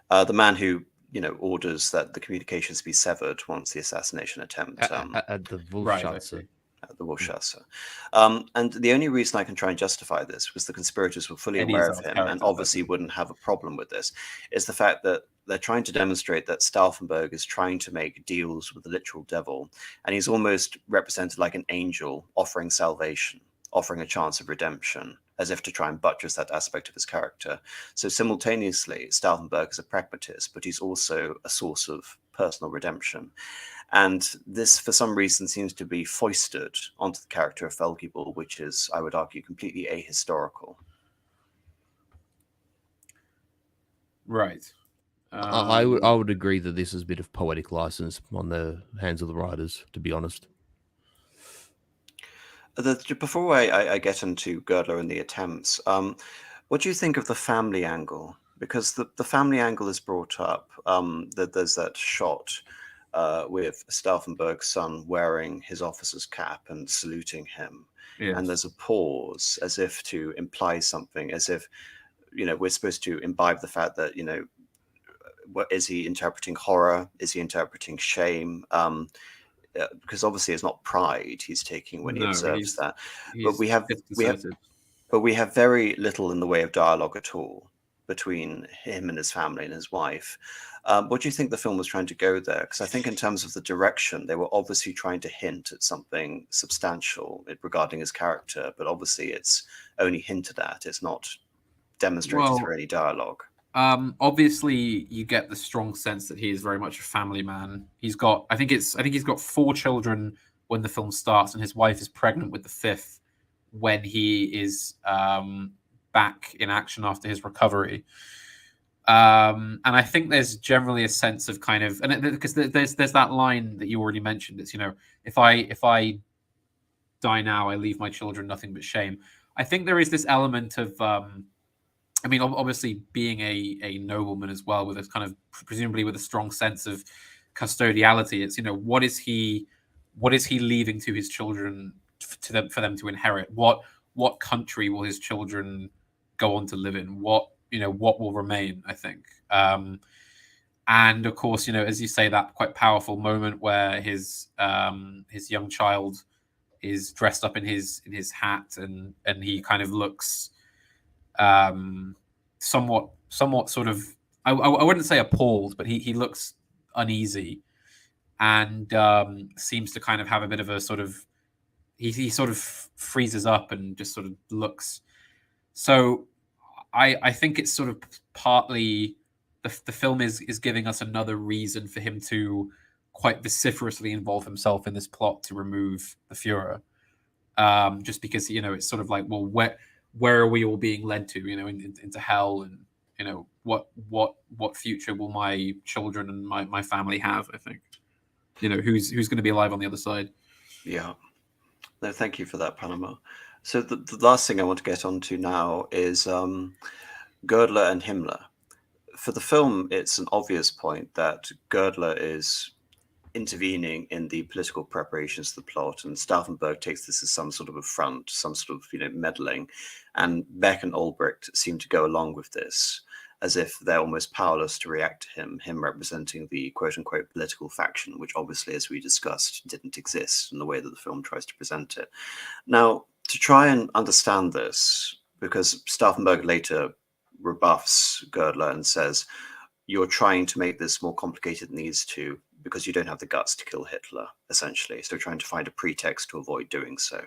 the man who orders that the communications be severed once the assassination attempt at the Wolfschatze. At the Wolfschatze. And the only reason I can try and justify this, was the conspirators were fully aware of him and obviously wouldn't have a problem with this, is the fact that they're trying to demonstrate that Stauffenberg is trying to make deals with the literal devil, and he's almost represented like an angel offering salvation, offering a chance of redemption, as if to try and buttress that aspect of his character. So simultaneously, Stauffenberg is a pragmatist, but he's also a source of personal redemption. And this, for some reason, seems to be foisted onto the character of Felgibel, which is, I would argue, completely ahistorical. Right. I would agree that this is a bit of poetic license on the hands of the writers, to be honest. Before I get into Girdler and the attempts, what do you think of the family angle? Because the family angle is brought up. That there's that shot with Stauffenberg's son wearing his officer's cap and saluting him. Yes. And there's a pause, as if to imply something, as if, we're supposed to imbibe the fact that, what is he interpreting horror? Is he interpreting shame? Because obviously it's not pride he's taking when he observes that. But we have very little in the way of dialogue at all between him and his family and his wife. What do you think the film was trying to go there? Because I think in terms of the direction, they were obviously trying to hint at something substantial regarding his character, but obviously it's only hinted at. It's not demonstrated through any dialogue. Obviously, you get the strong sense that he is very much a family man. I think he's got 4 children when the film starts, and his wife is pregnant with the 5th when he is back in action after his recovery. And I think there's generally a sense of kind of, and because there's that line that you already mentioned. It's, if I die now, I leave my children nothing but shame. I think there is this element of, I mean, obviously being a nobleman as well, with a kind of presumably with a strong sense of custodiality. It's, what is he leaving to his children for them to inherit? What country will his children go on to live in? What will remain? I think, and of course, as you say, that quite powerful moment where his young child is dressed up in his hat, and he kind of looks somewhat sort of, I wouldn't say appalled, but he looks uneasy, and seems to kind of have a bit of a sort of, he sort of freezes up and just sort of looks. So I think it's sort of partly the film is giving us another reason for him to quite vociferously involve himself in this plot to remove the Führer, just because it's sort of like, well, where are we all being led to, into hell, and what future will my children and my family have? I think, who's going to be alive on the other side. Yeah. No, thank you for that, Panama. So the last thing I want to get onto now is Girdler and Himmler. For the film, it's an obvious point that Girdler is intervening in the political preparations of the plot, and Stauffenberg takes this as some sort of affront, some sort of meddling, and Beck and Ulbricht seem to go along with this as if they're almost powerless to react to him representing the quote-unquote political faction, which obviously, as we discussed, didn't exist in the way that the film tries to present it. Now, to try and understand this, because Stauffenberg later rebuffs Girdler and says, you're trying to make this more complicated than it needs to because you don't have the guts to kill Hitler, essentially. So trying to find a pretext to avoid doing so.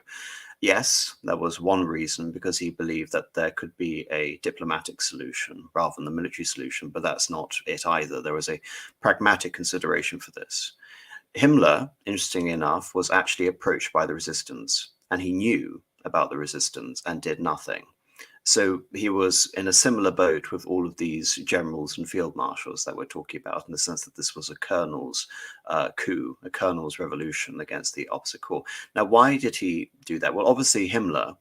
Yes, that was one reason, because he believed that there could be a diplomatic solution rather than the military solution, but that's not it either. There was a pragmatic consideration for this. Himmler, interestingly enough, was actually approached by the resistance, and he knew about the resistance and did nothing. So he was in a similar boat with all of these generals and field marshals that we're talking about, in the sense that this was a colonel's coup, a colonel's revolution against the opposite corps. Now, why did he do that? Well, obviously Himmler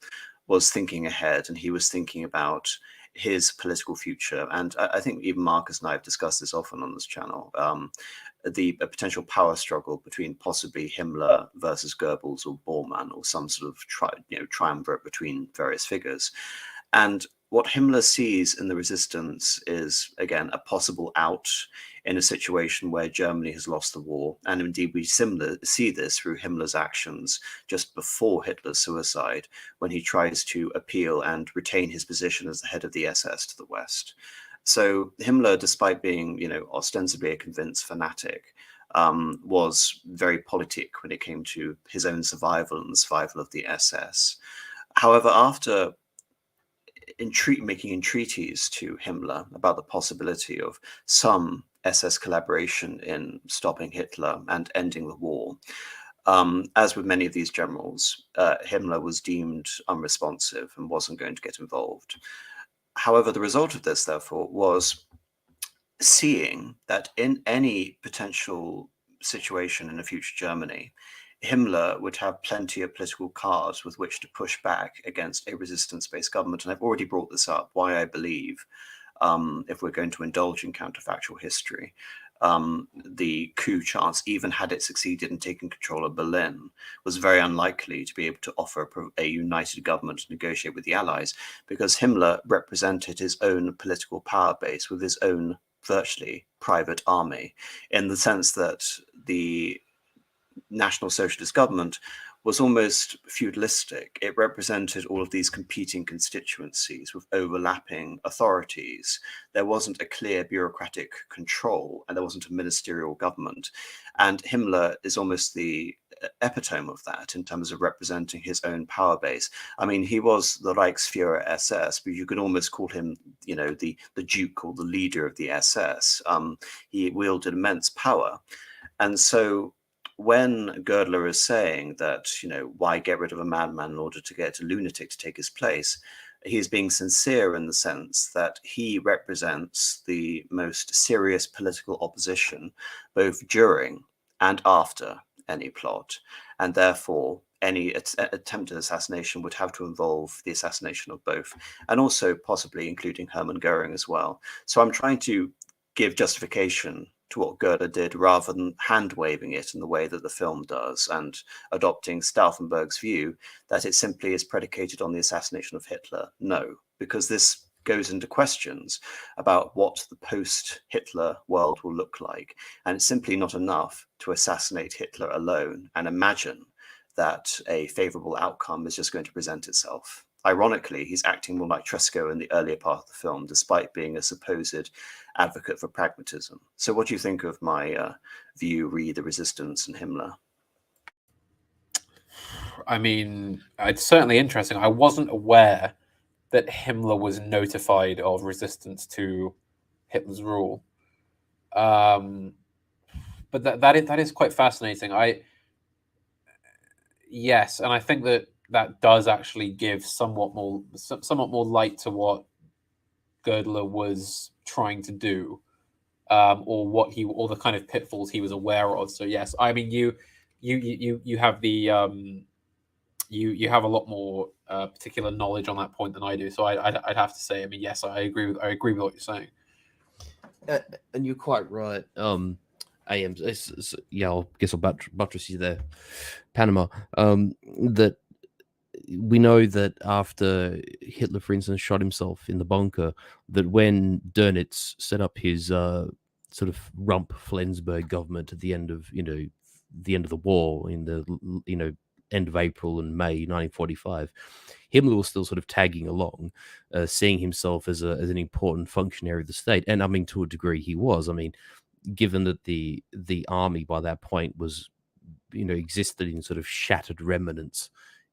was thinking ahead, and he was thinking about his political future. And I think even Marcus and I have discussed this often on this channel, a potential power struggle between possibly Himmler versus Goebbels or Bormann, or some sort of triumvirate between various figures. And what Himmler sees in the resistance is, again, a possible out in a situation where Germany has lost the war. And indeed, we see this through Himmler's actions just before Hitler's suicide, when he tries to appeal and retain his position as the head of the SS to the West. So Himmler, despite being, ostensibly a convinced fanatic, was very politic when it came to his own survival and the survival of the SS. However, after making entreaties to Himmler about the possibility of some SS collaboration in stopping Hitler and ending the war, as with many of these generals, Himmler was deemed unresponsive and wasn't going to get involved. However, the result of this, therefore, was seeing that in any potential situation in a future Germany, Himmler would have plenty of political cards with which to push back against a resistance-based government. And I've already brought this up, why I believe, if we're going to indulge in counterfactual history, the coup chance, even had it succeeded in taking control of Berlin, was very unlikely to be able to offer a united government to negotiate with the Allies, because Himmler represented his own political power base with his own virtually private army, in the sense that the National Socialist government was almost feudalistic. It represented all of these competing constituencies with overlapping authorities. There wasn't a clear bureaucratic control, and there wasn't a ministerial government. And Himmler is almost the epitome of that in terms of representing his own power base. I mean, he was the Reichsführer SS, but you could almost call him, you know, the duke or the leader of the SS. He wielded immense power. And so when Girdler is saying that, you know, why get rid of a madman in order to get a lunatic to take his place, he's being sincere in the sense that he represents the most serious political opposition, both during and after any plot. And therefore, any attempted assassination would have to involve the assassination of both, and also possibly including Hermann Goering as well. So I'm trying to give justification to what Girdler did rather than hand-waving it in the way that the film does and adopting Stauffenberg's view that it simply is predicated on the assassination of Hitler. No, because this goes into questions about what the post-Hitler world will look like. And it's simply not enough to assassinate Hitler alone and imagine that a favorable outcome is just going to present itself. Ironically, he's acting more like Tresco in the earlier part of the film, despite being a supposed advocate for pragmatism. So what do you think of my view, re the resistance and Himmler? I mean, it's certainly interesting. I wasn't aware that Himmler was notified of resistance to Hitler's rule. But that is quite fascinating. Yes, and I think that does actually give somewhat more light to what Girdler was trying to do, or the kind of pitfalls he was aware of. So yes, I mean you have the you have a lot more particular knowledge on that point than I do. So I'd have to say, I mean, yes, I agree with what you're saying. And you're quite right. I guess I'll buttress you there, Panama. That we know that after Hitler, for instance, shot himself in the bunker, that when Dönitz set up his sort of rump Flensburg government at the end of the war in the end of April and May 1945, Himmler was still sort of tagging along, seeing himself as an important functionary of the state, and I mean to a degree he was. I mean, given that the army by that point was existed in sort of shattered remnants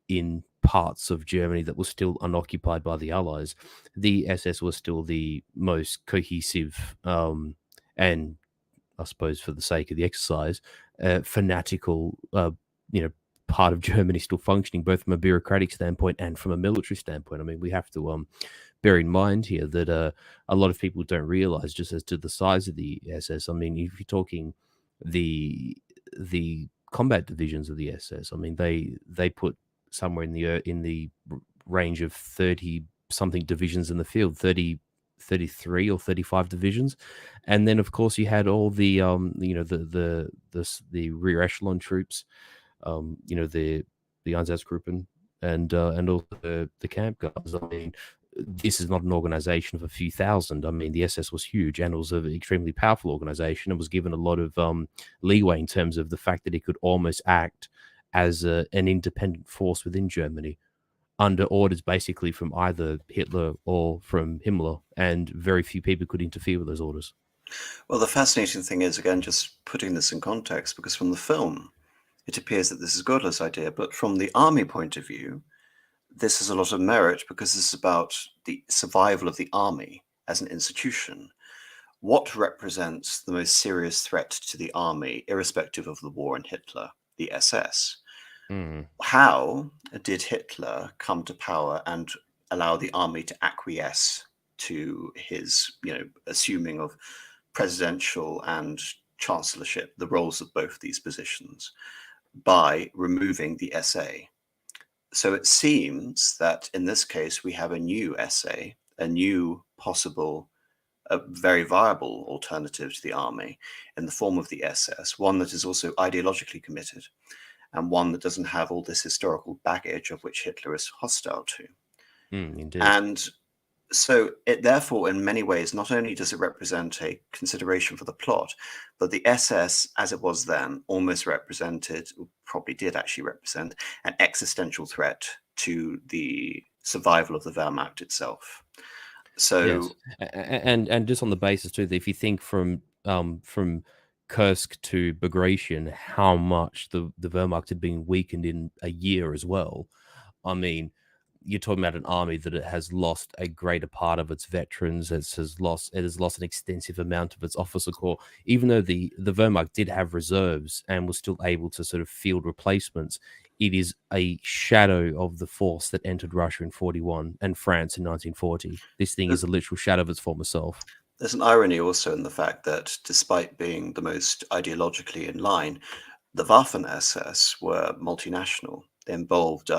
in parts of Germany that were still unoccupied by the Allies, the SS was still the most cohesive and, I suppose for the sake of the exercise, fanatical part of Germany still functioning, both from a bureaucratic standpoint and from a military standpoint. I mean, we have to bear in mind here that a lot of people don't realize just as to the size of the SS. I mean, if you're talking the combat divisions of the SS, I mean, they put somewhere in the range of 30 something divisions in the field, 33 or 35 divisions, and then of course you had all the the rear echelon troops, the Einsatzgruppen and also the camp guards. I mean, this is not an organization of a few thousand. I mean, the SS was huge, and it was an extremely powerful organization, and was given a lot of leeway in terms of the fact that it could almost act as an independent force within Germany, under orders basically from either Hitler or from Himmler, and very few people could interfere with those orders. Well, the fascinating thing is, again, just putting this in context, because from the film, it appears that this is Girdler's idea, but from the army point of view, this has a lot of merit because this is about the survival of the army as an institution. What represents the most serious threat to the army, irrespective of the war and Hitler? The SS. How did Hitler come to power and allow the army to acquiesce to his, assuming of presidential and chancellorship, the roles of both these positions, by removing the SA? So it seems that in this case, we have a new SA, a new possible, a very viable alternative to the army in the form of the SS, one that is also ideologically committed, and one that doesn't have all this historical baggage of which Hitler is hostile to. Indeed. And So it therefore, in many ways, not only does it represent a consideration for the plot, but the SS, as it was then, almost represented, or probably did actually represent, an existential threat to the survival of the Wehrmacht itself. So yes, and just on the basis too, that if you think from Kursk to Bagration, how much the Wehrmacht had been weakened in a year as well. I mean, you're talking about an army that it has lost a greater part of its veterans. It has lost an extensive amount of its officer corps. Even though the Wehrmacht did have reserves and was still able to sort of field replacements, it is a shadow of the force that entered Russia in 41 and France in 1940. This thing is a literal shadow of its former self. there's an irony also in the fact that despite being the most ideologically in line, the Waffen-SS were multinational. They involved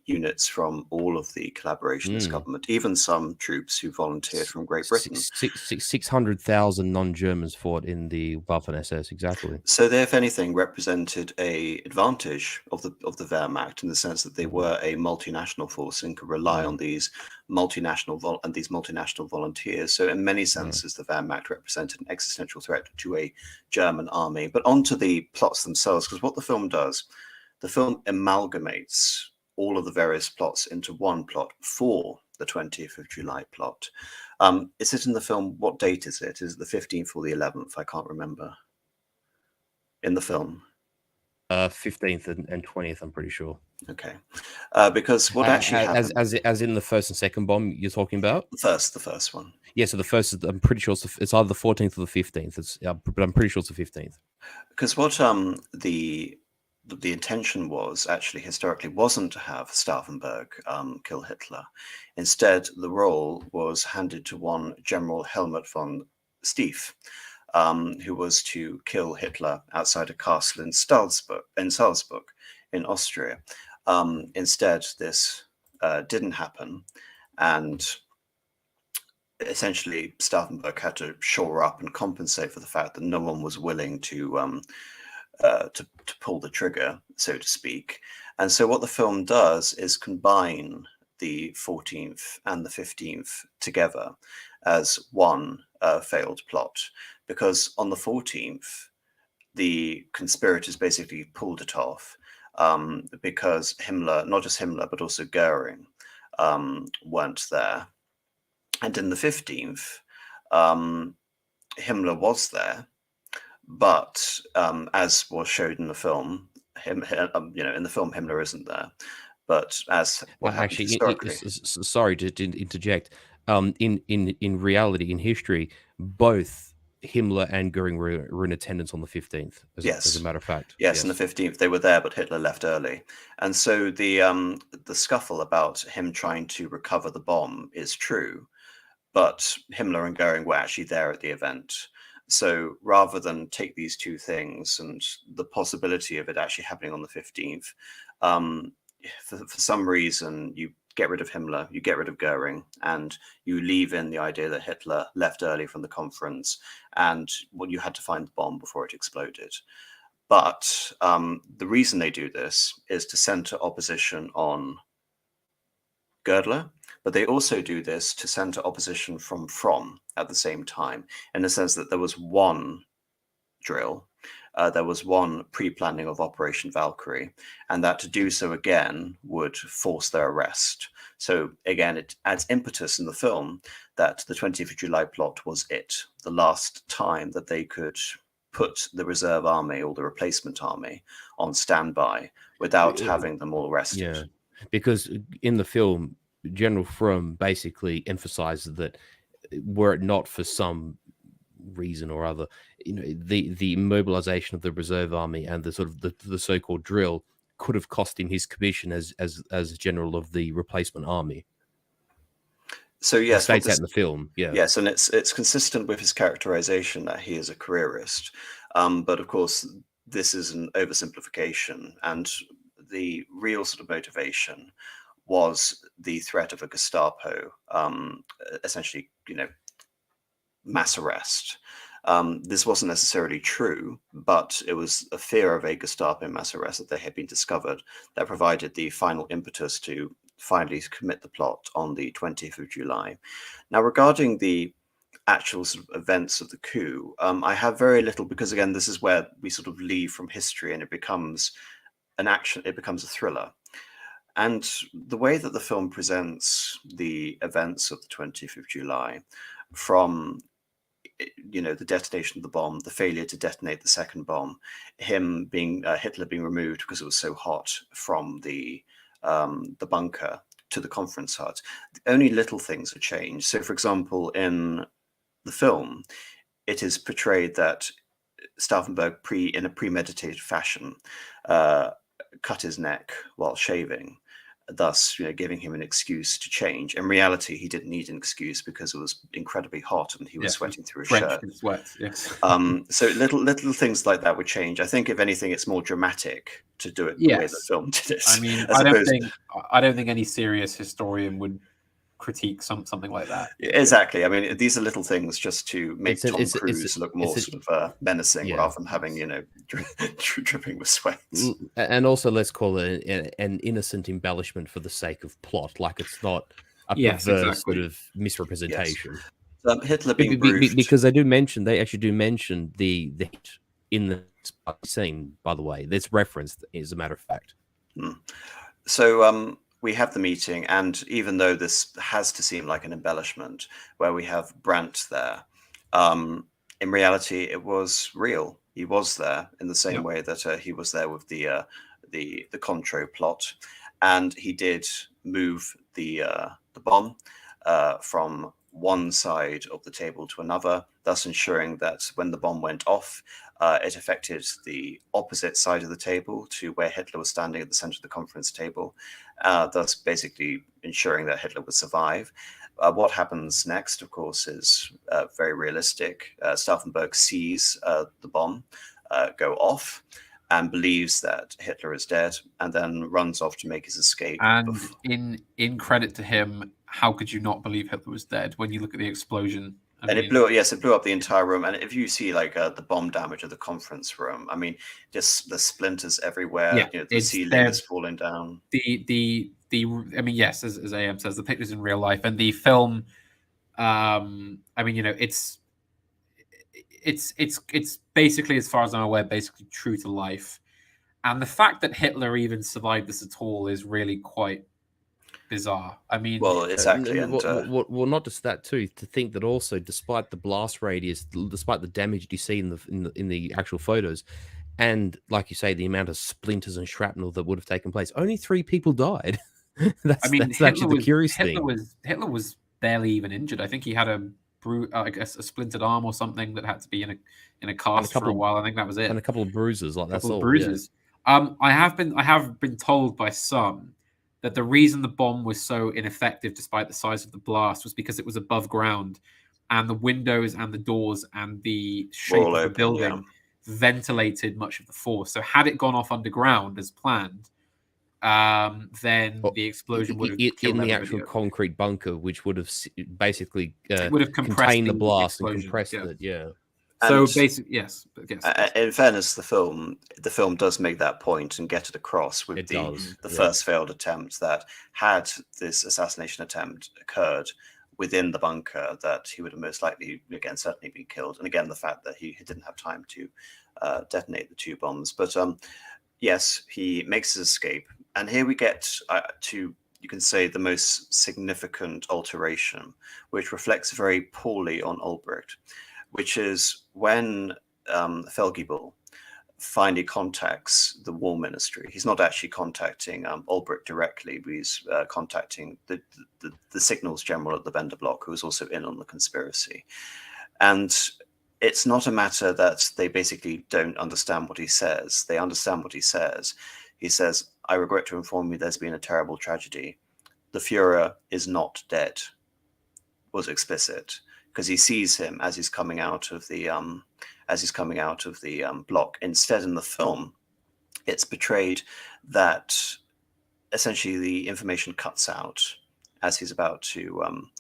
units from all of the collaborationist government, even some troops who volunteered from Great Britain. 600,000 non-Germans fought in the Waffen-SS, exactly. So they, if anything, represented a advantage of the Wehrmacht in the sense that they were a multinational force and could rely on these multinational volunteers. So in many senses, the Wehrmacht represented an existential threat to a German army. But onto the plots themselves, because what the film does, the film amalgamates all of the various plots into one plot for the 20th of July plot. Is it in the film? What date is it? Is it the 15th or the 11th? I can't remember. In the film, 15th and 20th, I'm pretty sure. Okay, because what actually happened, as in the first and second bomb you're talking about? the first one. Yeah, so the first, I'm pretty sure it's either the 14th or the 15th. But I'm pretty sure it's the 15th. Because what the intention was actually historically wasn't to have Stauffenberg kill Hitler. Instead, the role was handed to one General Helmut von Stieff, who was to kill Hitler outside a castle in Salzburg, in Austria. Instead, this didn't happen, and essentially Stauffenberg had to shore up and compensate for the fact that no one was willing to pull the trigger, so to speak. And so what the film does is combine the 14th and the 15th together as one failed plot, because on the 14th, the conspirators basically pulled it off because Himmler, not just Himmler, but also Goering weren't there. And in the 15th, Himmler was there, but as was showed in the film, in the film, Himmler isn't there. But as what happened historically, sorry to interject. In reality, in history, both Himmler and Goering were in attendance on the 15th. As a matter of fact, yes, on the 15th they were there, but Hitler left early, and so the scuffle about him trying to recover the bomb is true, but Himmler and Goering were actually there at the event. So rather than take these two things and the possibility of it actually happening on the 15th, for some reason, you get rid of Himmler, you get rid of Goering, and you leave in the idea that Hitler left early from the conference and you had to find the bomb before it exploded. But the reason they do this is to center opposition on Girdler, but they also do this to center opposition from at the same time, in the sense that there was one drill, there was one pre-planning of Operation Valkyrie, and that to do so again would force their arrest. So again, it adds impetus in the film that the 20th of July plot was the last time that they could put the reserve army or the replacement army on standby without having them all arrested. Yeah, because in the film, General Fromm basically emphasizes that were it not for some reason or other, the mobilization of the reserve army and the sort of the so-called drill could have cost him his commission as general of the replacement army. So yes, he states that in the film. Yeah. Yes, and it's consistent with his characterization that he is a careerist. But of course, this is an oversimplification, and the real sort of motivation was the threat of a Gestapo, essentially, mass arrest. This wasn't necessarily true, but it was a fear of a Gestapo mass arrest that they had been discovered that provided the final impetus to finally commit the plot on the 20th of July. Now, regarding the actual sort of events of the coup, I have very little, because again, this is where we sort of leave from history and it becomes an action, it becomes a thriller. And the way that the film presents the events of the 20th of July, from the detonation of the bomb, the failure to detonate the second bomb, him being Hitler being removed because it was so hot from the bunker to the conference hut, only little things have changed. So, for example, in the film, it is portrayed that Stauffenberg, in a premeditated fashion, cut his neck while shaving, thus giving him an excuse to change. In reality, he didn't need an excuse because it was incredibly hot and he was sweating through his shirt. Sweat, yes. So little things like that would change. I think, if anything, it's more dramatic to do it the way the film did it. I mean, I don't think any serious historian would critique something like that. Exactly. I mean, these are little things just to make Tom Cruise look more sort of menacing, rather than having dripping with sweat. And also, let's call it an innocent embellishment for the sake of plot, like it's not a perverse sort of misrepresentation. Yes. Hitler being briefed, because they actually do mention the hit in the scene. By the way, that's referenced, as a matter of fact. So we have the meeting, and even though this has to seem like an embellishment, where we have Brandt there, in reality, it was real. He was there in the same way that he was there with the Contro plot, and he did move the bomb from one side of the table to another, thus ensuring that when the bomb went off, it affected the opposite side of the table to where Hitler was standing at the center of the conference table, thus basically ensuring that Hitler would survive. What happens next, of course, is very realistic. Stauffenberg sees the bomb go off and believes that Hitler is dead, and then runs off to make his escape. And in credit to him, how could you not believe Hitler was dead when you look at the explosion? It blew up the entire room. And if you see like the bomb damage of the conference room, I mean, just the splinters everywhere. The ceiling is falling down. I mean, yes, as AM says, the pictures in real life, and the film. I mean, it's basically, as far as I'm aware, basically true to life. And the fact that Hitler even survived this at all is really quite bizarre. I mean, well, exactly. Well, not just that too. To think that also, despite the blast radius, despite the damage you see in the actual photos, and like you say, the amount of splinters and shrapnel that would have taken place, only 3 people died. that's actually the curious thing. Hitler was barely even injured. I think he had a splintered arm or something that had to be in a cast for a while. I think that was it. And a couple of bruises, that's all. Bruises. Yeah. I have been told by some that the reason the bomb was so ineffective, despite the size of the blast, was because it was above ground, and the windows and the doors and the shape of the building ventilated much of the force. So had it gone off underground as planned, then the explosion would have killed in the actual concrete bunker, which would have basically contained the blast and compressed it. Yeah. So basically, yes. In fairness, the film does make that point and get it across with the first failed attempt, that had this assassination attempt occurred within the bunker, that he would have most likely, again, certainly been killed. And again, the fact that he didn't have time to detonate the 2 bombs. But yes, he makes his escape. And here we get to, you can say, the most significant alteration, which reflects very poorly on Ulbricht, which is when Felgebel finally contacts the War Ministry. He's not actually contacting Ulbricht directly, but he's contacting the signals general at the Bender Block, who is also in on the conspiracy. And it's not a matter that they basically don't understand what he says. They understand what he says. He says, "I regret to inform you there's been a terrible tragedy. The Führer is not dead," was explicit, because he sees him as he's coming out of the block. Instead, in the film, it's portrayed that essentially the information cuts out as he's about to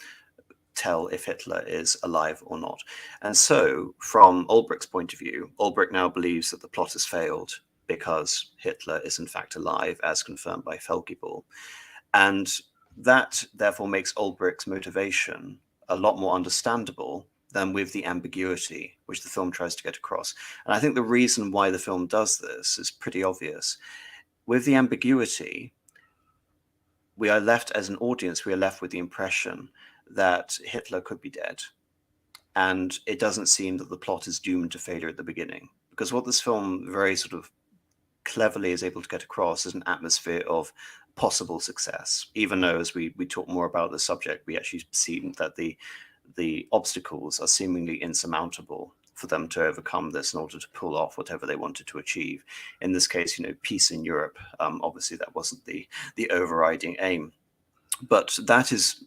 tell if Hitler is alive or not. And so, from Ulbricht's point of view, Ulbricht now believes that the plot has failed because Hitler is in fact alive, as confirmed by Felgebel. And that therefore makes Ulbricht's motivation a lot more understandable than with the ambiguity which the film tries to get across. And I think the reason why the film does this is pretty obvious. With the ambiguity, we are left, as an audience, we are left with the impression that Hitler could be dead. And it doesn't seem that the plot is doomed to failure at the beginning. Because what this film very sort of cleverly is able to get across is an atmosphere of possible success, even though as we talk more about the subject, we actually see that the obstacles are seemingly insurmountable for them to overcome this in order to pull off whatever they wanted to achieve. In this case, peace in Europe. Obviously, that wasn't the overriding aim. But that is,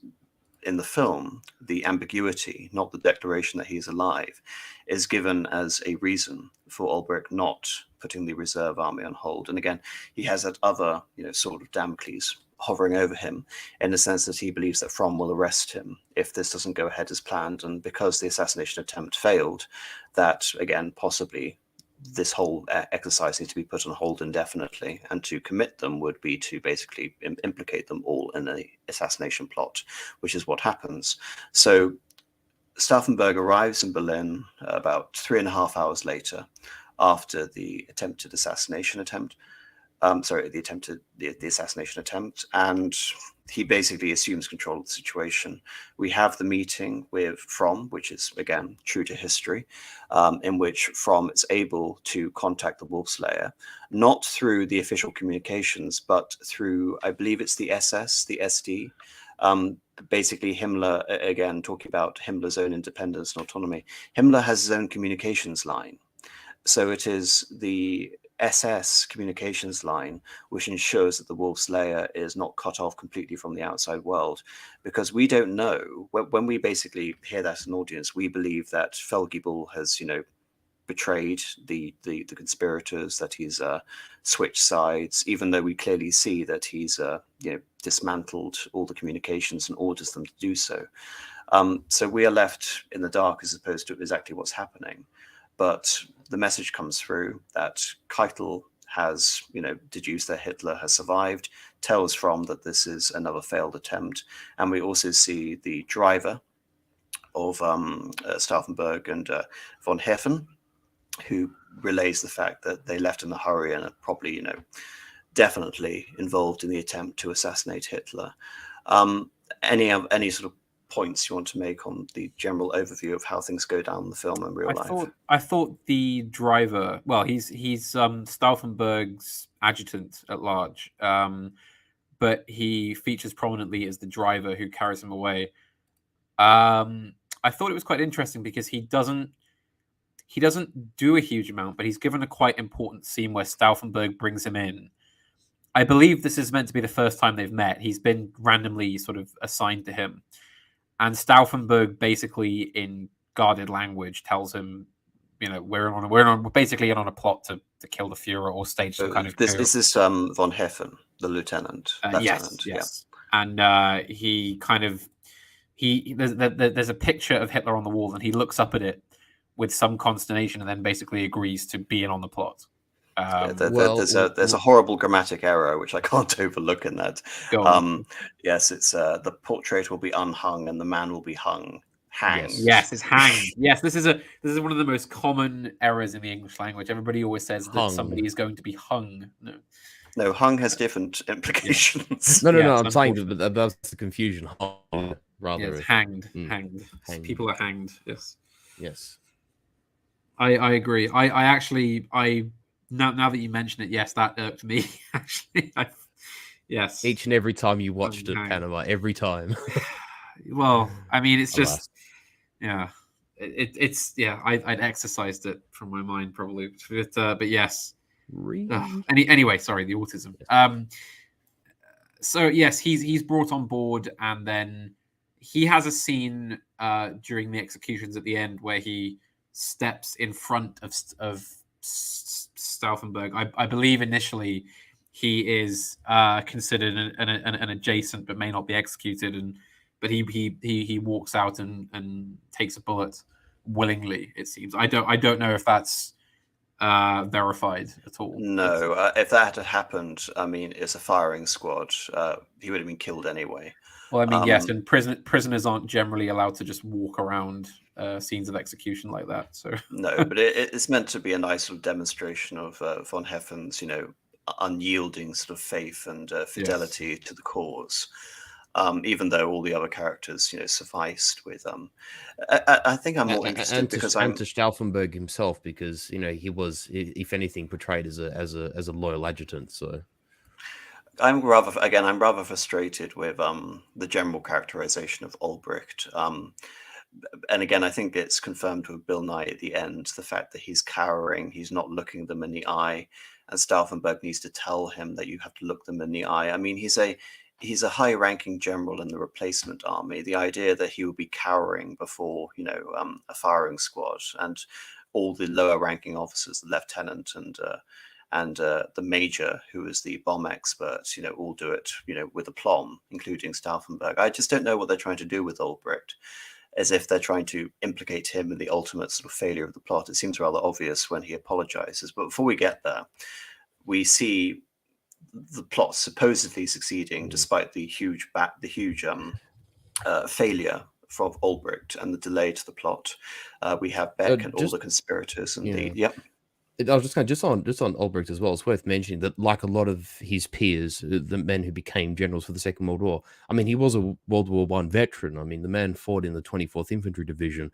in the film, the ambiguity, not the declaration that he's alive, is given as a reason for Ulbricht not putting the reserve army on hold. And again, he has that other, sort of Damocles hovering over him, in the sense that he believes that Fromm will arrest him if this doesn't go ahead as planned. And because the assassination attempt failed, that, again, possibly this whole exercise needs to be put on hold indefinitely, and to commit them would be to basically implicate them all in an assassination plot, which is what happens. So Stauffenberg arrives in Berlin about 3.5 hours later after the attempted assassination attempt. The assassination attempt, and he basically assumes control of the situation. We have the meeting with Fromm, which is, again, true to history, in which Fromm is able to contact the Wolfslayer, not through the official communications, but through, I believe it's the SS, the SD. Basically, Himmler, again, talking about Himmler's own independence and autonomy. Himmler has his own communications line. So it is the SS communications line which ensures that the Wolfslayer is not cut off completely from the outside world, because we don't know, when we basically hear that as an audience, we believe that Felgebel has betrayed the conspirators, that he's switched sides, even though we clearly see that he's dismantled all the communications and orders them to do so. So we are left in the dark as opposed to exactly what's happening. But the message comes through that Keitel has, deduced that Hitler has survived, tells Fromm that this is another failed attempt. And we also see the driver of Stauffenberg and von Heffen, who relays the fact that they left in a hurry and are probably, definitely involved in the attempt to assassinate Hitler. Any sort of points you want to make on the general overview of how things go down in the film in real life? I thought the driver, well, he's Stauffenberg's adjutant at large, but he features prominently as the driver who carries him away. I thought it was quite interesting because he doesn't do a huge amount, but he's given a quite important scene where Stauffenberg brings him in. I believe this is meant to be the first time they've met. He's been randomly sort of assigned to him. And Stauffenberg, basically in guarded language, tells him, we're basically on a plot to kill the Führer or stage some kind of coup. Is this von Heffen, the lieutenant? Yes. Yeah. And he kind of there's a picture of Hitler on the wall, and he looks up at it with some consternation, and then basically agrees to be in on the plot. There's a horrible grammatic error which I can't overlook in that. Yes, it's the portrait will be unhung and the man will be hung. Hanged. Yes, it's hanged. Yes, this is one of the most common errors in the English language. Everybody always says that somebody is going to be hung. No, hung has different implications. No. I'm saying that that's the confusion. Rather, yes, hanged. People are hanged. Yes. I agree. I actually now that you mention it, yes, that irked me. Actually, yes. Each and every time you watched it, Panama, every time. Well, I mean, it's just, I'd exercised it from my mind probably, but yes. Anyway, sorry, the autism. So yes, he's brought on board, and then he has a scene during the executions at the end where he steps in front of Stauffenberg. I believe initially he is considered an adjacent, but may not be executed, but he walks out and takes a bullet willingly. It seems. I don't know if that's verified at all. No, if that had happened, I mean, it's a firing squad. He would have been killed anyway. Well, I mean, yes, and prisoners aren't generally allowed to just walk around scenes of execution like that. So no, but it's meant to be a nice sort of demonstration of von Heffen's, unyielding sort of faith and fidelity to the cause. Even though all the other characters, sufficed with. I think I'm more interested because I'm to Stauffenberg himself, because he was, if anything, portrayed as a loyal adjutant. So I'm rather frustrated with the general characterization of Ulbricht. And again, I think it's confirmed with Bill Nye at the end, the fact that he's cowering, he's not looking them in the eye, and Stauffenberg needs to tell him that you have to look them in the eye. I mean, he's a high-ranking general in the replacement army. The idea that he would be cowering before, a firing squad, and all the lower-ranking officers, the lieutenant and the major, who is the bomb expert, all do it, with aplomb, including Stauffenberg. I just don't know what they're trying to do with Ulbricht, as if they're trying to implicate him in the ultimate sort of failure of the plot. It seems rather obvious when he apologizes. But before we get there, we see the plot supposedly succeeding despite the huge failure from Ulbricht and the delay to the plot. We have Beck and all the conspirators and I was just on Ulbricht as well. It's worth mentioning that, like a lot of his peers, the men who became generals for the Second World War, I mean, he was a World War I veteran. I mean, the man fought in the 24th Infantry Division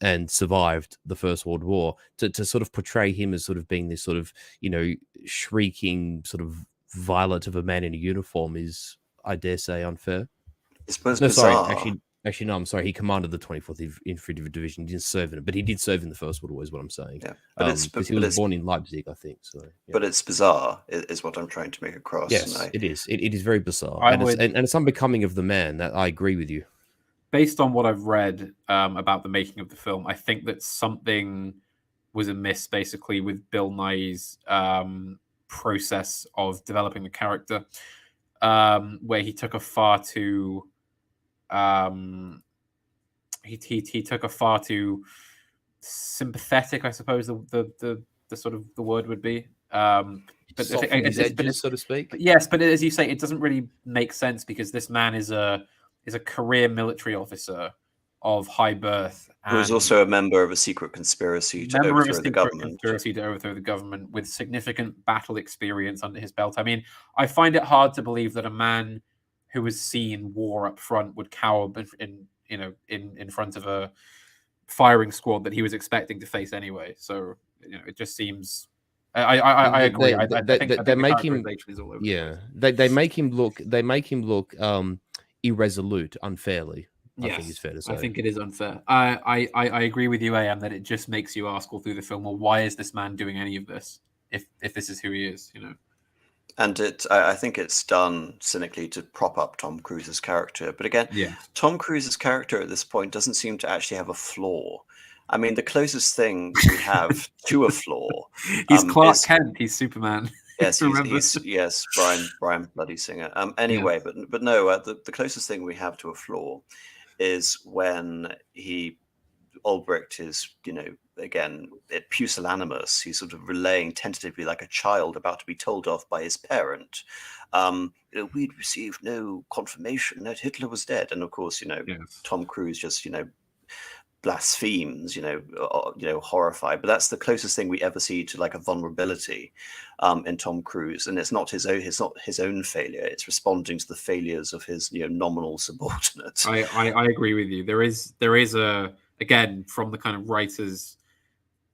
and survived the First World War. To sort of portray him as sort of being this sort of, shrieking sort of violet of a man in a uniform is, I dare say, unfair. Actually, no, I'm sorry. He commanded the 24th Infantry Division. He didn't serve in it, but he did serve in the First World War, is what I'm saying. Yeah, but he was born in Leipzig, I think. So, yeah. But it's bizarre, is what I'm trying to make across. Yes, it is. It is very bizarre, and it's unbecoming of the man. That I agree with you. Based on what I've read about the making of the film, I think that something was amiss, basically, with Bill Nye's process of developing the character, where he took a far too he took a far too sympathetic, I suppose the sort of the word would be, but so to speak. But yes, but as you say, it doesn't really make sense, because this man is a career military officer of high birth, who was also a member of a secret conspiracy to overthrow the government, with significant battle experience under his belt. I mean, I find it hard to believe that a man who has seen war up front would cower in front of a firing squad that he was expecting to face anyway. So it just seems. I agree. I think they make him. Yeah, they make him look. They make him look irresolute, unfairly. I think it's fair to say. I think it is unfair. I agree with you, AM, that it just makes you ask all through the film, well, why is this man doing any of this? If this is who he is, And I think it's done cynically to prop up Tom Cruise's character. But again, Tom Cruise's character at this point doesn't seem to actually have a flaw. I mean, the closest thing we have to a flaw, he's Clark Kent. He's Superman. Yes, he's Brian Bloody Singer. Anyway, but no, the closest thing we have to a flaw is when Ulbricht is, again, pusillanimous. He's sort of relaying tentatively like a child about to be told off by his parent. We'd received no confirmation that Hitler was dead. And of course, Tom Cruise just, blasphemes, horrified. But that's the closest thing we ever see to like a vulnerability in Tom Cruise. And it's not his own failure. It's responding to the failures of his, nominal subordinates. I agree with you. There is a, again, from the kind of writer's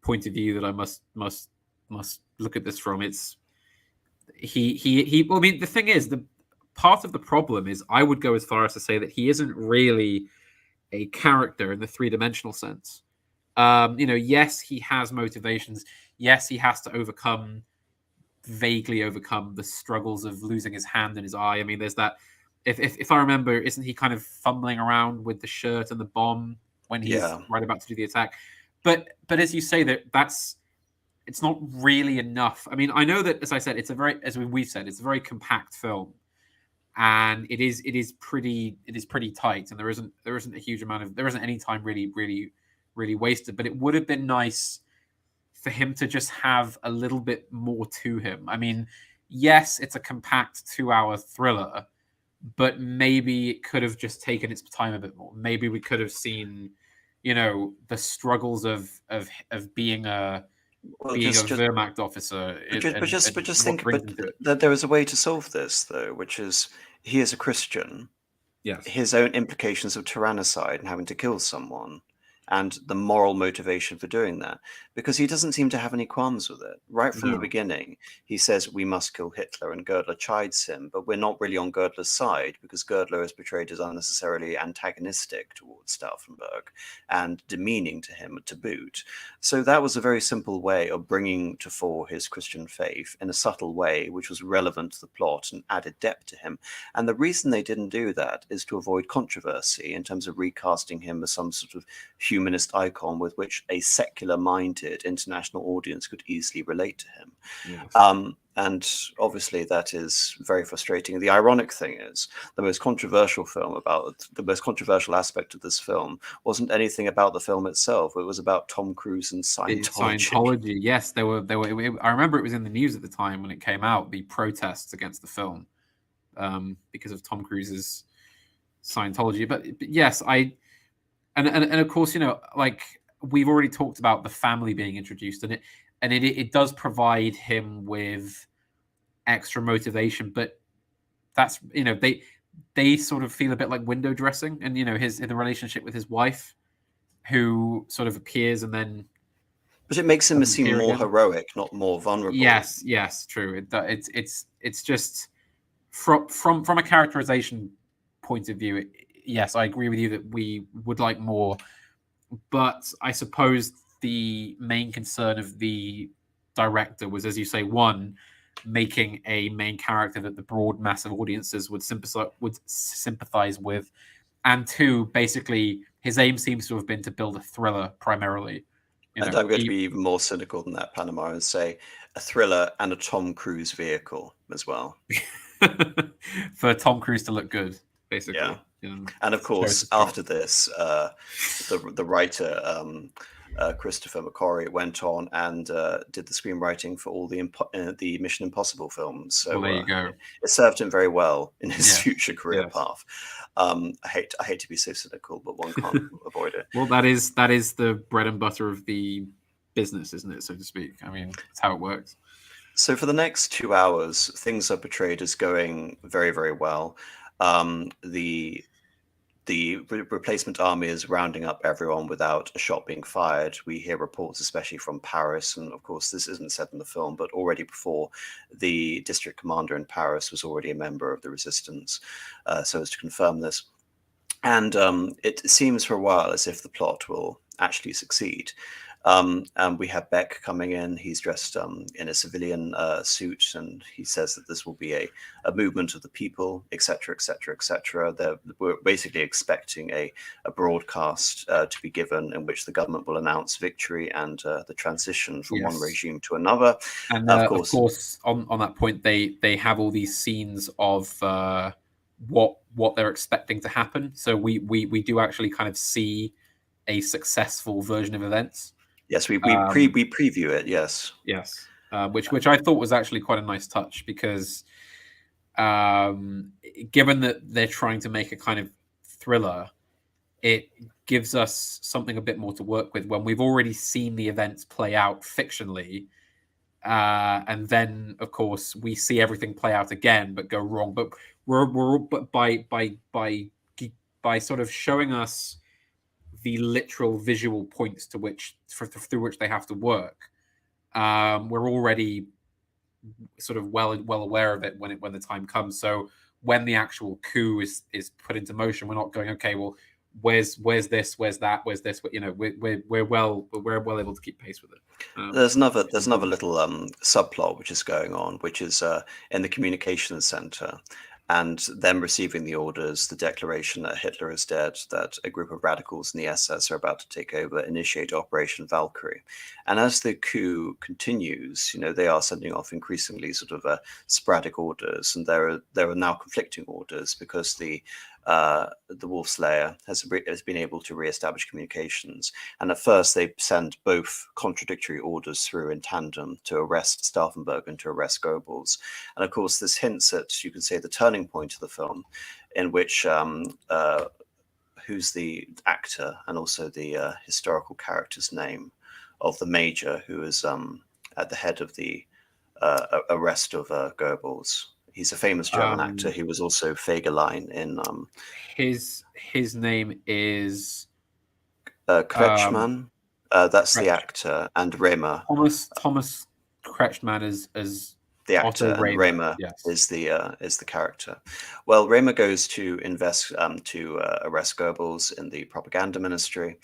point of view that I must look at this from, it's he well, I mean, the thing is, the part of the problem is, I would go as far as to say that he isn't really a character in the three-dimensional sense. Yes, he has motivations. Yes, he has to vaguely overcome the struggles of losing his hand and his eye. I mean, there's that, if I remember, isn't he kind of fumbling around with the shirt and the bomb when he's right about to do the attack? But as you say, it's not really enough. I mean, I know that, as I said, we've said, it's a very compact film, and it is pretty tight, and there isn't a huge amount of, there isn't any time really wasted. But it would have been nice for him to just have a little bit more to him. I mean, yes, it's a compact 2-hour thriller, but maybe it could have just taken its time a bit more. Maybe we could have seen, the struggles of being a Wehrmacht officer. But just think that there is a way to solve this, though, which is he is a Christian. Yes. His own implications of tyrannicide and having to kill someone, and the moral motivation for doing that, because he doesn't seem to have any qualms with it. Right from the beginning, he says, we must kill Hitler, and Girdler chides him, but we're not really on Girdler's side, because Girdler is portrayed as unnecessarily antagonistic towards Stauffenberg and demeaning to him to boot. So that was a very simple way of bringing to fore his Christian faith in a subtle way, which was relevant to the plot and added depth to him. And the reason they didn't do that is to avoid controversy in terms of recasting him as some sort of humanist icon with which a secular-minded international audience could easily relate to him. Yes. And obviously that is very frustrating. The ironic thing is the most controversial aspect of this film wasn't anything about the film itself. It was about Tom Cruise and Scientology. Yes, they were. I remember it was in the news at the time when it came out, the protests against the film because of Tom Cruise's Scientology. But yes, And of course, like we've already talked about the family being introduced, and it does provide him with extra motivation. But that's they sort of feel a bit like window dressing, and the relationship with his wife, who sort of appears and then. But it makes him seem more heroic, not more vulnerable. Yes, true. It's just from a characterization point of view. Yes, I agree with you that we would like more, but I suppose the main concern of the director was, as you say, one, making a main character that the broad mass of audiences would sympathize with, and two, basically his aim seems to have been to build a thriller primarily. And I'm going to be even more cynical than that, Panama, and say a thriller and a Tom Cruise vehicle as well. For Tom Cruise to look good, basically. Yeah. And of course, after this, the writer Christopher McQuarrie went on and did the screenwriting for all the Mission Impossible films. So there you go. It served him very well in his future career path. I hate to be so cynical, but one can't avoid it. Well, that is the bread and butter of the business, isn't it, so to speak? I mean, that's how it works. So for the next 2 hours, things are portrayed as going very, very well. The replacement army is rounding up everyone without a shot being fired. We hear reports, especially from Paris, and of course this isn't said in the film, but already before, the district commander in Paris was already a member of the resistance, so as to confirm this. And it seems for a while as if the plot will actually succeed. And we have Beck coming in. He's dressed in a civilian suit, and he says that this will be a movement of the people, etc., etc., etc. We're basically expecting a broadcast to be given in which the government will announce victory and the transition from one regime to another. And of course, on that point, they have all these scenes of what they're expecting to happen. So we do actually kind of see a successful version of events. Yes, we preview it. Yes, which I thought was actually quite a nice touch, because given that they're trying to make a kind of thriller, it gives us something a bit more to work with when we've already seen the events play out fictionally, and then of course we see everything play out again but go wrong. But but by sort of showing us the literal visual points to which through which they have to work, we're already sort of well aware of it when the time comes. So when the actual coup is put into motion, we're not going, okay, well, where's this, where's that, where's this? We're well able to keep pace with it. There's another little subplot which is going on, which is in the communications center, and them receiving the orders, the declaration that Hitler is dead, that a group of radicals in the SS are about to take over, initiate Operation Valkyrie. And as the coup continues, they are sending off increasingly sort of sporadic orders, and there are now conflicting orders, because the the Wolf Slayer has been able to re-establish communications. And at first, they send both contradictory orders through in tandem to arrest Stauffenberg and to arrest Goebbels. And of course, this hints at, you could say, the turning point of the film, in which who's the actor and also the historical character's name of the major who is at the head of the arrest of Goebbels. He's a famous German actor. He was also Fegelein in. His name is Kretschmann. That's the actor, and Rehmer. Thomas Kretschmann as the actor, Otto and Rehmer is the character. Well, Rehmer goes to arrest Goebbels in the propaganda ministry,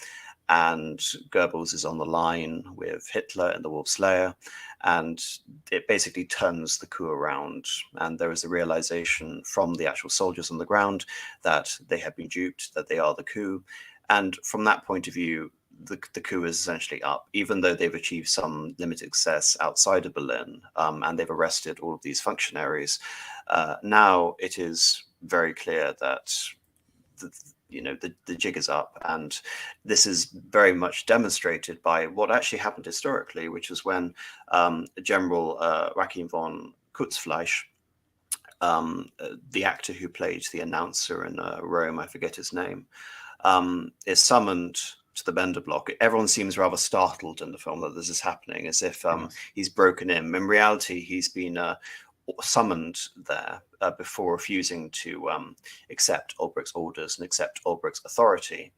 and Goebbels is on the line with Hitler and the Wolf Slayer, and it basically turns the coup around. And there is a realization from the actual soldiers on the ground that they have been duped, that they are the coup. And from that point of view, the coup is essentially up, even though they've achieved some limited success outside of Berlin, and they've arrested all of these functionaries. Now it is very clear that the jig is up, and this is very much demonstrated by what actually happened historically, which was when General Joachim von Kutzfleisch, the actor who played the announcer in Rome, I forget his name, is summoned to the Bender block. Everyone seems rather startled in the film that this is happening, as if he's broken in. In reality, he's been summoned there before refusing to accept Ulbricht's orders and accept Ulbricht's authority,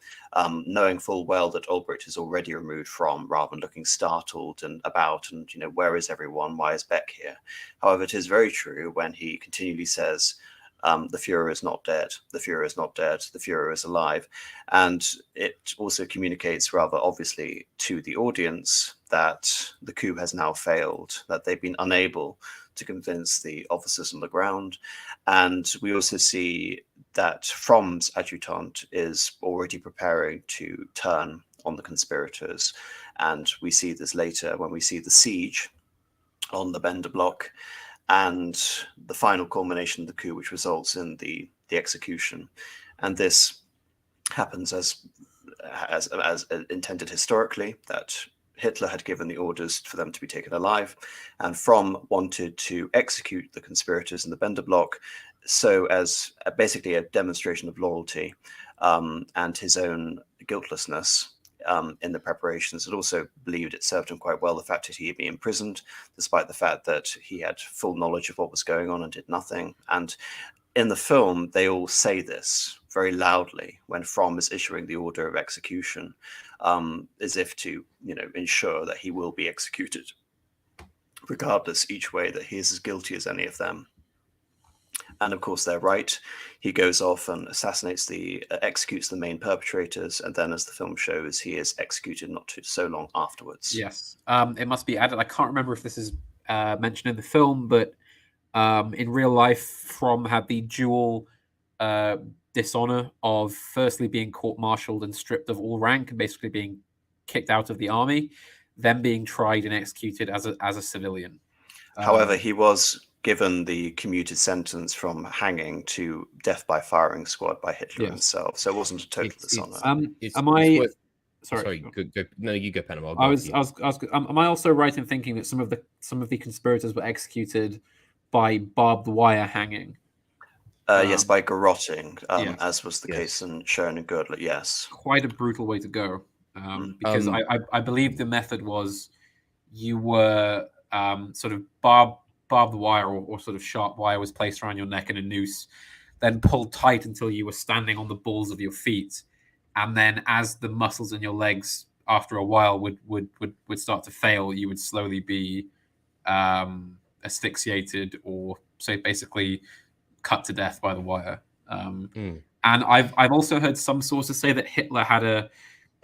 knowing full well that Ulbricht is already removed from, rather than looking startled and about, and where is everyone? Why is Beck here? However, it is very true when he continually says, the Fuhrer is not dead. The Fuhrer is not dead. The Fuhrer is alive. And it also communicates rather obviously to the audience that the coup has now failed, that they've been unable to convince the officers on the ground. And we also see that Fromm's adjutant is already preparing to turn on the conspirators. And we see this later when we see the siege on the Bender block, and the final culmination of the coup, which results in the execution. And this happens as intended historically, that Hitler had given the orders for them to be taken alive, and Fromm wanted to execute the conspirators in the Bender block, so as basically a demonstration of loyalty and his own guiltlessness. In the preparations, it also believed it served him quite well the fact that he had been imprisoned, despite the fact that he had full knowledge of what was going on and did nothing. And in the film, they all say this very loudly when Fromm is issuing the order of execution, as if to, ensure that he will be executed, regardless each way that he is as guilty as any of them. And of course, they're right. He goes off and executes the main perpetrators, and then, as the film shows, he is executed not too so long afterwards. Yes, it must be added. I can't remember if this is mentioned in the film, but in real life, Fromm had the dual dishonor of firstly being court-martialed and stripped of all rank, and basically being kicked out of the army, then being tried and executed as a civilian. However, he was given the commuted sentence from hanging to death by firing squad by Hitler himself. So it wasn't a total dishonor. Sorry. Go, no, you go, Panama. Am I also right in thinking that some of the conspirators were executed by barbed wire hanging? Yes, by garroting, as was the case shown in Girdler. Yes, quite a brutal way to go. Because I believe the method was you were sort of barbed wire or sort of sharp wire was placed around your neck in a noose, then pulled tight until you were standing on the balls of your feet, and then as the muscles in your legs after a while would start to fail, you would slowly be asphyxiated, or so basically cut to death by the wire. And I've also heard some sources say that Hitler had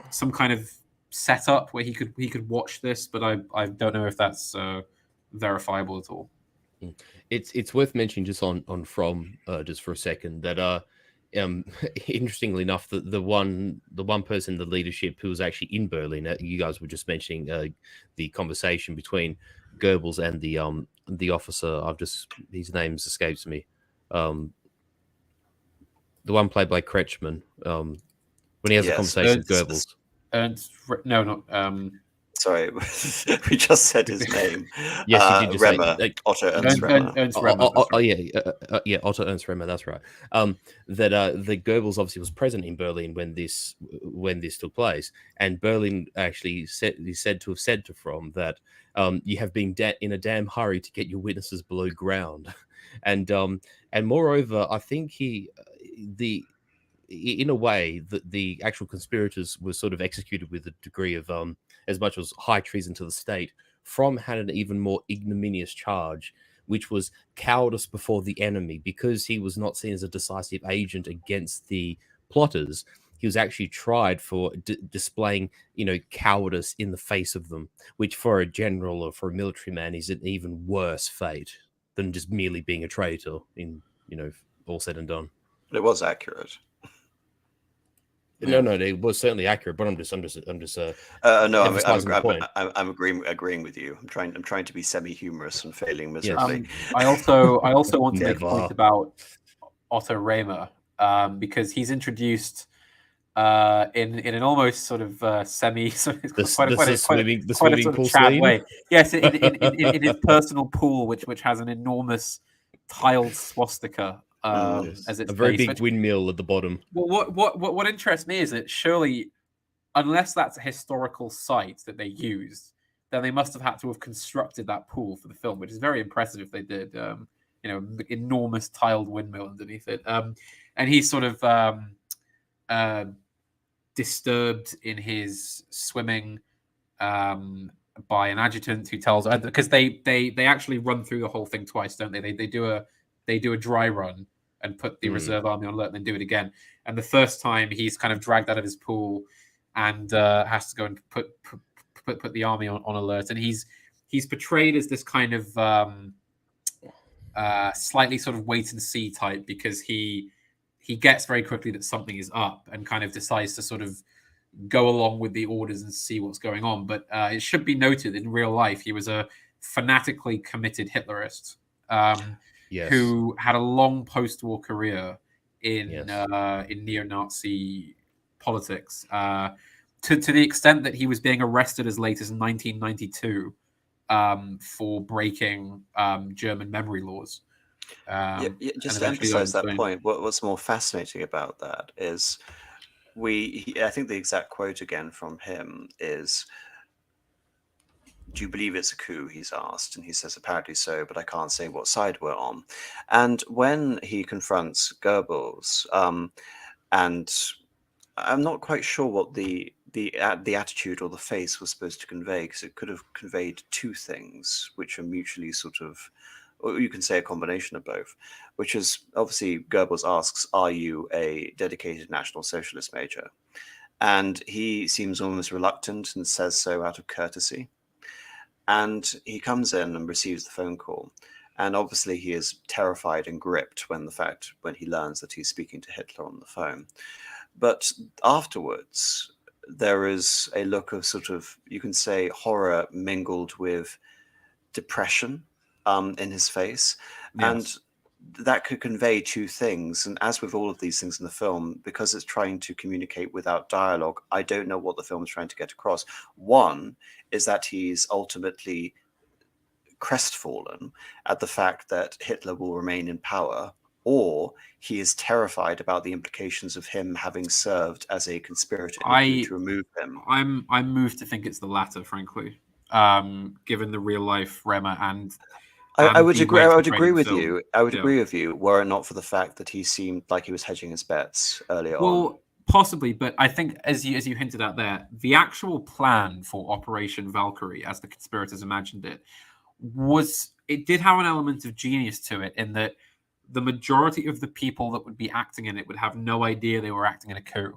some kind of setup where he could watch this, but I don't know if that's verifiable at all. It's worth mentioning just on Fromm just for a second that interestingly enough, the one person in the leadership who was actually in Berlin, you guys were just mentioning the conversation between Goebbels and the officer. His name escapes me. the one played by Kretschmann, when he has a conversation with Goebbels. No, not. Sorry, we just said his name. Yes, you did just Remmer, say Otto Ernst Remmer. Ernst Remmer. Yeah, Otto Ernst Remmer. That's right. That the Goebbels obviously was present in Berlin when this took place, and Berlin actually said to have said to Fromm that you have been in a damn hurry to get your witnesses below ground, and moreover, I think in a way, the actual conspirators were sort of executed with a degree of as much as high treason to the state. Fromm had an even more ignominious charge, which was cowardice before the enemy, because he was not seen as a decisive agent against the plotters. He was actually tried for displaying, cowardice in the face of them, which for a general or for a military man is an even worse fate than just merely being a traitor. In all said and done, It was accurate. No, it was certainly accurate, but I'm just no, emphasizing the point. I'm agreeing with you. I'm trying to be semi-humorous and failing miserably. Yes. I also want to make a point about Otto Rehmer, because he's introduced in an almost sort of semi swimming pool way. Yes, in his personal pool, which has an enormous tiled swastika. As it's a very big windmill at the bottom. Well, what interests me is that surely, unless that's a historical site that they used, then they must have had to have constructed that pool for the film, which is very impressive if they did. Enormous tiled windmill underneath it, and he's sort of disturbed in his swimming by an adjutant who tells, because they actually run through the whole thing twice, don't they? They do a dry run and put the reserve army on alert, and then do it again. And the first time he's kind of dragged out of his pool and has to go and put the army on alert. And he's portrayed as this kind of slightly sort of wait and see type, because he gets very quickly that something is up and kind of decides to sort of go along with the orders and see what's going on. But it should be noted, in real life, he was a fanatically committed Hitlerist. Yes. Who had a long post-war career in neo-Nazi politics, to the extent that he was being arrested as late as 1992 for breaking German memory laws. Just to emphasize that point, what's more fascinating about that is I think the exact quote again from him is, "Do you believe it's a coup?" he's asked, and he says, "Apparently so, but I can't say what side we're on." And when he confronts Goebbels, and I'm not quite sure what the attitude or the face was supposed to convey, because it could have conveyed two things, which are mutually sort of, or you can say a combination of both, which is obviously Goebbels asks, "Are you a dedicated National Socialist major?" And he seems almost reluctant and says so out of courtesy. And he comes in and receives the phone call. And obviously he is terrified and gripped when he learns that he's speaking to Hitler on the phone. But afterwards, there is a look of sort of, you can say, horror mingled with depression in his face. Yes. And that could convey two things. And as with all of these things in the film, because it's trying to communicate without dialogue, I don't know what the film is trying to get across. One is that he's ultimately crestfallen at the fact that Hitler will remain in power, or he is terrified about the implications of him having served as a conspirator to remove him. I'm moved to think it's the latter, frankly, given the real life Rehmer and I would agree with you. I would agree with you, were it not for the fact that he seemed like he was hedging his bets earlier on. Well, possibly, but I think, as you hinted at there, the actual plan for Operation Valkyrie, as the conspirators imagined it, did have an element of genius to it, in that the majority of the people that would be acting in it would have no idea they were acting in a coup.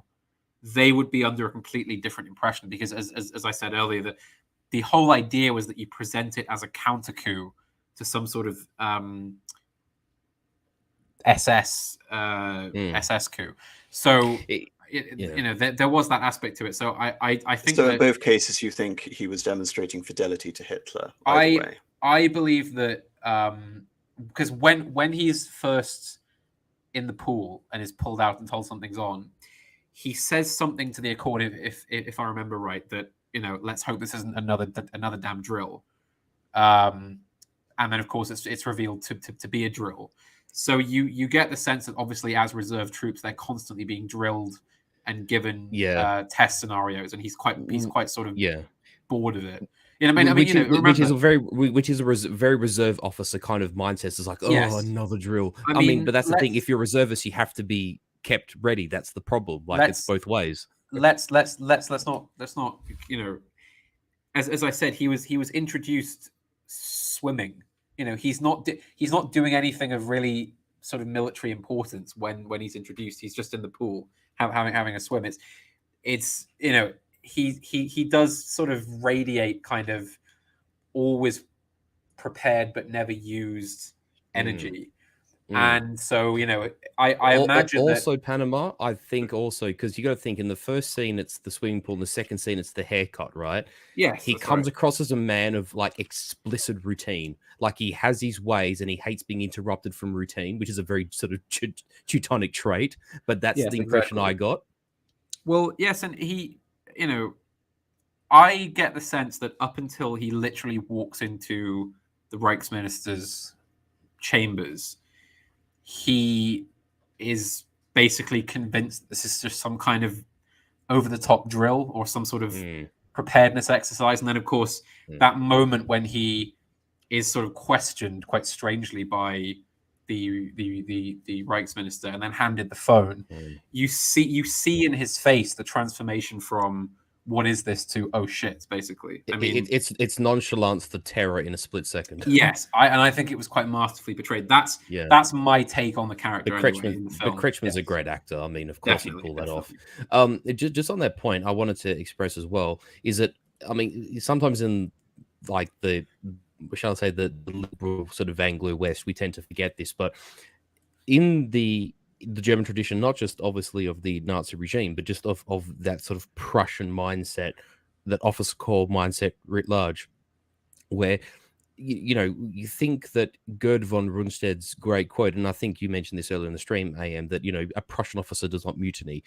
They would be under a completely different impression, because, as I said earlier, the whole idea was that you present it as a counter coup to some sort of SS coup. So there was that aspect to it. So I think. So in both cases, you think he was demonstrating fidelity to Hitler? I believe that because when he's first in the pool and is pulled out and told something's on, he says something to the accordion, if I remember right, that, let's hope this isn't another damn drill. And then, of course, it's revealed to be a drill. So you get the sense that obviously, as reserve troops, they're constantly being drilled and given test scenarios, and he's quite sort of bored of it. Which is a very reserve officer kind of mindset. It's like, another drill. I mean, but that's the thing. If you're a reservist, you have to be kept ready. That's the problem. Like, it's both ways. Let's not. As I said, he was introduced swimming. He's not doing anything of really sort of military importance when he's introduced. He's just in the pool having a swim. It's he does sort of radiate kind of always prepared but never used energy. And so, I imagine also that... Panama, I think also, because you got to think, in the first scene, it's the swimming pool. In the second scene, it's the haircut, right? Yes. He comes across as a man of like explicit routine. Like, he has his ways and he hates being interrupted from routine, which is a very sort of Teutonic trait. But that's the impression I got. Well, yes. And he, I get the sense that up until he literally walks into the Reichsminister's chambers, he is basically convinced this is just some kind of over-the-top drill or some sort of preparedness exercise. And then, of course, that moment when he is sort of questioned quite strangely by the Reichsminister and then handed the phone, you see in his face the transformation from what is this to oh shit, basically. I mean, it's nonchalance, the terror in a split second. Yes, I think it was quite masterfully portrayed. That's my take on the character. But Kretschmann's a great actor. I mean, of course, he pulled that off. Just on that point, I wanted to express as well is that, I mean, sometimes in like the liberal sort of Anglo West, we tend to forget this, but in the German tradition, not just obviously of the Nazi regime, but just of that sort of Prussian mindset, that officer corps mindset writ large, where you think that Gerd von Rundstedt's great quote, and I think you mentioned this earlier in the stream, AM, that a Prussian officer does not mutiny.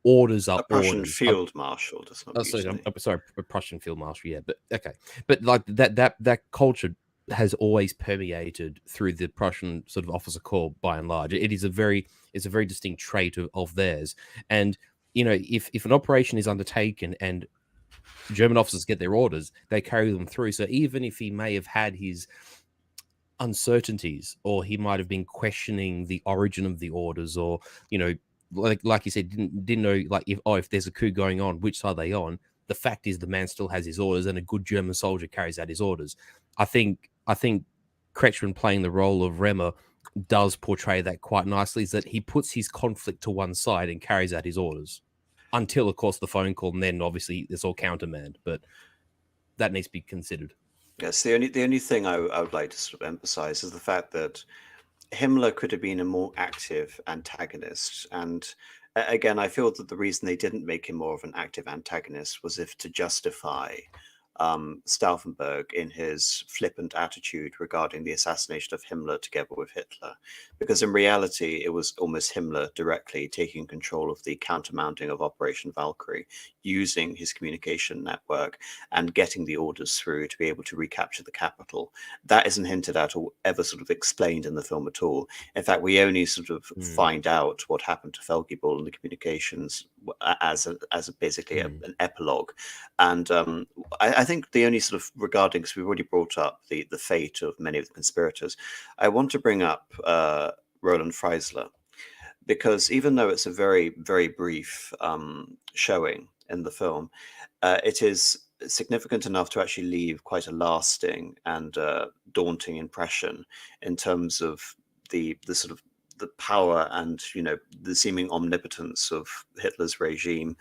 Orders are a Prussian orders. Field Marshal does not mutiny. Sorry, a Prussian Field Marshal, yeah, but okay, but like that culture has always permeated through the Prussian sort of officer corps by and large. It's a very distinct trait of theirs. And if an operation is undertaken and German officers get their orders, they carry them through. So even if he may have had his uncertainties, or he might have been questioning the origin of the orders, or like you said, didn't know, like, if there's a coup going on, which side are they on? The fact is, the man still has his orders, and a good German soldier carries out his orders. I think Kretschmann playing the role of Remmer does portray that quite nicely, is that he puts his conflict to one side and carries out his orders until, of course, the phone call, and then obviously it's all countermand, but that needs to be considered. Yes, the only thing I would like to sort of emphasize is the fact that Himmler could have been a more active antagonist. And again, I feel that the reason they didn't make him more of an active antagonist was if to justify Stauffenberg in his flippant attitude regarding the assassination of Himmler together with Hitler, because in reality it was almost Himmler directly taking control of the countermounting of Operation Valkyrie, using his communication network and getting the orders through to be able to recapture the capital. That isn't hinted at or ever sort of explained in the film at all. In fact, we only sort of find out what happened to Felgiball and the communications as basically an epilogue. And I think the only sort of regarding, because we've already brought up the fate of many of the conspirators, I want to bring up Roland Freisler, because even though it's a very, very brief showing in the film, it is significant enough to actually leave quite a lasting and daunting impression in terms of the sort of the power and the seeming omnipotence of Hitler's regime.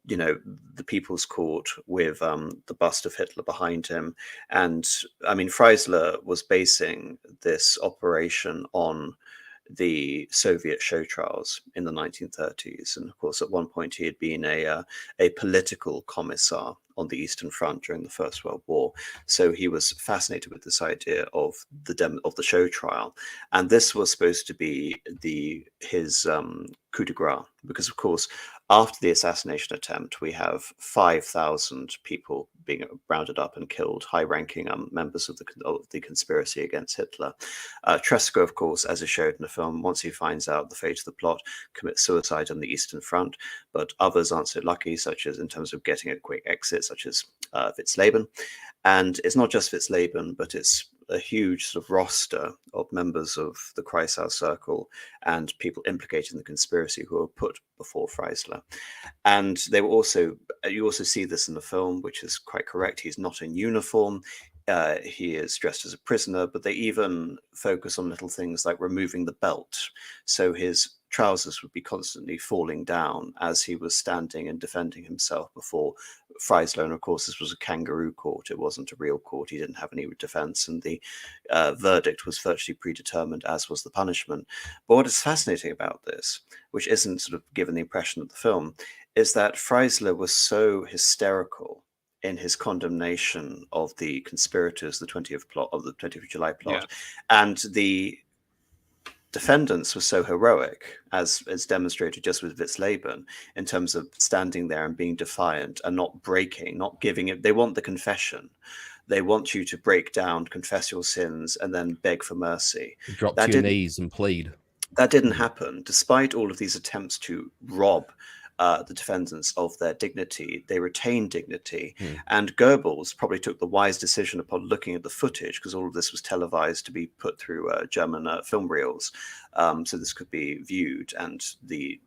The People's Court with the bust of Hitler behind him. And I mean, Freisler was basing this operation on the Soviet show trials in the 1930s. And of course, at one point he had been a political commissar on the Eastern Front during the First World War. So he was fascinated with this idea of the show trial, and this was supposed to be his coup de grace, because of course after the assassination attempt we have 5,000 people being rounded up and killed, high-ranking members of the conspiracy against Hitler. Tresco, of course, as is showed in the film, once he finds out the fate of the plot, commits suicide on the Eastern Front, but others aren't so lucky, such as in terms of getting a quick exit, such as Witzleben. And it's not just Witzleben, but it's a huge sort of roster of members of the Kreisau Circle and people implicated in the conspiracy who were put before Freisler. And they were also, you also see this in the film, which is quite correct. He's not in uniform. He is dressed as a prisoner, but they even focus on little things like removing the belt. So his trousers would be constantly falling down as he was standing and defending himself before Freisler. And of course, this was a kangaroo court. It wasn't a real court. He didn't have any defense, and the verdict was virtually predetermined, as was the punishment. But what is fascinating about this, which isn't sort of given the impression of the film, is that Freisler was so hysterical in his condemnation of the conspirators, the 20th of July plot, and the defendants were so heroic, as demonstrated just with Witzleben, in terms of standing there and being defiant and not breaking, not giving it. They want the confession. They want you to break down, confess your sins, and then beg for mercy. Drop to your knees and plead. That didn't happen, despite all of these attempts to rob the defendants of their dignity. They retained dignity. And Goebbels probably took the wise decision upon looking at the footage, because all of this was televised to be put through German film reels, so this could be viewed, and the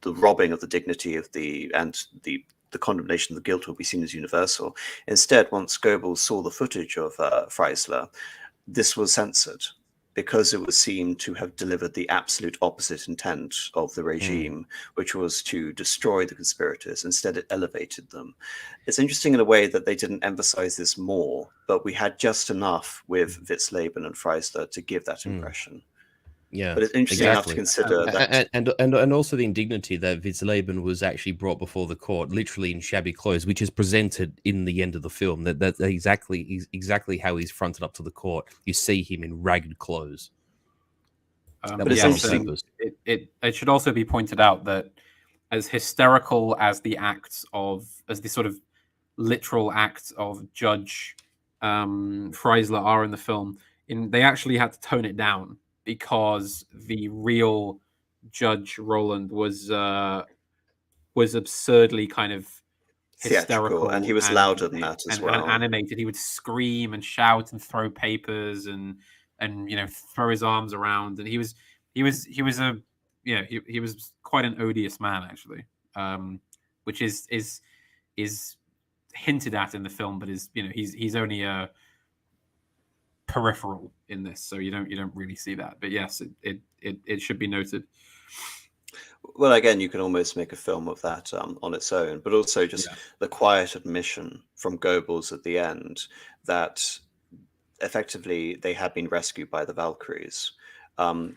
robbing of the dignity of the condemnation of the guilt will be seen as universal. Instead, once Goebbels saw the footage of Freisler, this was censored, because it was seen to have delivered the absolute opposite intent of the regime, which was to destroy the conspirators. Instead, it elevated them. It's interesting in a way that they didn't emphasize this more, but we had just enough with Witzleben and Freisler to give that impression. Yeah, but it's interesting enough to consider that, and also the indignity that Witzleben was actually brought before the court, literally in shabby clothes, which is presented in the end of the film. That's exactly how he's fronted up to the court. You see him in ragged clothes. But it's interesting. It should also be pointed out that as hysterical as the sort of literal acts of Judge Freisler are in the film, they actually had to tone it down, because the real Judge Roland was absurdly kind of hysterical, and he was louder than that as well. And animated. He would scream and shout and throw papers and throw his arms around, and he was quite an odious man, actually, which is hinted at in the film, but he's only a peripheral in this, so you don't really see that. But yes, it should be noted. Well, again, you can almost make a film of that on its own, but also just the quiet admission from Goebbels at the end that effectively they had been rescued by the Valkyries.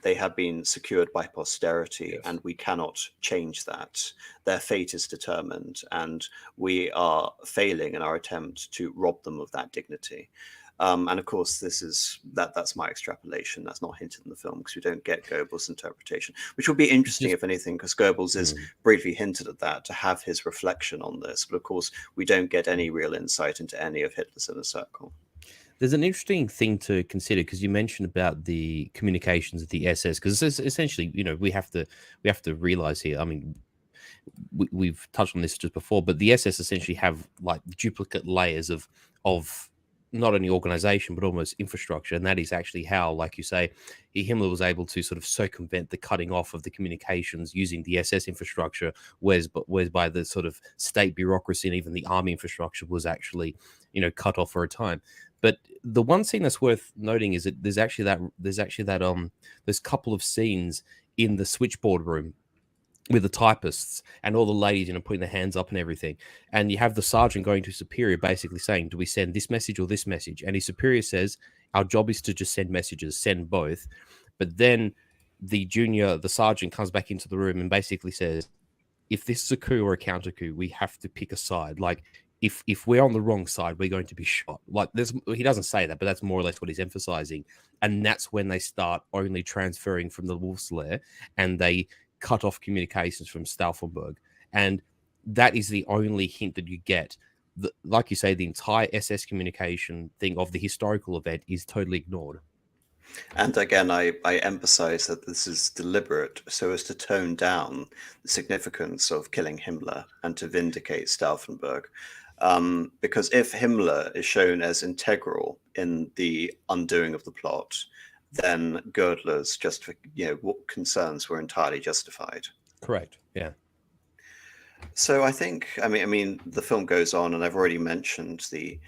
They have been secured by posterity, and we cannot change that. Their fate is determined, and we are failing in our attempt to rob them of that dignity. And of course, that's my extrapolation. That's not hinted in the film, because we don't get Goebbels' interpretation, which will be interesting, if anything, because Goebbels is briefly hinted at that, to have his reflection on this. But of course, we don't get any real insight into any of Hitler's inner circle. There's an interesting thing to consider, because you mentioned about the communications of the SS, because essentially, we have to realize here. I mean, we've touched on this just before, but the SS essentially have like duplicate layers of not only organization, but almost infrastructure. And that is actually how, like you say, Himmler was able to sort of circumvent the cutting off of the communications using the SS infrastructure, whereas by the sort of state bureaucracy and even the army infrastructure was actually, cut off for a time. But the one scene that's worth noting is that there's a couple of scenes in the switchboard room with the typists and all the ladies, putting their hands up and everything. And you have the sergeant going to his superior, basically saying, do we send this message or this message? And his superior says, our job is to just send messages, send both. But then the sergeant comes back into the room and basically says, if this is a coup or a counter coup, we have to pick a side. Like, if we're on the wrong side, we're going to be shot. Like he doesn't say that, but that's more or less what he's emphasizing. And that's when they start only transferring from the Wolf's Lair, and they cut off communications from Stauffenberg. And that is the only hint that you get. Like you say, the entire SS communication thing of the historical event is totally ignored. And again, I emphasize that this is deliberate so as to tone down the significance of killing Himmler and to vindicate Stauffenberg. Because if Himmler is shown as integral in the undoing of the plot, then Girdler's concerns were entirely justified. Correct. Yeah. So I think, I mean, the film goes on, and I've already mentioned the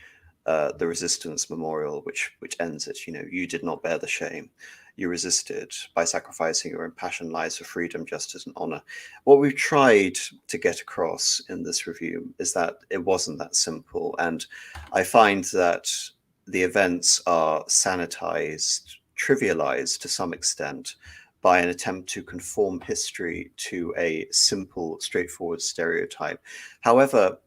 Resistance Memorial, which ends it. You did not bear the shame. You resisted by sacrificing your impassioned lives for freedom, justice, and honor. What we've tried to get across in this review is that it wasn't that simple, and I find that the events are sanitized, trivialized to some extent by an attempt to conform history to a simple, straightforward stereotype. However,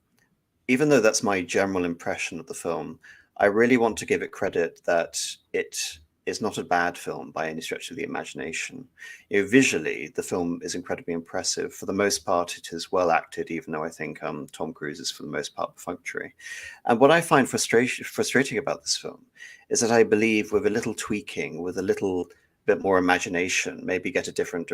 even though that's my general impression of the film, I really want to give it credit that it is not a bad film by any stretch of the imagination. Visually, the film is incredibly impressive. For the most part, it is well acted, even though I think Tom Cruise is for the most part perfunctory. And what I find frustrating about this film is that I believe with a little tweaking, with a little bit more imagination, maybe get a different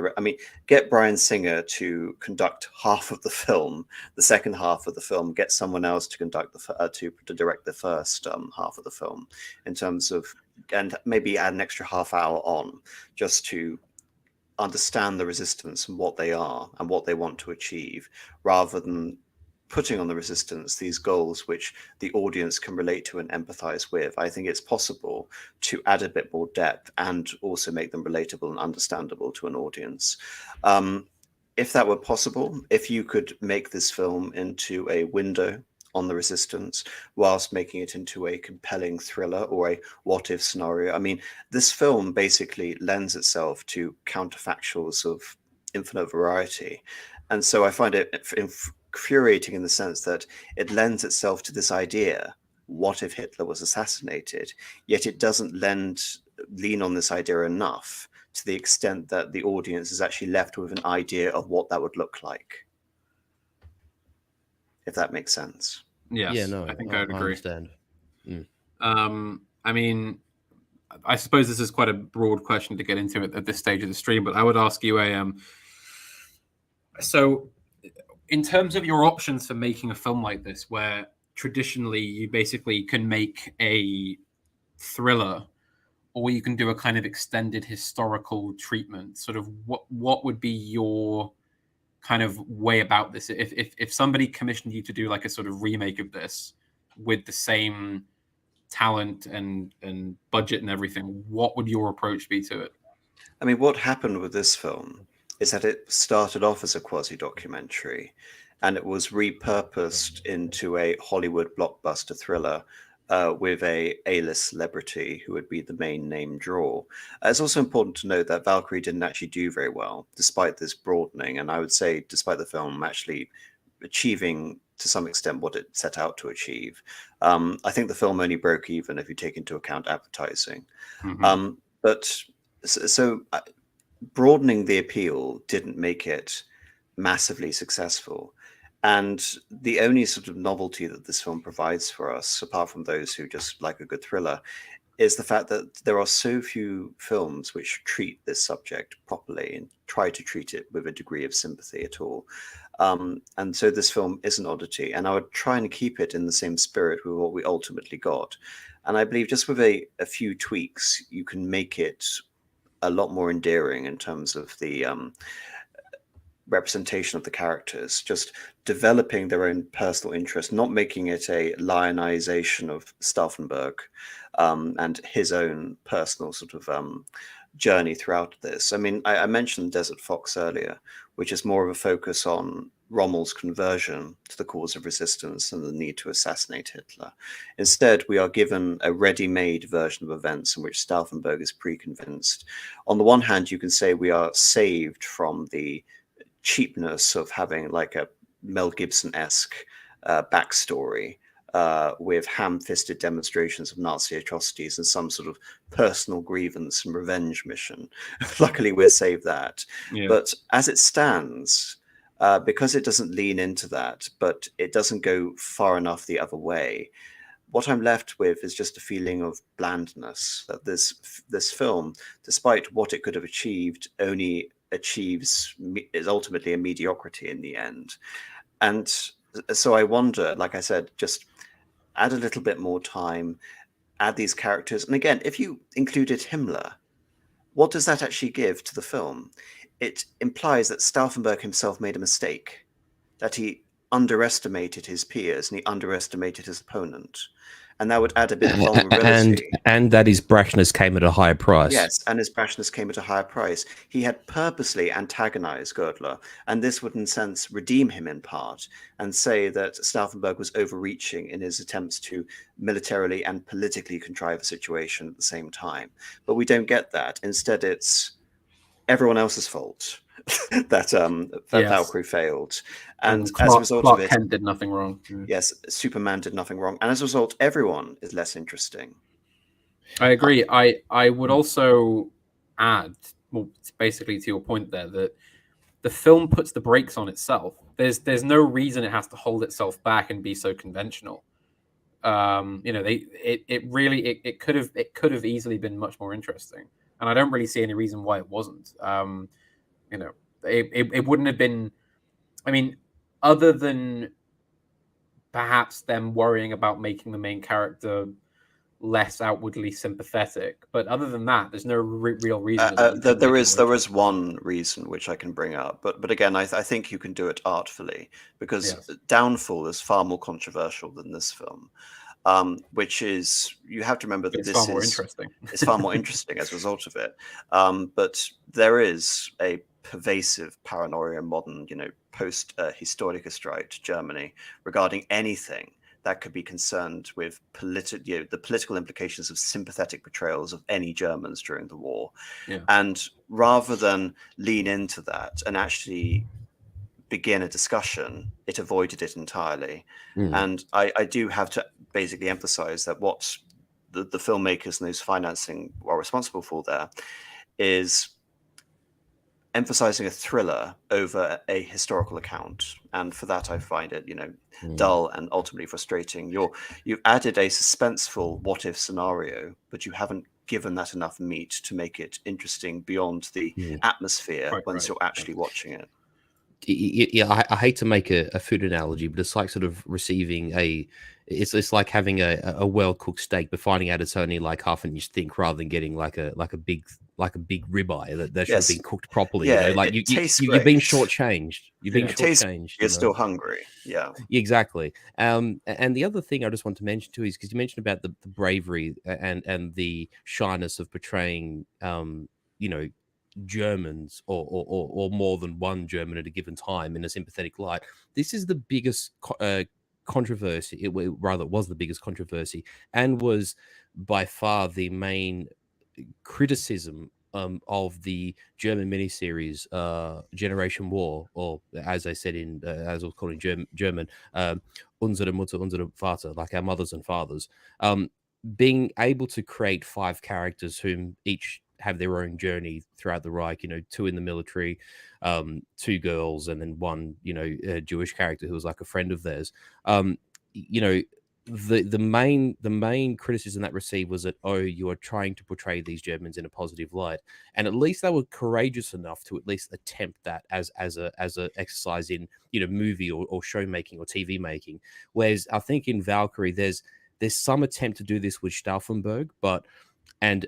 get Bryan Singer to conduct half of the film, the second half of the film, get someone else to conduct to direct the first half of the film, in terms of, and maybe add an extra half hour on just to understand the resistance and what they are and what they want to achieve, rather than putting on the resistance these goals which the audience can relate to and empathize with. I think it's possible to add a bit more depth and also make them relatable and understandable to an audience. If that were possible, if you could make this film into a window on the resistance whilst making it into a compelling thriller or a what if scenario, this film basically lends itself to counterfactuals of infinite variety. And so I find it infuriating in the sense that it lends itself to this idea, what if Hitler was assassinated? Yet it doesn't lean on this idea enough to the extent that the audience is actually left with an idea of what that would look like. If that makes sense. Yes, yeah, no, I think I would agree. Understand. I suppose this is quite a broad question to get into at this stage of the stream, but I would ask you so in terms of your options for making a film like this, where traditionally you basically can make a thriller or you can do a kind of extended historical treatment, sort of what would be your kind of way about this? If somebody commissioned you to do like a sort of remake of this with the same talent and budget and everything, what would your approach be to it? What happened with this film is that it started off as a quasi-documentary, and it was repurposed into a Hollywood blockbuster thriller with a A-list celebrity who would be the main name draw. It's also important to note that Valkyrie didn't actually do very well, despite this broadening, and I would say despite the film actually achieving to some extent what it set out to achieve. I think the film only broke even if you take into account advertising. Mm-hmm. So broadening the appeal didn't make it massively successful. And the only sort of novelty that this film provides for us, apart from those who just like a good thriller, is the fact that there are so few films which treat this subject properly and try to treat it with a degree of sympathy at all. And so this film is an oddity, and I would try and keep it in the same spirit with what we ultimately got. And I believe just with a few tweaks, you can make it a lot more endearing in terms of the representation of the characters, just developing their own personal interest, not making it a lionization of Stauffenberg and his own personal sort of journey throughout this. I mentioned Desert Fox earlier, which is more of a focus on Rommel's conversion to the cause of resistance and the need to assassinate Hitler. Instead, we are given a ready-made version of events in which Stauffenberg is pre-convinced. On the one hand, you can say we are saved from the cheapness of having like a Mel Gibson-esque backstory with ham-fisted demonstrations of Nazi atrocities and some sort of personal grievance and revenge mission. Luckily, we're saved that. Yeah. But as it stands, because it doesn't lean into that, but it doesn't go far enough the other way, what I'm left with is just a feeling of blandness, that this film, despite what it could have achieved, only is ultimately a mediocrity in the end. And so I wonder, like I said, just add a little bit more time, add these characters. And again, if you included Himmler, what does that actually give to the film? It implies that Stauffenberg himself made a mistake, that he underestimated his peers and he underestimated his opponent. And that would add a bit of vulnerability. And that his brashness came at a higher price. Yes, and his brashness came at a higher price. He had purposely antagonized Girdler, and this would, in a sense, redeem him in part and say that Stauffenberg was overreaching in his attempts to militarily and politically contrive a situation at the same time. But we don't get that. Instead, it's everyone else's fault that Valkyrie failed. And as a result of it, Kent did nothing wrong. Yes, Superman did nothing wrong. And as a result, everyone is less interesting. I agree. I would also add, well, basically to your point there, that the film puts the brakes on itself. There's no reason it has to hold itself back and be so conventional. It could have easily been much more interesting, and I don't really see any reason why it wasn't. It wouldn't have been. I mean, other than perhaps them worrying about making the main character less outwardly sympathetic, but other than that, there's no real reason. There is one reason which I can bring up, but again, I think you can do it artfully, because Downfall is far more controversial than this film, which is, you have to remember that it's far more interesting. It's far more interesting as a result of it. But there is a pervasive paranoia in modern, post Historikerstreit Germany regarding anything that could be concerned with the political implications of sympathetic portrayals of any Germans during the war. Yeah. And rather than lean into that and actually begin a discussion, it avoided it entirely. And I do have to basically emphasize that what the filmmakers and those financing are responsible for there is emphasizing a thriller over a historical account, and for that I find it, dull and ultimately frustrating. You've added a suspenseful what-if scenario, but you haven't given that enough meat to make it interesting beyond the atmosphere once you're actually watching it. Yeah, I hate to make a food analogy, but it's like sort of receiving it's like having a well-cooked steak, but finding out it's only like half an inch thick, rather than getting like a big ribeye that should have been cooked properly. Yeah, you've been shortchanged. You've been shortchanged. You're still hungry. Yeah, exactly. And the other thing I just want to mention too is, because you mentioned about the bravery and the shyness of portraying, Germans or more than one German at a given time in a sympathetic light. This is the biggest controversy. It was the biggest controversy, and was by far the main criticism of the German miniseries Generation War, or as I said as I was calling German, Unsere Mutter, unsere Vater, like our mothers and fathers. Being able to create 5 characters whom each have their own journey throughout the Reich, 2 in the military, 2 girls, and then 1, a Jewish character who was like a friend of theirs. The main criticism that received was that, you are trying to portray these Germans in a positive light, and at least they were courageous enough to at least attempt that as a exercise in movie or show making or TV making. Whereas I think in Valkyrie there's some attempt to do this with Stauffenberg, but and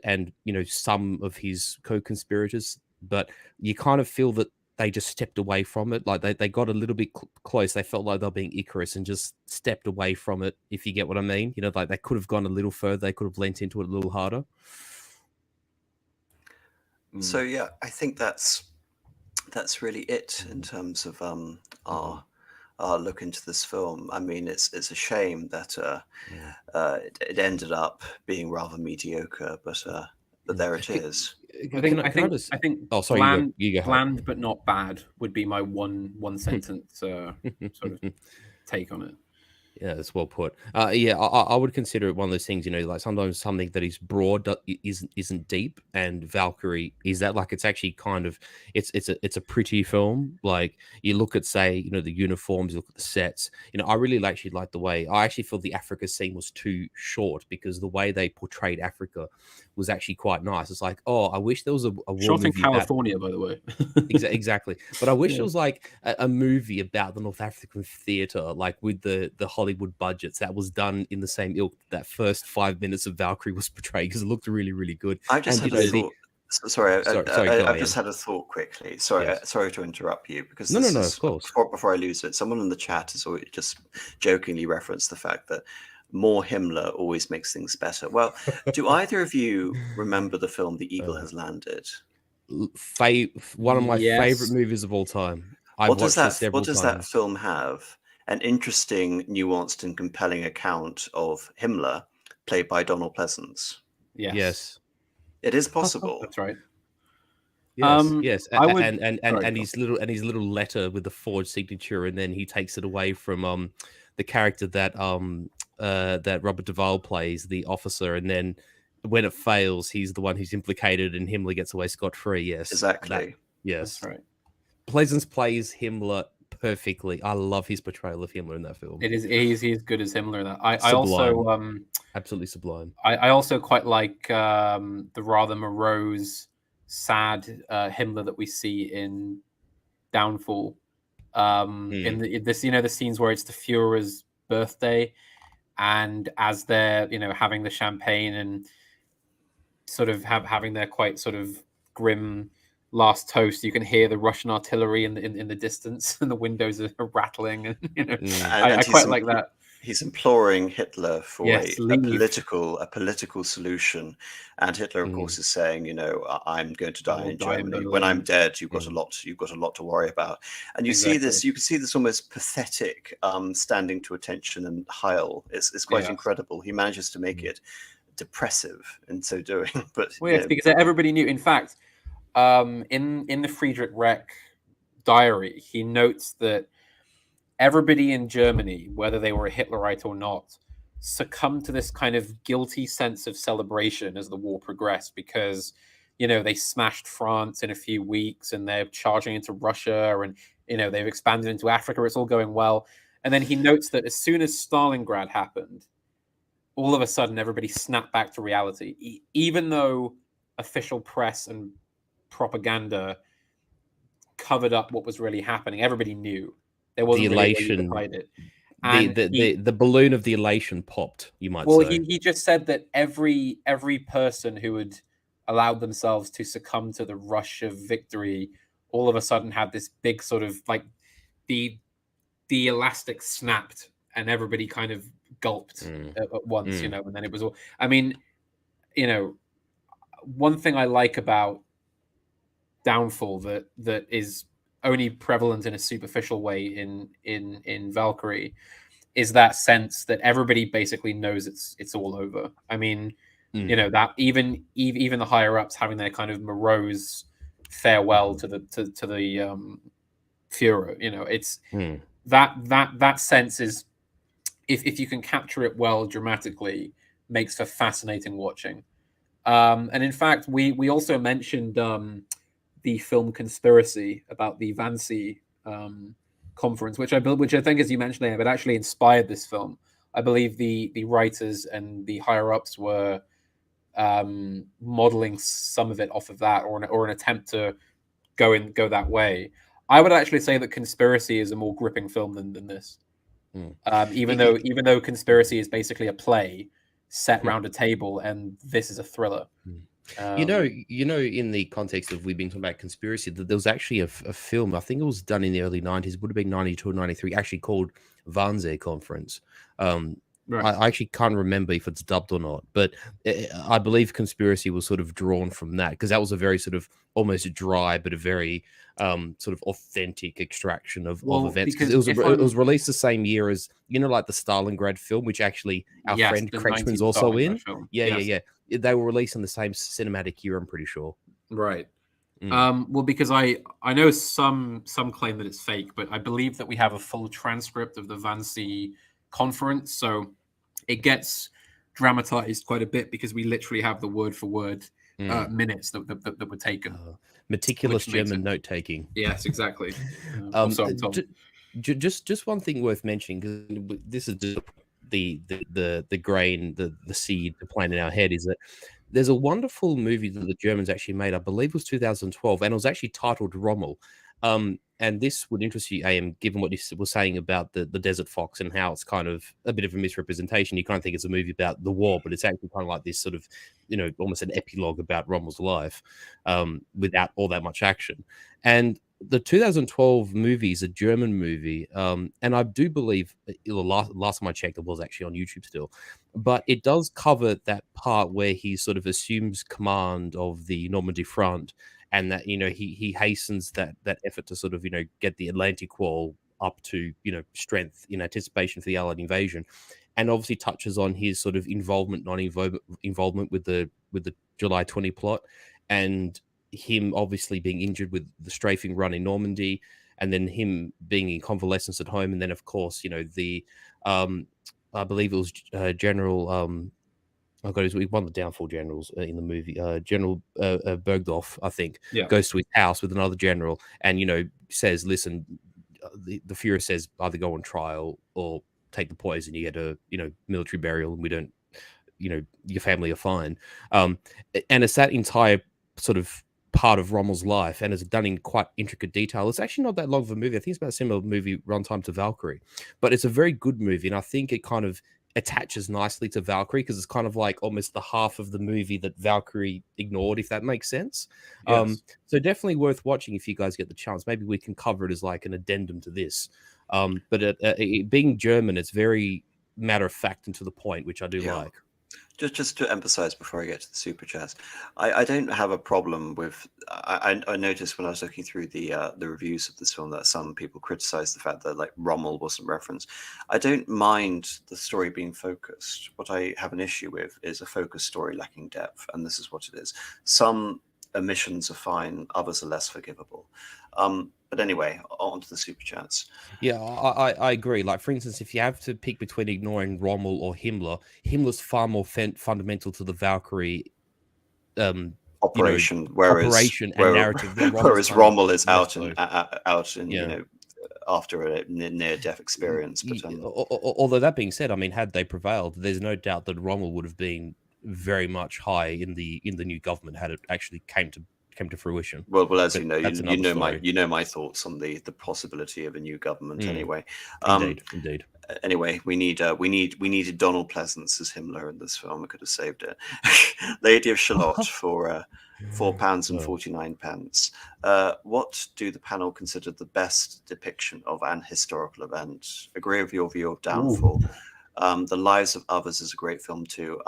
some of his co-conspirators, but you kind of feel that they just stepped away from it. Like they got a little bit close. They felt like they were being Icarus and just stepped away from it, if you get what I mean. Like they could have gone a little further. They could have lent into it a little harder. So yeah, I think that's really it in terms of our look into this film. I mean, it's a shame that it ended up being rather mediocre, but there it is. I think. Oh, sorry. You go. Bland but not bad would be my one sentence sort of take on it. Yeah, that's well put. Yeah, I would consider it one of those things, like sometimes something that is broad isn't deep, and Valkyrie is that. Like, it's actually kind of it's a pretty film. Like, you look at, say, the uniforms, you look at the sets. I really actually like the way, I actually feel the Africa scene was too short, because the way they portrayed Africa was actually quite nice. It's like, oh, I wish there was a war Shot in movie about California, by the way. exactly. But I wish Yeah. it was like a movie about the North African theater, like with the Hollywood budgets, that was done in the same ilk that first 5 minutes of Valkyrie was portrayed, because it looked really, really good. I just And had a thought. Sorry, sorry, go I've just ahead. had a thought quickly. Sorry, Yes. sorry to interrupt you, because No, this no, is of course. before I lose it. Someone in the chat has always just jokingly referenced the fact that more Himmler always makes things better. Well, do either of you remember the film The Eagle Has Landed? One of my favorite Yes. movies of all time. I've watched it several What does times. that film have? An interesting, nuanced, and compelling account of Himmler, played by Donald Pleasance. Yes. It is possible. That's right. Yes, yes, I would, and his little letter with the forged signature, and then he takes it away from the character that that Robert Duvall plays, the officer, and then when it fails, he's the one who's implicated, and Himmler gets away scot-free. Yes, Exactly. yes, that's right. Pleasance plays Himmler perfectly. I love his portrayal of Himmler in that film. It is he's as good as Himmler. That I Sublime. also Absolutely sublime. I also quite like the rather morose, sad Himmler that we see in Downfall. In this, the scenes where it's the Führer's birthday, and as they're having the champagne and sort of having their quite sort of grim last toast, you can hear the Russian artillery in the distance, and the windows are rattling, and I quite like that. He's imploring Hitler for Yes, a political solution, and Hitler, of course, is saying, I'm going to die in Germany. When I'm dead, you've got a lot to worry about. And you can see this almost pathetic standing to attention and Heil. It's quite incredible. He manages to make it depressive in so doing. But yes, because everybody knew. In fact, in the Friedrich Reck diary, he notes that everybody in Germany, whether they were a Hitlerite or not, succumbed to this kind of guilty sense of celebration as the war progressed, because they smashed France in a few weeks, and they're charging into Russia, and they've expanded into Africa. It's all going well. And then he notes that as soon as Stalingrad happened, all of a sudden everybody snapped back to reality, even though official press and propaganda covered up what was really happening. Everybody knew. There wasn't the elation, the balloon of the elation popped, you might say. Well, he just said that every person who had allowed themselves to succumb to the rush of victory all of a sudden had this big sort of like the elastic snapped, and everybody kind of gulped at once, and then it was all. I mean, one thing I like about Downfall that is only prevalent in a superficial way in Valkyrie is that sense that everybody basically knows it's all over. I mean, that even the higher ups having their kind of morose farewell to the Führer. It's that sense is, if you can capture it well dramatically, makes for fascinating watching. And in fact, we also mentioned the film Conspiracy about the Wannsee conference, which I think, as you mentioned, it actually inspired this film. I believe the writers and the higher ups were modeling some of it off of that, or an attempt to go that way. I would actually say that Conspiracy is a more gripping film than this. Even though Conspiracy is basically a play set round a table, and this is a thriller. In the context of we've been talking about Conspiracy, that there was actually a film, I think it was done in the early 90s, it would have been 92 or 93, actually called Wannsee Conference. Right. I actually can't remember if it's dubbed or not, but I believe Conspiracy was sort of drawn from that, because that was a very sort of almost dry, but a very sort of authentic extraction of events. Because it was released the same year as, like the Stalingrad film, which actually our friend Kretschmann's also in. Yeah. They were released in the same cinematic year, I'm pretty sure. Right. Well, because I know some claim that it's fake, but I believe that we have a full transcript of the Wannsee conference. So it gets dramatized quite a bit because we literally have the word for word minutes that were taken. Meticulous German note taking. Yes, exactly. Just one thing worth mentioning, because this is the grain, the seed to plant in our head, is that there's a wonderful movie that the Germans actually made, I believe it was 2012, and it was actually titled Rommel. And this would interest you, AM, given what you were saying about the Desert Fox and how it's kind of a bit of a misrepresentation. You kind of think it's a movie about the war, but it's actually kind of like this sort of, almost an epilogue about Rommel's life, without all that much action. And the 2012 movie is a German movie, and I do believe, last time I checked, it was actually on YouTube still, but it does cover that part where he sort of assumes command of the Normandy front, and that he hastens that effort to sort of get the Atlantic Wall up to strength in anticipation for the Allied invasion, and obviously touches on his sort of involvement with the July 20 plot, and him obviously being injured with the strafing run in Normandy, and then him being in convalescence at home, and then of course the I believe it was General one of the downfall generals in the movie, General Bergdorf, I think, goes to his house with another general and says, listen, the Fuhrer says either go on trial or take the poison, you get a military burial, and we don't, your family are fine. And it's that entire sort of part of Rommel's life, and it's done in quite intricate detail. It's actually not that long of a movie. I think it's about a similar movie runtime to Valkyrie, but it's a very good movie, and I think it kind of attaches nicely to Valkyrie because it's kind of like almost the half of the movie that Valkyrie ignored, if that makes sense. Yes. So definitely worth watching if you guys get the chance. Maybe we can cover it as like an addendum to this. But it being German, it's very matter of fact and to the point, which I do like. Just to emphasize before I get to the super chat, I don't have a problem with. I noticed when I was looking through the reviews of this film that some people criticized the fact that like Rommel wasn't referenced. I don't mind the story being focused. What I have an issue with is a focused story lacking depth, and this is what it is. Some omissions are fine, others are less forgivable. But anyway, on to the super chats. Yeah, I agree. Like, for instance, if you have to pick between ignoring Rommel or Himmler, Himmler's far more fundamental to the Valkyrie operation, whereas narrative. Whereas Rommel is out in after a near-death experience. But although that being said, I mean, had they prevailed, there's no doubt that Rommel would have been very much high in the new government had it actually came to fruition. Well, as you know my thoughts on the possibility of a new government. Anyway, indeed. Anyway, we needed Donald Pleasance as Himmler in this film. We could have saved it. Lady of Shalott for £4.49. What do the panel consider the best depiction of an historical event? Agree with your view of Downfall. The Lives of Others is a great film too.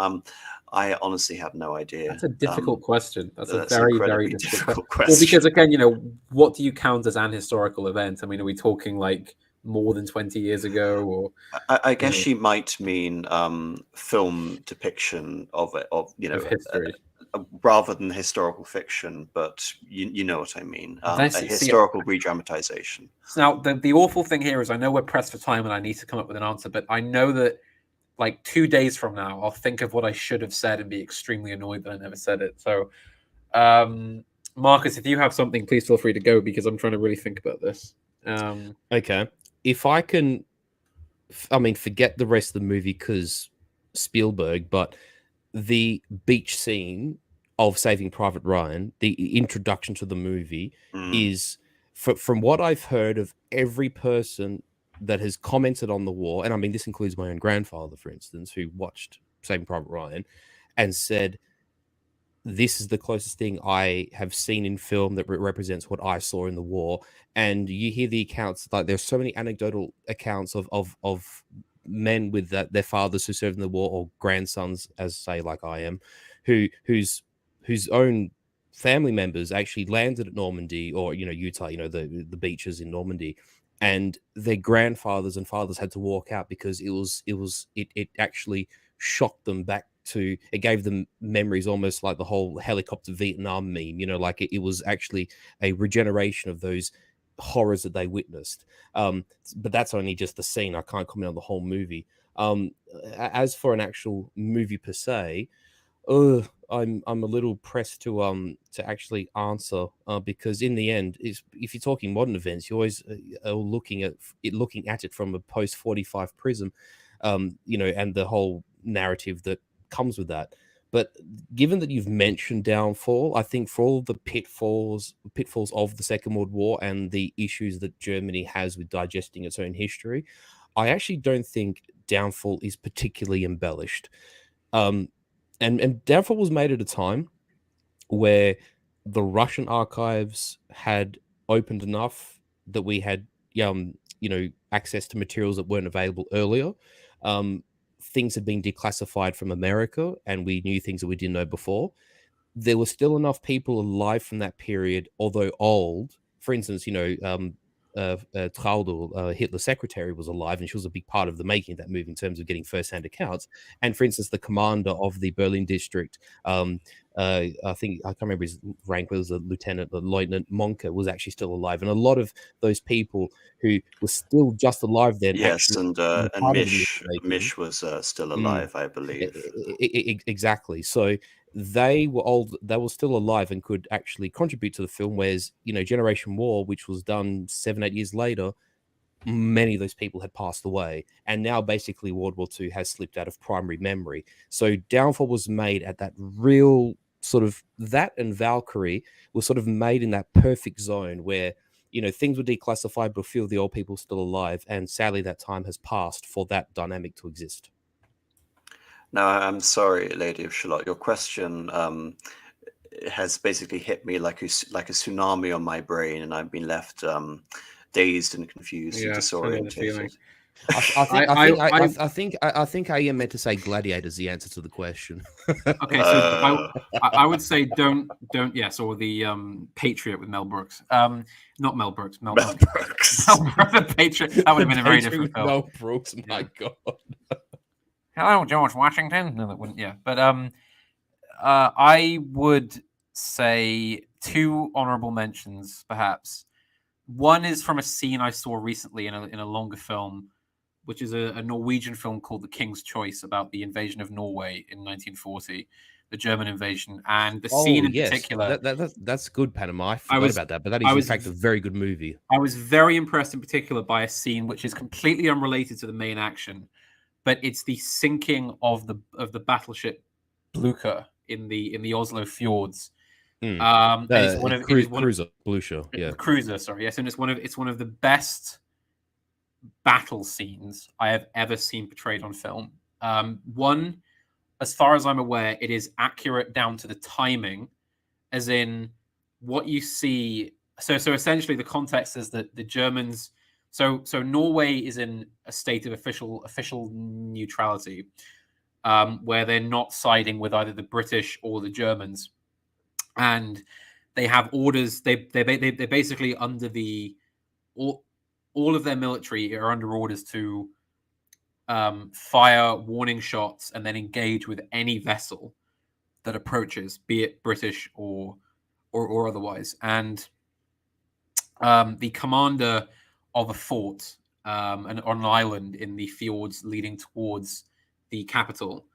I honestly have no idea. That's a difficult question. That's a very, very difficult question. Well, because again, what do you count as an historical event? I mean, are we talking like more than 20 years ago, or I guess she might mean film depiction of history, rather than historical fiction. But you know what I mean. A historical redramatization. Now, the awful thing here is I know we're pressed for time and I need to come up with an answer, but I know that like 2 days from now, I'll think of what I should have said and be extremely annoyed that I never said it. So, Marcus, if you have something, please feel free to go because I'm trying to really think about this. Okay. If I can, forget the rest of the movie because Spielberg, but the beach scene of Saving Private Ryan, the introduction to the movie is, from what I've heard of every person that has commented on the war, and I mean, this includes my own grandfather, for instance, who watched Saving Private Ryan and said, this is the closest thing I have seen in film that represents what I saw in the war. And you hear the accounts, like there's so many anecdotal accounts of men with their fathers who served in the war, or grandsons, as say, like I am, whose own family members actually landed at Normandy or, Utah, the beaches in Normandy, and their grandfathers and fathers had to walk out because it actually shocked them back to, it gave them memories almost like the whole helicopter Vietnam meme, like it was actually a regeneration of those horrors that they witnessed. But that's only just the scene. I can't comment on the whole movie. As for an actual movie per se, I'm a little pressed to actually answer because in the end, if you're talking modern events, you always are looking at it from a post 45 prism, you know, and the whole narrative that comes with that. But given that you've mentioned downfall, I think for all the pitfalls of the Second World War and the issues that Germany has with digesting its own history, I actually don't think downfall is particularly embellished. And downfall was made at a time where the Russian archives had opened enough that we had, you know, access to materials that weren't available earlier. Things had been declassified from America, and we knew things that we didn't know before. There were still enough people alive from that period, although old. For instance, you know, Traudl, Hitler's secretary, was alive, and she was a big part of the making of that move in terms of getting first-hand accounts. And for instance, the commander of the Berlin district, I think, I can't remember his rank, was a lieutenant, the Lieutenant Monke, was actually still alive. And a lot of those people who were still just alive then, Yes, actually, and Mish was still alive, I believe. Exactly. So they were old, they were still alive and could actually contribute to the film, whereas, you know, Generation War, which was done 7-8 years later, many of those people had passed away, and now basically World War II has slipped out of primary memory. So downfall was made at that real sort of, that and Valkyrie was sort of made in that perfect zone where, you know, things were declassified but a few of the old people still alive, and sadly that time has passed for that dynamic to exist. Now, I'm sorry, Lady of Shalott, your question has basically hit me like a tsunami on my brain, and I've been left dazed and confused and disorientated. I think I am meant to say Gladiator is the answer to the question. Okay, so I would say don't yes, or the Patriot with Mel Brooks. Not Mel Brooks. Mel Brooks. Mel Brooks, the Patriot. That would have been a very different film. Mel Brooks, my God. Hello, George Washington. No, that wouldn't. Yeah, but I would say two honorable mentions, perhaps. One is from a scene I saw recently in a longer film, which is a Norwegian film called The King's Choice, about the invasion of Norway in 1940, the German invasion. And the scene in particular... That's good, Panama. I forgot about that, but that is, in fact, a very good movie. I was very impressed in particular by a scene which is completely unrelated to the main action, but it's the sinking of the battleship Blucher in the Oslo fjords. Cruiser, Blucher, yeah, Cruiser. Sorry, yes, and it's one of the best battle scenes I have ever seen portrayed on film. One, as far as I'm aware, it is accurate down to the timing, as in what you see. So essentially, the context is that the Germans. So Norway is in a state of official neutrality, where they're not siding with either the British or the Germans, and they have orders. They're basically under all of their military are under orders to fire warning shots and then engage with any vessel that approaches, be it British or otherwise. And the commander of a fort on an island in the fjords leading towards the capital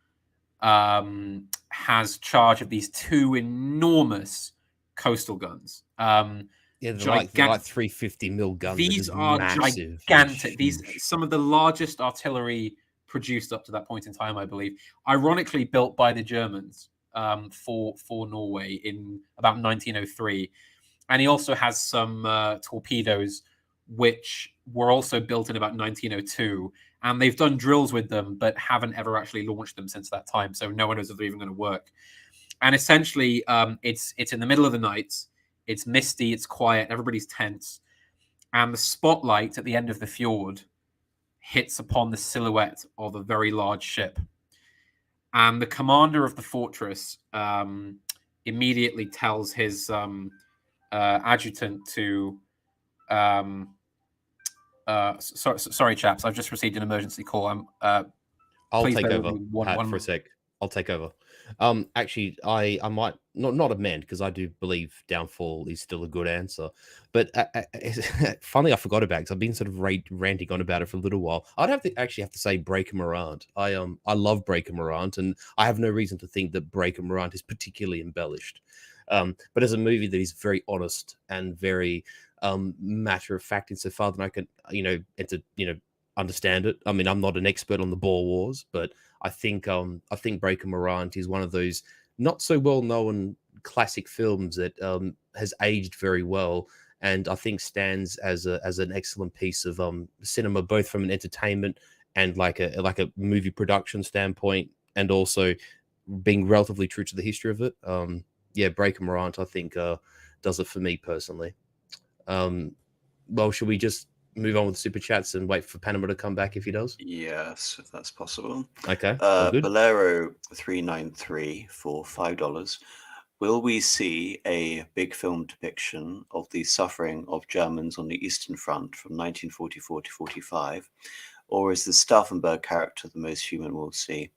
has charge of these two enormous coastal guns. They're like 350 mil guns. These are massive, gigantic. These some of the largest artillery produced up to that point in time, I believe. Ironically, built by the Germans for Norway in about 1903, and he also has some torpedoes which were also built in about 1902, and they've done drills with them, but haven't ever actually launched them since that time. So no one knows if they're even going to work. And essentially, it's in the middle of the night. It's misty, it's quiet, everybody's tense. And the spotlight at the end of the fjord hits upon the silhouette of a very large ship. And the commander of the fortress immediately tells his adjutant to... sorry, chaps, I've just received an emergency call. I'll take over for a sec. I'll take over. Actually, I might not amend because I do believe downfall is still a good answer. But finally, I forgot about it because I've been sort of ranting on about it for a little while. I'd have to say Breaker Morant. I love Breaker Morant, and I have no reason to think that Breaker Morant is particularly embellished. But as a movie that is very honest and very matter of fact insofar that I can understand it. I mean, I'm not an expert on the Boer Wars, but I think Breaker Morant is one of those not so well known classic films that has aged very well, and I think stands as an excellent piece of cinema, both from an entertainment and like a movie production standpoint, and also being relatively true to the history of it. Breaker Morant, I think, does it for me personally. Well, should we just move on with super chats and wait for Panama to come back if he does? Yes, if that's possible. Okay. Bolero 393 for $5. Will we see a big film depiction of the suffering of Germans on the Eastern Front from 1944 to 45? Or is the Stauffenberg character the most human we'll see?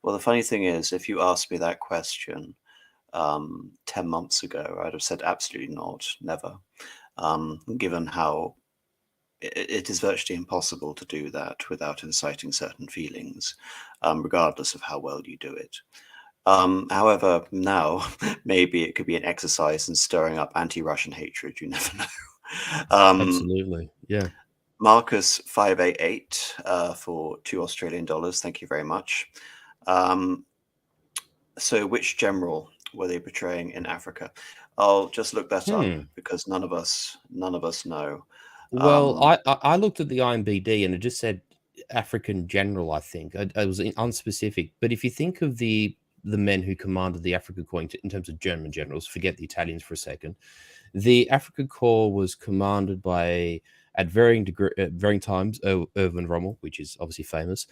Well, the funny thing is, if you asked me that question 10 months ago, I'd have said absolutely not, never. Given how it is virtually impossible to do that without inciting certain feelings, regardless of how well you do it. However, now maybe it could be an exercise in stirring up anti-Russian hatred. You never know. Absolutely, yeah. Marcus 588 for $2 Australian. Thank you very much. So, which general were they portraying in Africa? I'll just look that up because none of us know. Well, I looked at the IMBD and it just said African general. I think it was unspecific. But if you think of the men who commanded the Afrika Korps in terms of German generals, forget the Italians for a second. The Afrika Korps was commanded by, at varying times, Erwin Rommel, which is obviously famous,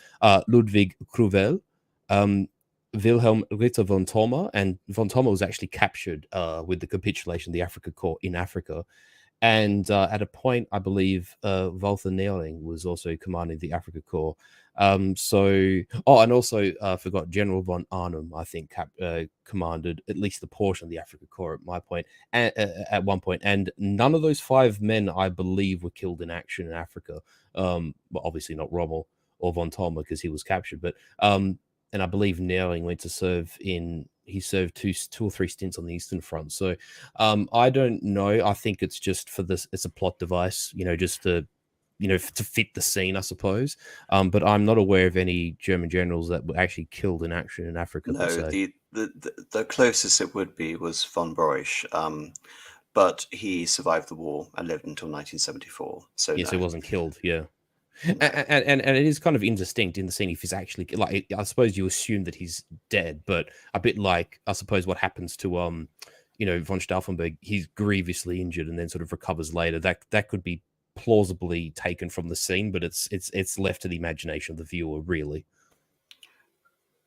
Ludwig Cruvel, Wilhelm Ritter von Thoma, and von Thoma was actually captured with the capitulation of the Afrika Korps in Africa. And at a point, I believe Walther Nehrling was also commanding the Afrika Korps. And also I forgot General von Arnim, I think, commanded at least a portion of the Afrika Korps at one point. And none of those 5 men, I believe, were killed in action in Africa. Well, obviously not Rommel or von Thoma because he was captured, but and I believe Nehrling went to serve he served two or three stints on the Eastern Front. So I don't know. I think it's just for this, it's a plot device, just to fit the scene, I suppose. But I'm not aware of any German generals that were actually killed in action in Africa. No, the closest it would be was von Broich, but he survived the war and lived until 1974. So yes, he wasn't killed. Yeah. And it is kind of indistinct in the scene if he's actually, like, I suppose you assume that he's dead, but a bit like, I suppose, what happens to von Stauffenberg. He's grievously injured and then sort of recovers later. That could be plausibly taken from the scene, but it's left to the imagination of the viewer, really.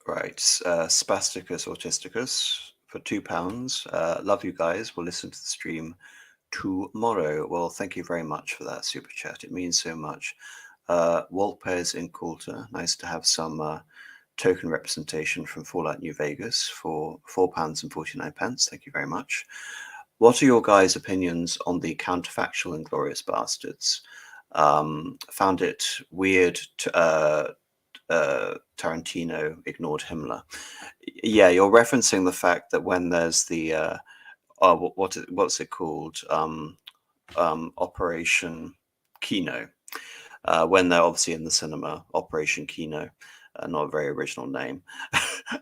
Right. Spasticus Autisticus for £2. Love you guys. We'll listen to the stream tomorrow. Well, thank you very much for that super chat. It means so much. Walpez in Coulter, nice to have some token representation from Fallout New Vegas for £4.49. Thank you very much. What are your guys' opinions on the counterfactual Inglourious Bastards? Found it weird Tarantino ignored Himmler. Yeah, you're referencing the fact that when there's the what's it called? Operation Kino. When they're obviously in the cinema, Operation Kino, not a very original name,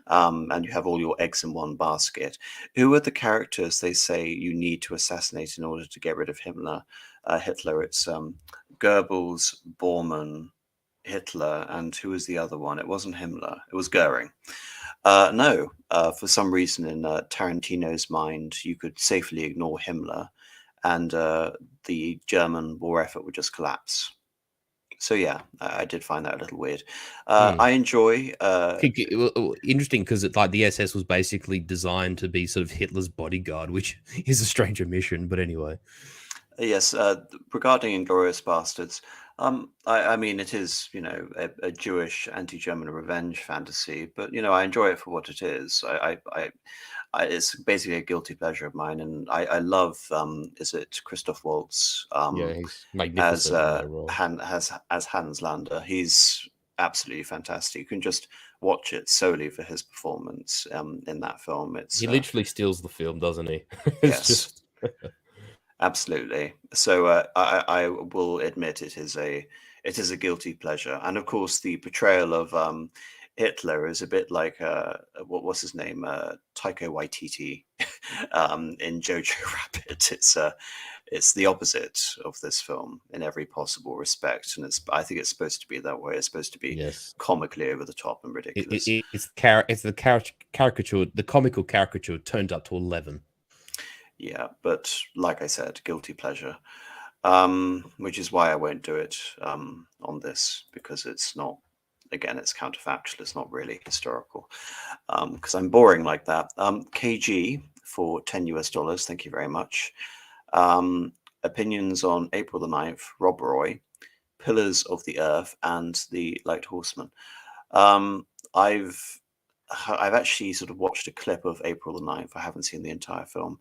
and you have all your eggs in one basket. Who are the characters they say you need to assassinate in order to get rid of Hitler? It's Goebbels, Bormann, Hitler, and who was the other one? It wasn't Himmler. It was Goering. No, for some reason in Tarantino's mind, you could safely ignore Himmler, and the German war effort would just collapse. So yeah, I did find that a little weird. I enjoy. Interesting because like the SS was basically designed to be sort of Hitler's bodyguard, which is a strange omission. But anyway, yes. Regarding Inglourious Bastards, I mean, it is, a Jewish anti-German revenge fantasy, but I enjoy it for what it is. It's basically a guilty pleasure of mine, and I love. Is it Christoph Waltz? Yeah, he's As magnificent in that role. as Hans Lander. He's absolutely fantastic. You can just watch it solely for his performance in that film. It's He literally steals the film, doesn't he? yes, just absolutely. So I will admit it is a guilty pleasure, and of course the portrayal of Hitler is a bit like what was his name, Taika Waititi in Jojo Rabbit. It's the opposite of this film in every possible respect, and I think it's supposed to be that way. It's supposed to be yes. comically over the top and ridiculous. It's the caricature, the comical caricature turned up to 11. Yeah, but like I said, guilty pleasure, which is why I won't do it on this, because it's not. Again, it's counterfactual. It's not really historical, because I'm boring like that. KG for $10. Thank you very much. Opinions on April the 9th, Rob Roy, Pillars of the Earth, and The Light Horseman. I've actually sort of watched a clip of April the 9th. I haven't seen the entire film.